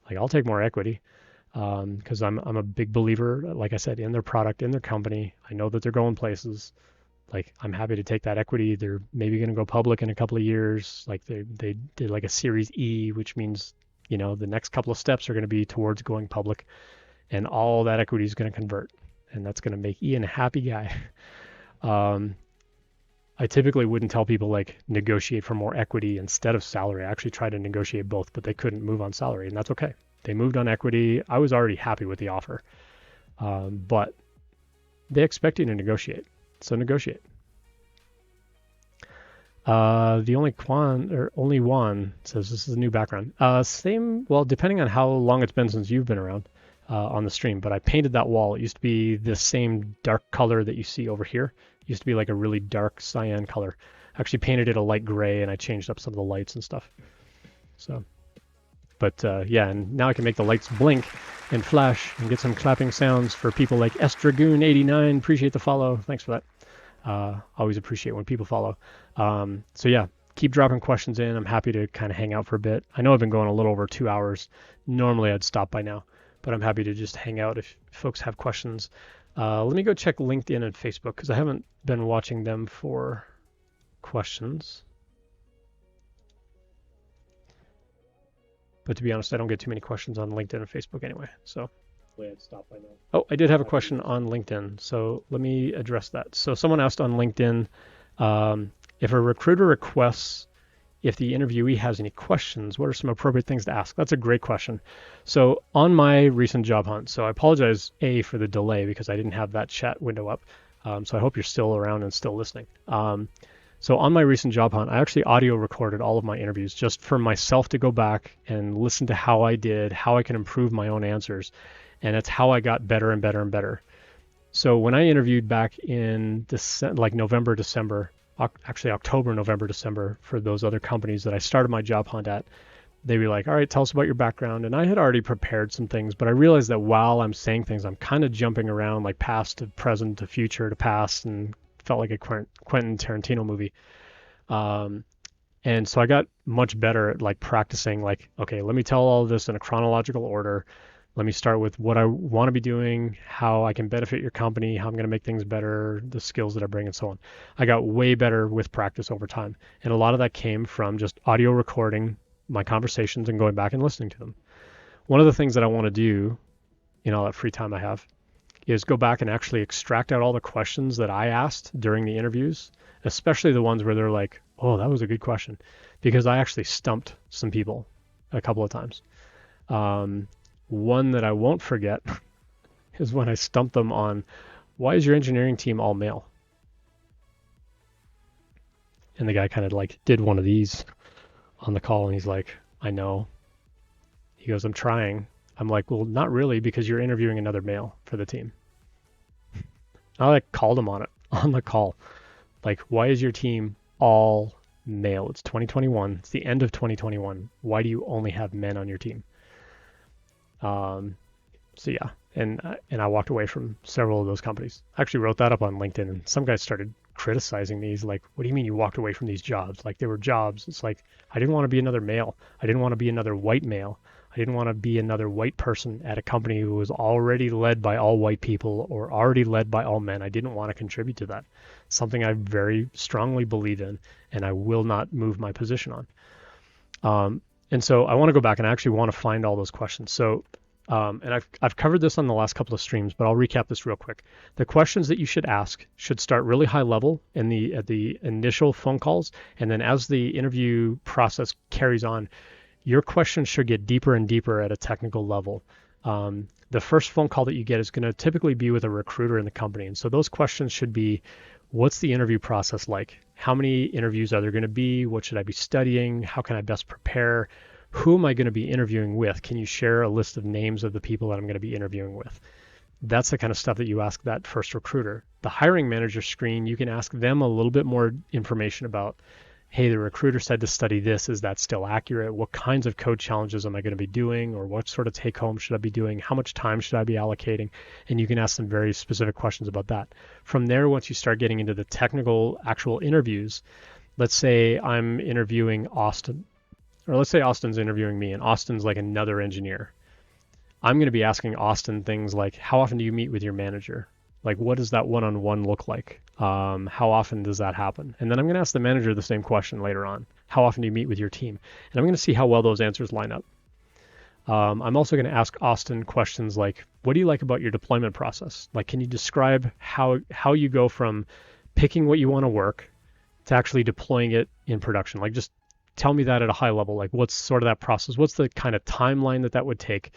[SPEAKER 1] like I'll take more equity, because I'm a big believer, like I said, in their product, in their company. I know that they're going places. Like, I'm happy to take that equity. They're maybe going to go public in a couple of years. Like they did like a Series E, which means, the next couple of steps are going to be towards going public, and all that equity is going to convert. And that's going to make Ian a happy guy. I typically wouldn't tell people like negotiate for more equity instead of salary. I actually tried to negotiate both, but they couldn't move on salary, and that's okay. They moved on equity. I was already happy with the offer, but they expect you to negotiate. So negotiate. The only Juan says this is a new background. Well, depending on how long it's been since you've been around on the stream, but I painted that wall. It used to be the same dark color that you see over here. It used to be like a really dark cyan color. I actually painted it a light gray and I changed up some of the lights and stuff. So, but yeah, and now I can make the lights blink and flash and get some clapping sounds for people like Estragoon89. Appreciate the follow. Thanks for that. Always appreciate when people follow. So yeah, keep dropping questions in. I'm happy to kind of hang out for a bit. I know I've been going a little over 2 hours. Normally I'd stop by now, but I'm happy to just hang out if folks have questions. Let me go check LinkedIn and Facebook because I haven't been watching them for questions. But to be honest, I don't get too many questions on LinkedIn and Facebook anyway, so I'd stop by now. Oh, I did have a question on LinkedIn, so let me address that. So someone asked on LinkedIn, if a recruiter requests if the interviewee has any questions, what are some appropriate things to ask? That's a great question. So on my recent job hunt, so I apologize, for the delay because I didn't have that chat window up. So I hope you're still around and still listening. So on my recent job hunt, I actually audio recorded all of my interviews just for myself to go back and listen to how I did, how I can improve my own answers. And it's how I got better and better and better. So when I interviewed back in November, December, actually October, November, December, for those other companies that I started my job hunt at, they'd be like, all right, tell us about your background. And I had already prepared some things, but I realized that while I'm saying things, I'm kind of jumping around like past to present to future to past, and felt like a Quentin Tarantino movie. And so I got much better at like practicing, like, okay, let me tell all of this in a chronological order. Let me start with what I want to be doing, how I can benefit your company, how I'm going to make things better, the skills that I bring, and so on. I got way better with practice over time. And a lot of that came from just audio recording my conversations and going back and listening to them. One of the things that I want to do in all that free time I have is go back and actually extract out all the questions that I asked during the interviews, especially the ones where they're like, oh, that was a good question, because I actually stumped some people a couple of times. One that I won't forget is when I stumped them on, why is your engineering team all male? And the guy kind of like did one of these on the call, and he's like, I know. He goes, I'm trying. I'm like, well, not really, because you're interviewing another male for the team. I like called him on it on the call. Like, why is your team all male? It's 2021. It's the end of 2021. Why do you only have men on your team? So yeah, and I walked away from several of those companies. I actually wrote that up on LinkedIn, and some guys started criticizing me. He's like, what do you mean you walked away from these jobs? Like, they were jobs. It's like, I didn't want to be another male. I didn't want to be another white male. I didn't want to be another white person at a company who was already led by all white people or already led by all men. I didn't want to contribute to that. Something I very strongly believe in, and I will not move my position on. And so I want to go back, and I actually want to find all those questions. So, and I've covered this on the last couple of streams, but I'll recap this real quick. The questions that you should ask should start really high level at the initial phone calls, and then as the interview process carries on, your questions should get deeper and deeper at a technical level. The first phone call that you get is going to typically be with a recruiter in the company, and so those questions should be, what's the interview process like? How many interviews are there going to be? What should I be studying? How can I best prepare? Who am I going to be interviewing with? Can you share a list of names of the people that I'm going to be interviewing with? That's the kind of stuff that you ask that first recruiter. The hiring manager screen, you can ask them a little bit more information about, hey, the recruiter said to study this. Is that still accurate? What kinds of code challenges am I going to be doing? Or what sort of take home should I be doing? How much time should I be allocating? And you can ask them very specific questions about that. From there, once you start getting into the technical actual interviews, let's say I'm interviewing Austin, or let's say Austin's interviewing me, and Austin's like another engineer. I'm going to be asking Austin things like, how often do you meet with your manager? Like, what does that one-on-one look like? How often does that happen? And then I'm going to ask the manager the same question later on. How often do you meet with your team? And I'm going to see how well those answers line up. I'm also going to ask Austin questions like, what do you like about your deployment process? Like, can you describe how you go from picking what you want to work to actually deploying it in production? Like, just tell me that at a high level. Like, what's sort of that process? What's the kind of timeline that would take?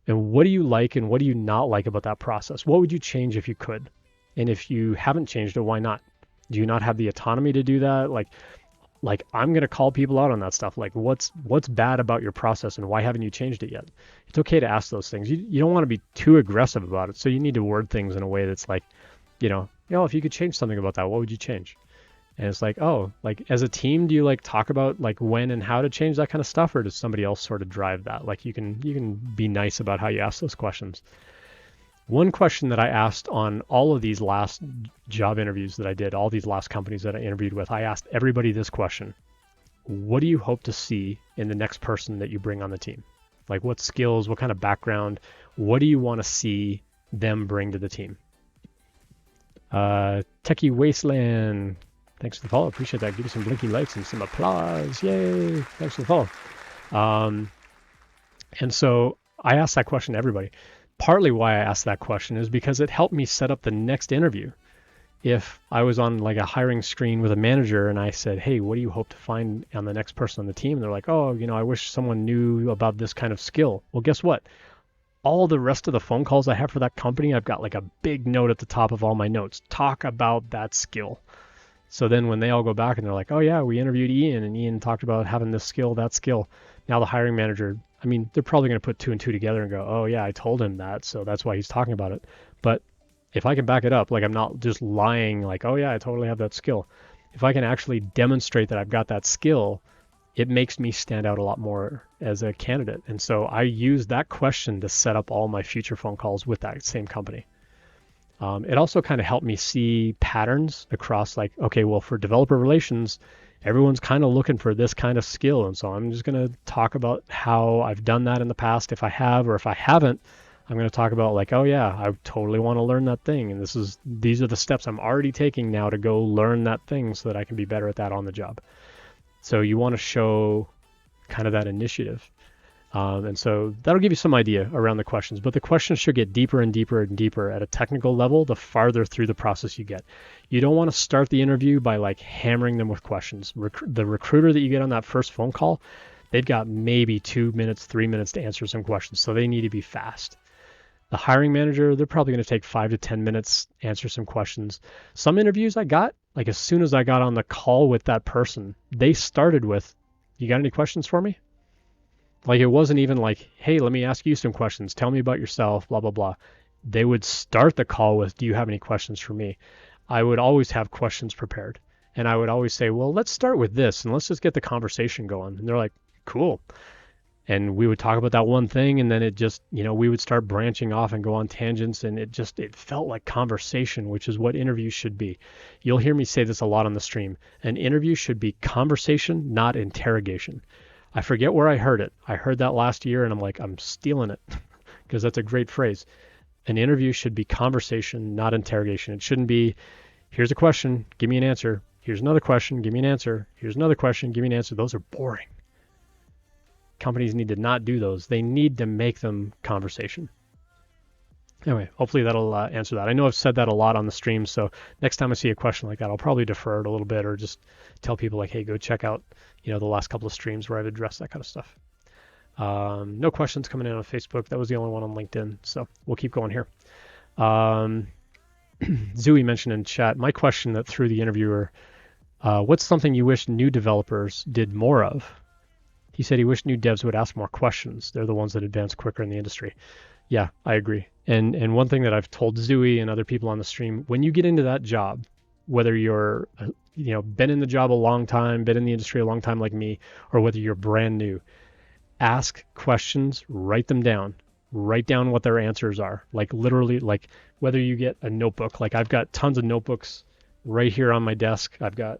[SPEAKER 1] And what do you like and what do you not like about that process? What would you change if you could? And if you haven't changed it, why not? Do you not have the autonomy to do that? Like I'm going to call people out on that stuff. Like, what's bad about your process and why haven't you changed it yet? It's okay to ask those things. You don't want to be too aggressive about it. So you need to word things in a way that's like, if you could change something about that, what would you change? And it's like, oh, like as a team, do you like talk about like when and how to change that kind of stuff, or does somebody else sort of drive that? Like you can be nice about how you ask those questions. One question that I asked on all of these last job interviews that I did, all these last companies that I interviewed with, I asked everybody this question: what do you hope to see in the next person that you bring on the team? Like, what skills, what kind of background, what do you want to see them bring to the team? Techie Wasteland, thanks for the follow. Appreciate that. Give me some blinky lights and some applause. Yay. Thanks for the follow. And so I asked that question to everybody. Partly why I asked that question is because it helped me set up the next interview. If I was on like a hiring screen with a manager and I said, hey, what do you hope to find on the next person on the team? And they're like, oh, I wish someone knew about this kind of skill. Well, guess what? All the rest of the phone calls I have for that company, I've got like a big note at the top of all my notes. Talk about that skill. So then when they all go back and they're like, oh yeah, we interviewed Ian and Ian talked about having this skill, that skill. Now the hiring manager, they're probably going to put 2 and 2 together and go, oh yeah, I told him that, so that's why he's talking about it. But if I can back it up, like I'm not just lying like, oh yeah, I totally have that skill. If I can actually demonstrate that I've got that skill, it makes me stand out a lot more as a candidate. And so I use that question to set up all my future phone calls with that same company. It also kind of helped me see patterns across like, okay, well, for developer relations, everyone's kind of looking for this kind of skill. And so I'm just going to talk about how I've done that in the past. If I have, or if I haven't, I'm going to talk about like, oh yeah, I totally want to learn that thing. And these are the steps I'm already taking now to go learn that thing so that I can be better at that on the job. So you want to show kind of that initiative. And so that'll give you some idea around the questions, but the questions should get deeper and deeper and deeper at a technical level the farther through the process you get. You don't want to start the interview by like hammering them with questions. The recruiter that you get on that first phone call, they've got maybe 2 minutes, 3 minutes to answer some questions, so they need to be fast. The hiring manager, they're probably going to take 5 to 10 minutes, answer some questions. Some interviews I got, like as soon as I got on the call with that person, they started with, "You got any questions for me?" Like it wasn't even like, "Hey, let me ask you some questions. Tell me about yourself, blah, blah, blah." They would start the call with, "Do you have any questions for me?" I would always have questions prepared. And I would always say, "Well, let's start with this and let's just get the conversation going." And they're like, "Cool." And we would talk about that one thing, and then it just, we would start branching off and go on tangents, and it felt like conversation, which is what interviews should be. You'll hear me say this a lot on the stream. An interview should be conversation, not interrogation. I forget where I heard it. I heard that last year, and I'm like, I'm stealing it because that's a great phrase. An interview should be conversation, not interrogation. It shouldn't be, "Here's a question, give me an answer. Here's another question, give me an answer. Here's another question, give me an answer." Those are boring. Companies need to not do those. They need to make them conversation. Anyway, hopefully that'll answer that. I know I've said that a lot on the stream, so next time I see a question like that, I'll probably defer it a little bit or just tell people like, "Hey, go check out, the last couple of streams where I've addressed that kind of stuff." No questions coming in on Facebook. That was the only one on LinkedIn, so we'll keep going here. Zooey mentioned in chat, my question that threw the interviewer, what's something you wish new developers did more of? He said he wished new devs would ask more questions. They're the ones that advance quicker in the industry. Yeah, I agree. And one thing that I've told Zooey and other people on the stream, when you get into that job, whether you're, been in the job a long time, been in the industry a long time like me, or whether you're brand new, ask questions, write them down. Write down what their answers are. Like literally, like whether you get a notebook, like I've got tons of notebooks right here on my desk. I've got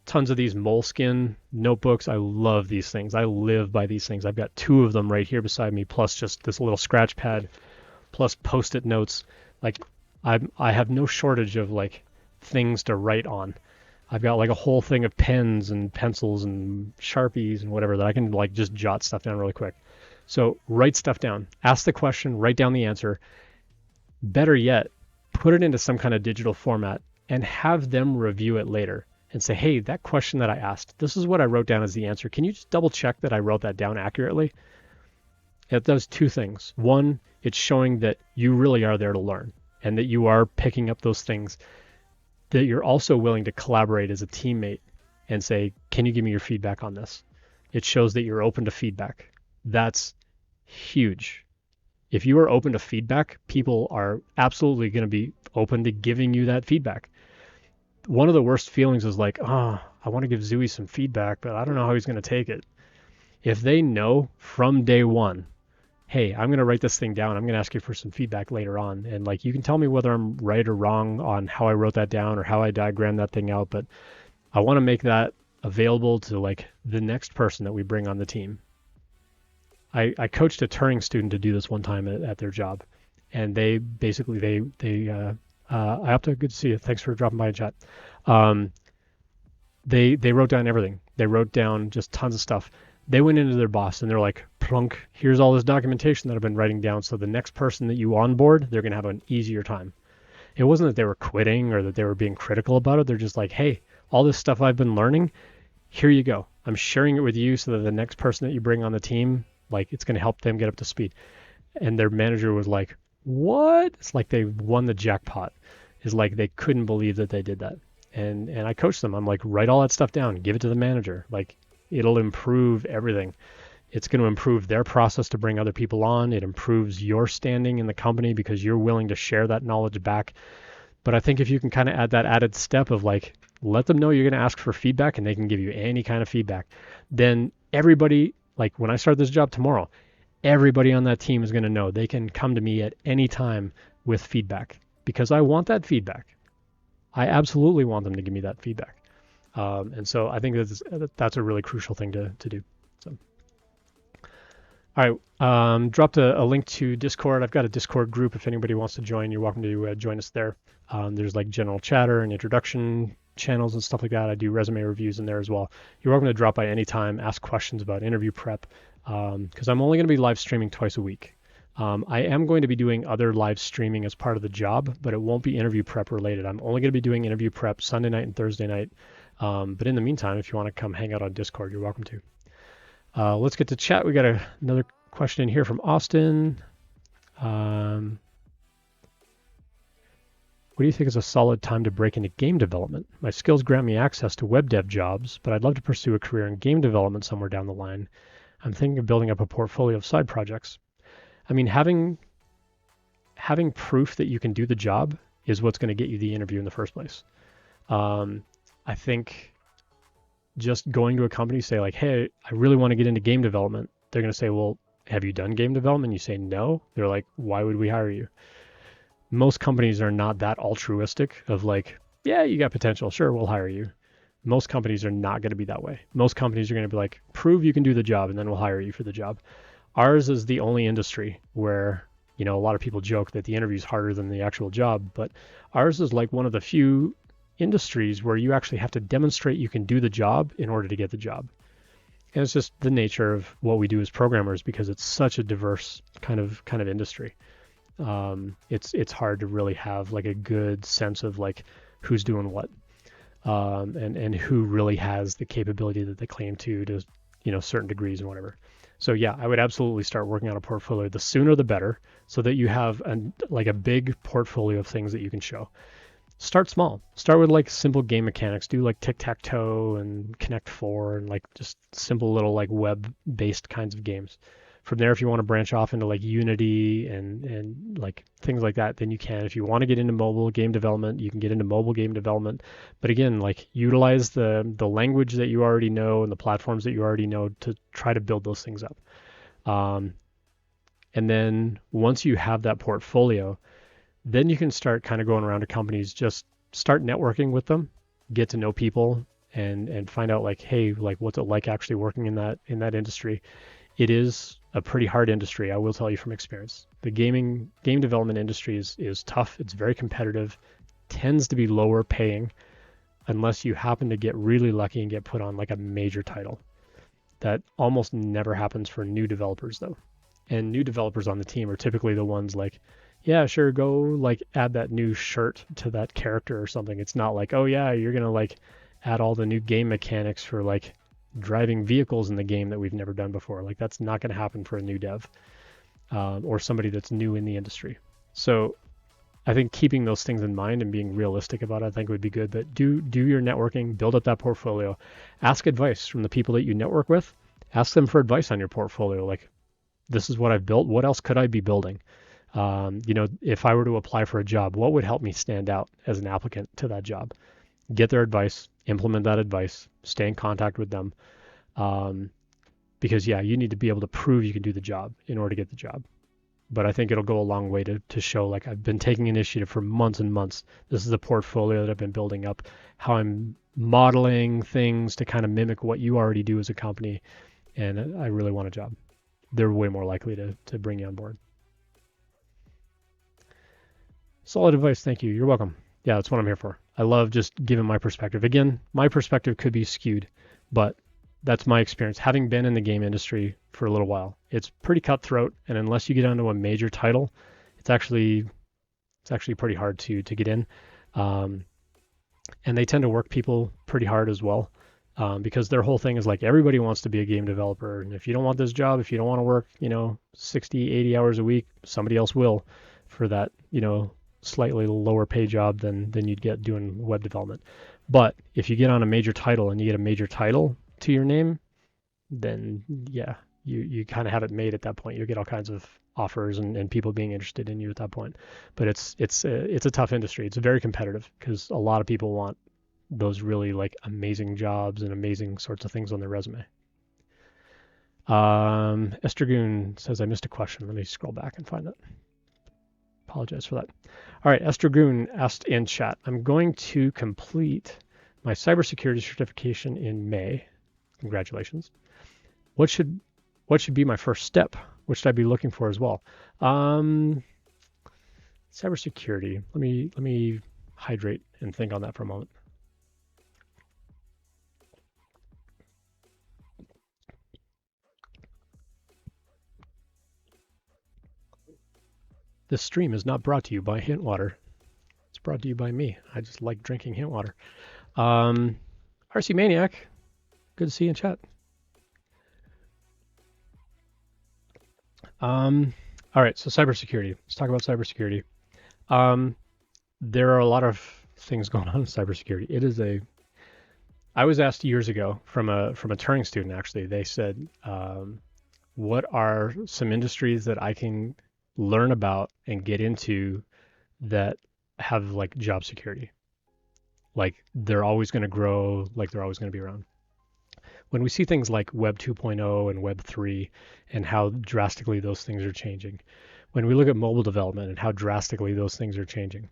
[SPEAKER 1] tons of these Moleskine notebooks. I love these things. I live by these things. I've got 2 of them right here beside me, plus just this little scratch pad, plus Post-it notes. Like I have no shortage of like things to write on. I've got like a whole thing of pens and pencils and Sharpies and whatever that I can like just jot stuff down really quick. So write stuff down. Ask the question, write down the answer. Better yet, put it into some kind of digital format and have them review it later and say, "Hey, that question that I asked, this is what I wrote down as the answer. Can you just double check that I wrote that down accurately?" It does 2 things. One, it's showing that you really are there to learn and that you are picking up those things, that you're also willing to collaborate as a teammate and say, "Can you give me your feedback on this?" It shows that you're open to feedback. That's huge. If you are open to feedback, people are absolutely going to be open to giving you that feedback. One of the worst feelings is like, "Oh, I want to give Zooey some feedback, but I don't know how he's going to take it." If they know from day one, "Hey, I'm going to write this thing down. I'm going to ask you for some feedback later on. And like, you can tell me whether I'm right or wrong on how I wrote that down or how I diagrammed that thing out. But I want to make that available to like the next person that we bring on the team." I coached a Turing student to do this one time at their job. And they basically, Iopta, good to see you. Thanks for dropping by in chat. They wrote down everything. They wrote down just tons of stuff. They went into their boss and they're like, "Plunk, here's all this documentation that I've been writing down. So the next person that you onboard, they're going to have an easier time." It wasn't that they were quitting or that they were being critical about it. They're just like, "Hey, all this stuff I've been learning, here you go. I'm sharing it with you so that the next person that you bring on the team, like it's going to help them get up to speed." And their manager was like, "What?" It's like they won the jackpot. It's like they couldn't believe that they did that. And I coached them. I'm like, write all that stuff down, give it to the manager. Like it'll improve everything. It's going to improve their process to bring other people on. It improves your standing in the company because you're willing to share that knowledge back. But I think if you can kind of add that added step of like, let them know you're going to ask for feedback and they can give you any kind of feedback, then everybody, like when I start this job tomorrow, everybody on that team is going to know they can come to me at any time with feedback because I want that feedback. I absolutely want them to give me that feedback. And so I think that's a really crucial thing to do. So, all right, dropped a link to Discord. I've got a Discord group. If anybody wants to join, you're welcome to join us there. There's like general chatter and introduction channels and stuff like that. I do resume reviews in there as well. You're welcome to drop by anytime, ask questions about interview prep, because I'm only going to be live streaming twice a week. I am going to be doing other live streaming as part of the job, but it won't be interview prep related. I'm only going to be doing interview prep Sunday night and Thursday night. But in the meantime, if you want to come hang out on Discord, you're welcome to. Let's get to chat. We got another question in here from Austin. Um, what do you think is a solid time to break into game development? My skills grant me access to web dev jobs, but I'd love to pursue a career in game development somewhere down the line. I'm thinking of building up a portfolio of side projects. I mean, having proof that you can do the job is what's going to get you the interview in the first place. I think just going to a company, say like, hey, I really want to get into game development. They're going to say, well, have you done game development? You say no. They're like, why would we hire you? Most companies are not that altruistic of like, yeah, you got potential. Sure, we'll hire you. Most companies are not going to be that way. Most companies are going to be like, prove you can do the job and then we'll hire you for the job. Ours is the only industry where, a lot of people joke that the interview is harder than the actual job, but ours is like one of the few industries where you actually have to demonstrate you can do the job in order to get the job. And it's just the nature of what we do as programmers because it's such a diverse kind of industry. It's hard to really have like a good sense of like who's doing what, and who really has the capability that they claim to certain degrees and whatever. So yeah, I would absolutely start working on a portfolio. The sooner the better, so that you have like a big portfolio of things that you can show. Start small. Start with like simple game mechanics. Do like tic-tac-toe and Connect 4 and like just simple little like web-based kinds of games. From there, if you want to branch off into like Unity and like things like that, then you can. If you want to get into mobile game development, you can get into mobile game development. But again, like utilize the language that you already know and the platforms that you already know to try to build those things up. And then once you have that portfolio, then you can start kind of going around to companies, just start networking with them, get to know people and find out like, hey, like what's it like actually working in that industry. It is a pretty hard industry, I will tell you from experience. The game development industry is tough. It's very competitive, tends to be lower paying unless you happen to get really lucky and get put on like a major title. That almost never happens for new developers though. And new developers on the team are typically the ones like, yeah, sure, go like add that new shirt to that character or something. It's not like, oh yeah, you're gonna like add all the new game mechanics for like driving vehicles in the game that we've never done before. Like that's not going to happen for a new dev or somebody that's new in the industry. So I think keeping those things in mind and being realistic about it, I think would be good. But do your networking, build up that portfolio, ask advice from the people that you network with. Ask them for advice on your portfolio. Like, this is what I've built. What else could I be building? If I were to apply for a job, what would help me stand out as an applicant to that job? Get their advice, implement that advice, stay in contact with them. Because yeah, you need to be able to prove you can do the job in order to get the job. But I think it'll go a long way to show like I've been taking initiative for months and months. This is a portfolio that I've been building up, how I'm modeling things to kind of mimic what you already do as a company. And I really want a job. They're way more likely to bring you on board. Solid advice. Thank you. You're welcome. Yeah, that's what I'm here for. I love just giving my perspective. Again, my perspective could be skewed, but that's my experience. Having been in the game industry for a little while, it's pretty cutthroat, and unless you get onto a major title, it's actually pretty hard to get in. And they tend to work people pretty hard as well, because their whole thing is like everybody wants to be a game developer, and if you don't want this job, if you don't want to work, 60, 80 hours a week, somebody else will for that, slightly lower pay job than you'd get doing web development. But if you get on a major title and you get a major title to your name, then yeah, you kind of have it made at that point. You'll get all kinds of offers and people being interested in you at that point. But it's a tough industry. It's very competitive because a lot of people want those really like amazing jobs and amazing sorts of things on their resume. Estragoon says I missed a question. Let me scroll back and find it. Apologize for that. All right, Estragoon asked in chat, I'm going to complete my cybersecurity certification in May. Congratulations. What should be my first step? What should I be looking for as well? Cybersecurity. Let me hydrate and think on that for a moment. This stream is not brought to you by Hint Water. It's brought to you by me. I just like drinking Hint Water. RC Maniac, good to see you in chat. All right, so cybersecurity. Let's talk about cybersecurity. Um, there are a lot of things going on in cybersecurity. I was asked years ago from a Turing student actually. They said, what are some industries that I can learn about and get into that have like job security? Like they're always going to grow, like they're always going to be around. When we see things like Web 2.0 and Web 3 and how drastically those things are changing, when we look at mobile development and how drastically those things are changing,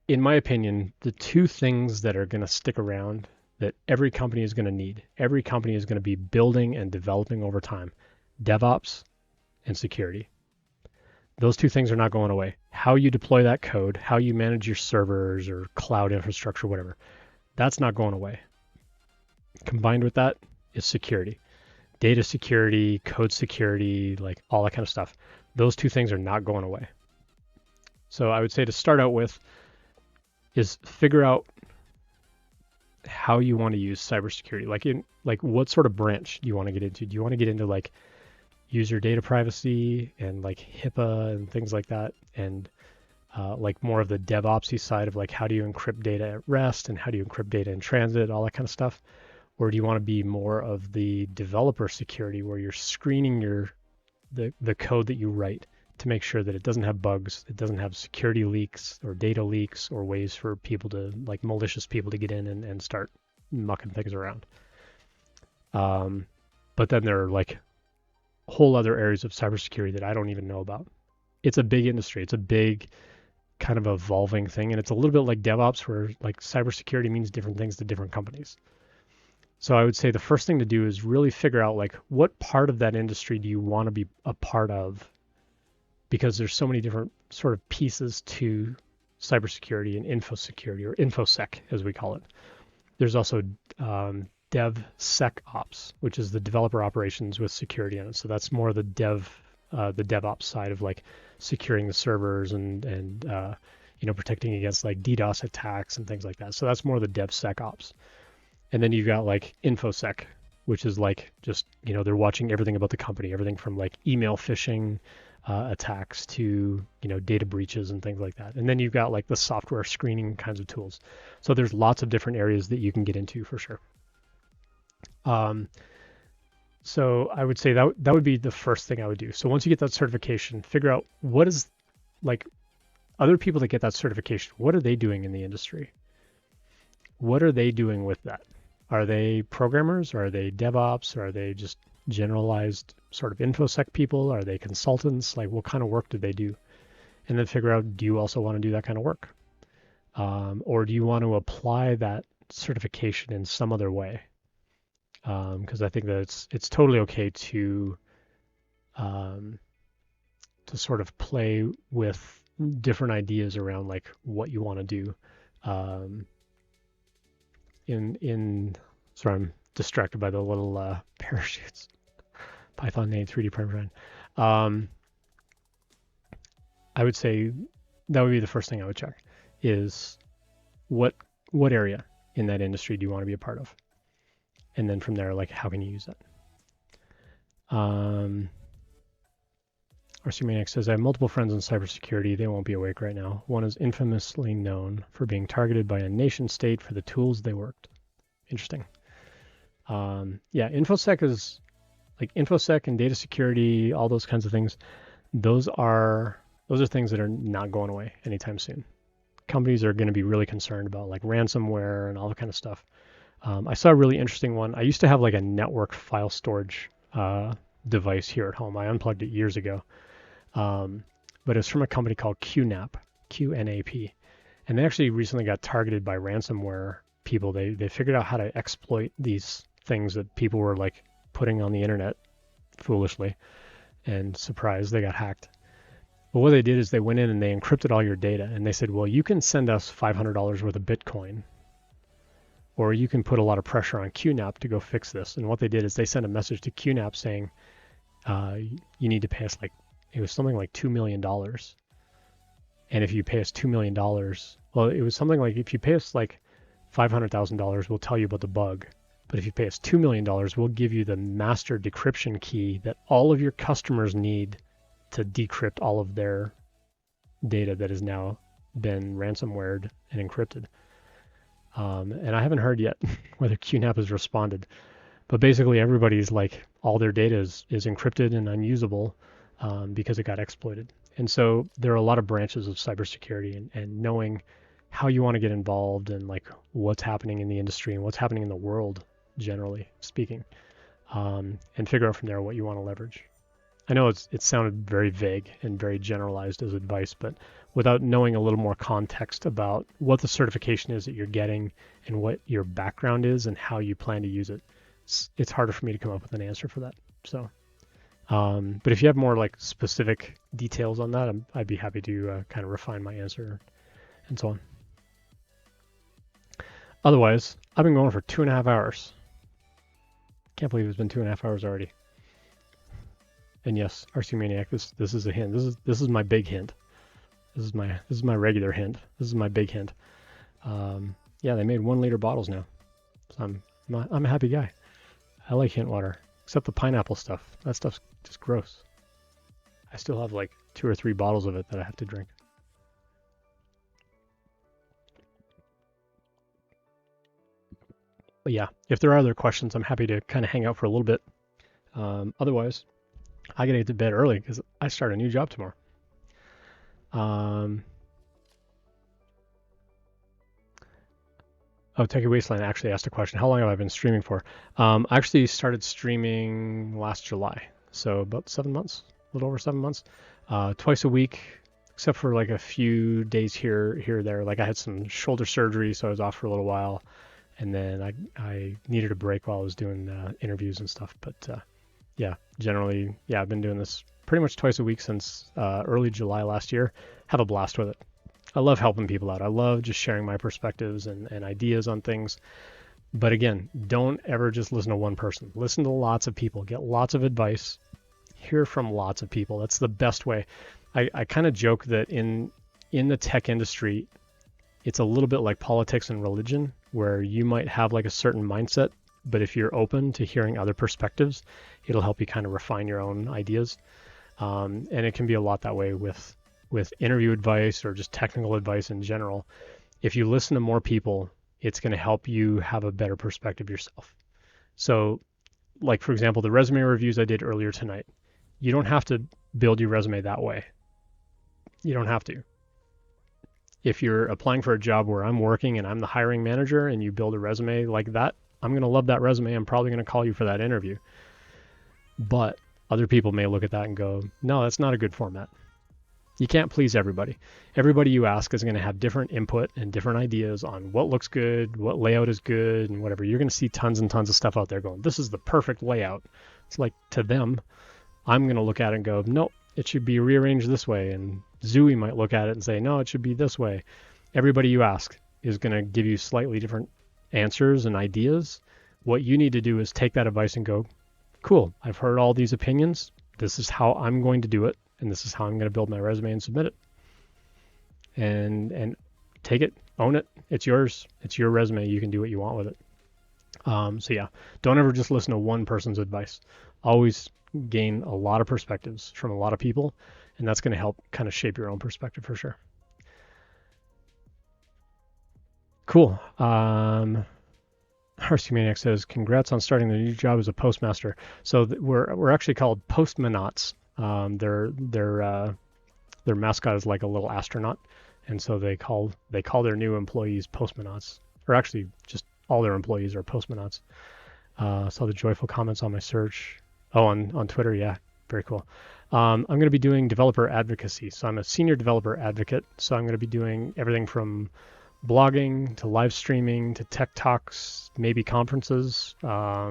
[SPEAKER 1] in my opinion, the two things that are going to stick around that every company is going to need, every company is going to be building and developing over time, DevOps and security. Those two things are not going away. How you deploy that code, how you manage your servers or cloud infrastructure, whatever, that's not going away. Combined with that is security, data security, code security, like all that kind of stuff. Those two things are not going away. So I would say to start out with is figure out how you want to use cybersecurity. Like what sort of branch do you want to get into? Do you want to get into like user data privacy and like HIPAA and things like that, and like more of the DevOpsy side of like how do you encrypt data at rest and how do you encrypt data in transit, all that kind of stuff? Or do you want to be more of the developer security where you're screening the code that you write to make sure that it doesn't have bugs, it doesn't have security leaks or data leaks or ways for people to, like malicious people to get in and start mucking things around. But then there are like whole other areas of cybersecurity that I don't even know about. It's a big industry. It's a big kind of evolving thing. And it's a little bit like DevOps where like cybersecurity means different things to different companies. So I would say the first thing to do is really figure out like what part of that industry do you want to be a part of, because there's so many different sort of pieces to cybersecurity and info security, or InfoSec as we call it. There's also DevSecOps, which is the developer operations with security in it. So that's more the DevOps side of like securing the servers and protecting against like DDoS attacks and things like that. So that's more the DevSecOps. And then you've got like InfoSec, which is like just, they're watching everything about the company, everything from like email phishing attacks to, data breaches and things like that. And then you've got like the software screening kinds of tools. So there's lots of different areas that you can get into for sure. So I would say that would be the first thing I would do. So once you get that certification, figure out what is like other people that get that certification, what are they doing in the industry? What are they doing with that? Are they programmers? Are they DevOps? Are they just generalized sort of InfoSec people? Are they consultants? Like what kind of work do they do? And then figure out, do you also want to do that kind of work? Or do you want to apply that certification in some other way? Because I think that it's totally okay to sort of play with different ideas around like what you want to do. Sorry, I'm distracted by the little parachutes. Python name 3D printer. I would say that would be the first thing I would check is what area in that industry do you want to be a part of? And then from there, like how can you use that? RC Maniac says, I have multiple friends in cybersecurity. They won't be awake right now. One is infamously known for being targeted by a nation state for the tools they worked. Interesting. Yeah, InfoSec is like InfoSec and data security, all those kinds of things. Those are things that are not going away anytime soon. Companies are going to be really concerned about like ransomware and all that kind of stuff. I saw a really interesting one. I used to have like a network file storage device here at home. I unplugged it years ago. But it's from a company called QNAP, QNAP. And they actually recently got targeted by ransomware people. They figured out how to exploit these things that people were like putting on the internet foolishly, and surprise, they got hacked. But what they did is they went in and they encrypted all your data, and they said, well, you can send us $500 worth of Bitcoin, or you can put a lot of pressure on QNAP to go fix this. And what they did is they sent a message to QNAP saying, you need to pay us like, it was something like $2 million. And if you pay us $2 million, well, it was something like, if you pay us like $500,000, we'll tell you about the bug. But if you pay us $2 million, we'll give you the master decryption key that all of your customers need to decrypt all of their data that has now been ransomwared and encrypted. And I haven't heard yet whether QNAP has responded. But basically, everybody's like all their data is encrypted and unusable because it got exploited. And so there are a lot of branches of cybersecurity, and knowing how you want to get involved and like what's happening in the industry and what's happening in the world, generally speaking, and figure out from there what you want to leverage. I know it sounded very vague and very generalized as advice, but without knowing a little more context about what the certification is that you're getting and what your background is and how you plan to use it, it's harder for me to come up with an answer for that. So, but if you have more like specific details on that, I'd be happy to kind of refine my answer and so on. Otherwise, I've been going for 2.5 hours. Can't believe it's been 2.5 hours already. And yes, RC Maniac, this is a hint. This is my big hint. This is my regular hint. This is my big hint. Yeah, they made 1 liter bottles now. So I'm a happy guy. I like hint water, except the pineapple stuff. That stuff's just gross. I still have like 2 or 3 bottles of it that I have to drink. But yeah, if there are other questions, I'm happy to kind of hang out for a little bit. Otherwise, I gotta get to bed early because I start a new job tomorrow. Oh, Techie Wasteland actually asked a question. How long have I been streaming for? I actually started streaming last July, so about 7 months, a little over 7 months, twice a week, except for like a few days here or there. Like I had some shoulder surgery, so I was off for a little while, and then I needed a break while I was doing interviews and stuff. But yeah, generally, yeah, I've been doing this pretty much twice a week since early July last year. Have a blast with it. I love helping people out. I love just sharing my perspectives and ideas on things. But again, don't ever just listen to one person. Listen to lots of people. Get lots of advice. Hear from lots of people. That's the best way. I kind of joke that in the tech industry, it's a little bit like politics and religion, where you might have like a certain mindset, but if you're open to hearing other perspectives, it'll help you kind of refine your own ideas. And it can be a lot that way with interview advice or just technical advice in general. If you listen to more people, it's going to help you have a better perspective yourself. So like, for example, the resume reviews I did earlier tonight, you don't have to build your resume that way. You don't have to. If you're applying for a job where I'm working and I'm the hiring manager and you build a resume like that, I'm going to love that resume. I'm probably going to call you for that interview. But other people may look at that and go, no, that's not a good format. You can't please everybody. Everybody you ask is going to have different input and different ideas on what looks good, what layout is good, and whatever. You're going to see tons and tons of stuff out there going, this is the perfect layout. It's like, to them, I'm going to look at it and go, nope, it should be rearranged this way. And Zooey might look at it and say, no, it should be this way. Everybody you ask is going to give you slightly different answers and ideas. What you need to do is take that advice and go, cool, I've heard all these opinions. This is how I'm going to do it. And this is how I'm going to build my resume and submit it. And take it, own it. It's yours. It's your resume. You can do what you want with it. So yeah, don't ever just listen to one person's advice. Always gain a lot of perspectives from a lot of people, and that's going to help kind of shape your own perspective for sure. Cool. RC Maniac says, congrats on starting the new job as a postmaster. So we're actually called postmanauts. Their mascot is like a little astronaut, and so they call their new employees postmanauts, or actually just all their employees are postmanauts. Saw the joyful comments on my search. Oh, on Twitter, yeah, very cool. I'm going to be doing developer advocacy, so I'm a senior developer advocate. So I'm going to be doing everything from blogging to live streaming to tech talks, maybe conferences. A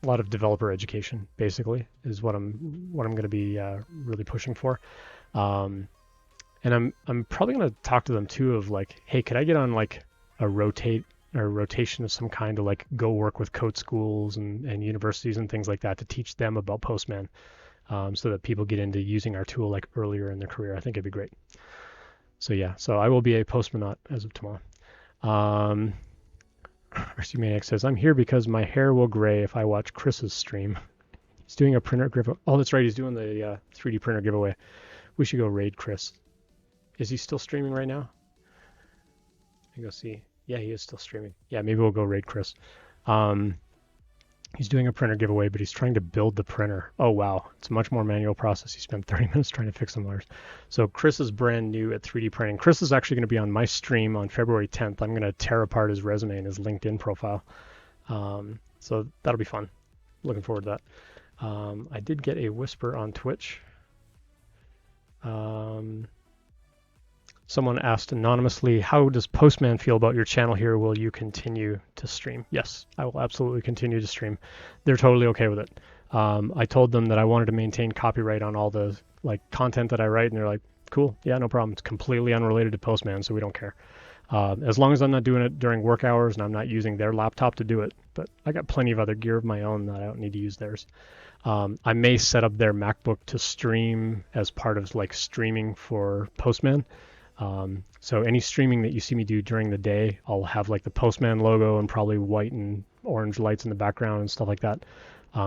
[SPEAKER 1] lot of developer education, basically, is what I'm going to be really pushing for, and I'm probably going to talk to them too of like, hey, could I get on like a rotation of some kind to like go work with code schools and universities and things like that to teach them about Postman, so that people get into using our tool like earlier in their career. I think it'd be great. So yeah, so I will be a postmanaut as of tomorrow. RC Maniac says, I'm here because my hair will gray if I watch Chris's stream. He's doing a printer giveaway. Oh, that's right. He's doing the 3D printer giveaway. We should go raid Chris. Is he still streaming right now? Let me go see. Yeah, he is still streaming. Yeah, maybe we'll go raid Chris. He's doing a printer giveaway, but he's trying to build the printer. Oh, wow. It's a much more manual process. He spent 30 minutes trying to fix some wires. So Chris is brand new at 3D printing. Chris is actually going to be on my stream on February 10th. I'm going to tear apart his resume and his LinkedIn profile. So that'll be fun. Looking forward to that. I did get a whisper on Twitch. Someone asked anonymously, how does Postman feel about your channel here? Will you continue to stream? Yes, I will absolutely continue to stream. They're totally okay with it. I told them that I wanted to maintain copyright on all the content that I write, and they're like, cool, yeah, no problem. It's completely unrelated to Postman, so we don't care. As long as I'm not doing it during work hours and I'm not using their laptop to do it, but I got plenty of other gear of my own that I don't need to use theirs. I may set up their MacBook to stream as part of streaming for Postman. So any streaming that you see me do during the day, I'll have the Postman logo and probably white and orange lights in the background and stuff like that.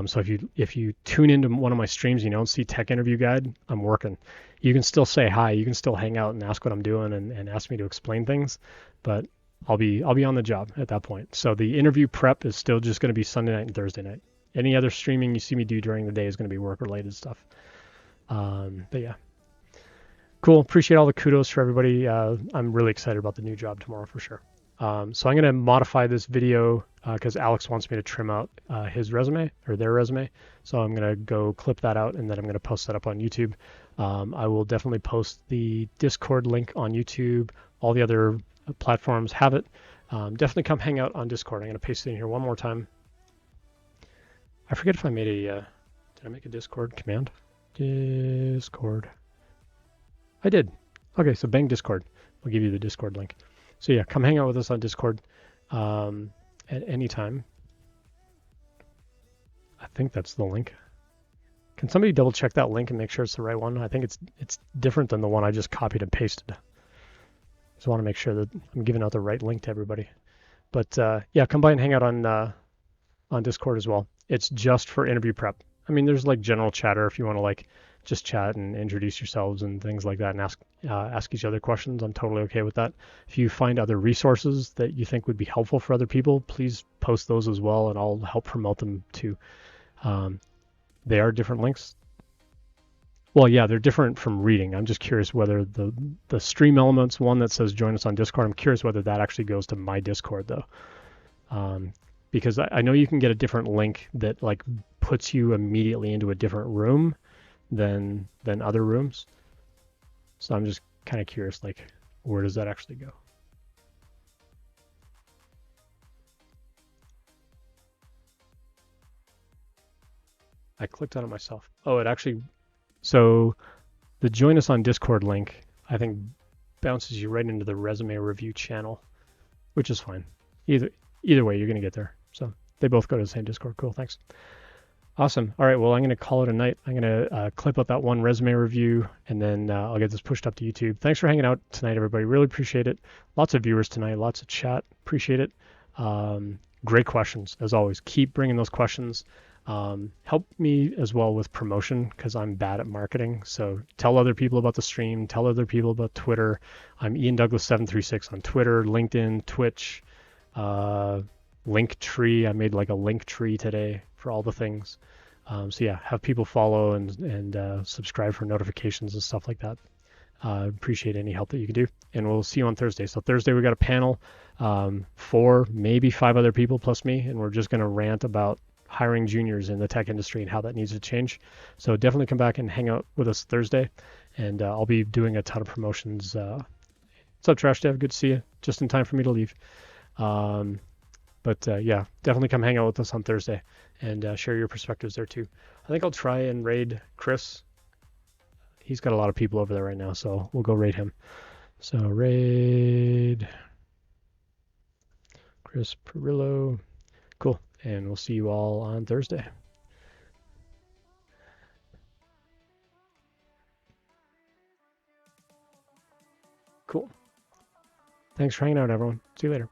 [SPEAKER 1] So if you tune into one of my streams and you don't see Tech Interview Guide, I'm working. You can still say hi, you can still hang out and ask what I'm doing and ask me to explain things, but I'll be on the job at that point. So the interview prep is still just going to be Sunday night and Thursday night. Any other streaming you see me do during the day is going to be work-related stuff. But yeah. Cool. Appreciate all the kudos for everybody. I'm really excited about the new job tomorrow for sure. So I'm going to modify this video because Alex wants me to trim out his resume or their resume. So I'm going to go clip that out and then I'm going to post that up on YouTube. I will definitely post the Discord link on YouTube. All the other platforms have it. Definitely come hang out on Discord. I'm going to paste it in here one more time. I forget if I made a, did I make a Discord command? Discord. I did. Okay, so bang Discord. We'll give you the Discord link. So yeah, come hang out with us on Discord at any time. I think that's the link. Can somebody double check that link and make sure it's the right one? I think it's different than the one I just copied and pasted. Just want to make sure that I'm giving out the right link to everybody. But yeah, come by and hang out on Discord as well. It's just for interview prep. I mean, there's general chatter if you want to just chat and introduce yourselves and things like that and ask each other questions. I'm totally okay with that. If you find other resources that you think would be helpful for other people, please post those as well and I'll help promote them too. They are different links. Well, yeah, they're different from reading. I'm just curious whether the stream elements one that says join us on Discord, I'm curious whether that actually goes to my Discord though. Because I know you can get a different link that puts you immediately into a different room than other rooms. So I'm just kind of curious, where does that actually go? I clicked on it myself. Oh, it actually, so the join us on Discord link, I think bounces you right into the resume review channel, which is fine. Either way, you're going to get there. So they both go to the same Discord. Cool, thanks. Awesome. All right, well, I'm going to call it a night. I'm going to clip up that one resume review, and then I'll get this pushed up to YouTube. Thanks for hanging out tonight, everybody. Really appreciate it. Lots of viewers tonight, lots of chat. Appreciate it. Great questions, as always. Keep bringing those questions. Help me as well with promotion because I'm bad at marketing. So tell other people about the stream. Tell other people about Twitter. I'm Ian Douglas 736 on Twitter, LinkedIn, Twitch, Linktree. I made a link tree today for all the things. So yeah, have people follow and subscribe for notifications and stuff like that. Appreciate any help that you can do. And we'll see you on Thursday. So Thursday we got a panel, 4, maybe 5 other people plus me, and we're just going to rant about hiring juniors in the tech industry and how that needs to change. So definitely come back and hang out with us Thursday. And I'll be doing a ton of promotions. What's up, Trash Dev? Good to see you. Just in time for me to leave. But yeah, definitely come hang out with us on Thursday and share your perspectives there too. I think I'll try and raid Chris. He's got a lot of people over there right now, so we'll go raid him. So raid Chris Perillo. Cool. And we'll see you all on Thursday. Cool. Thanks for hanging out, everyone. See you later.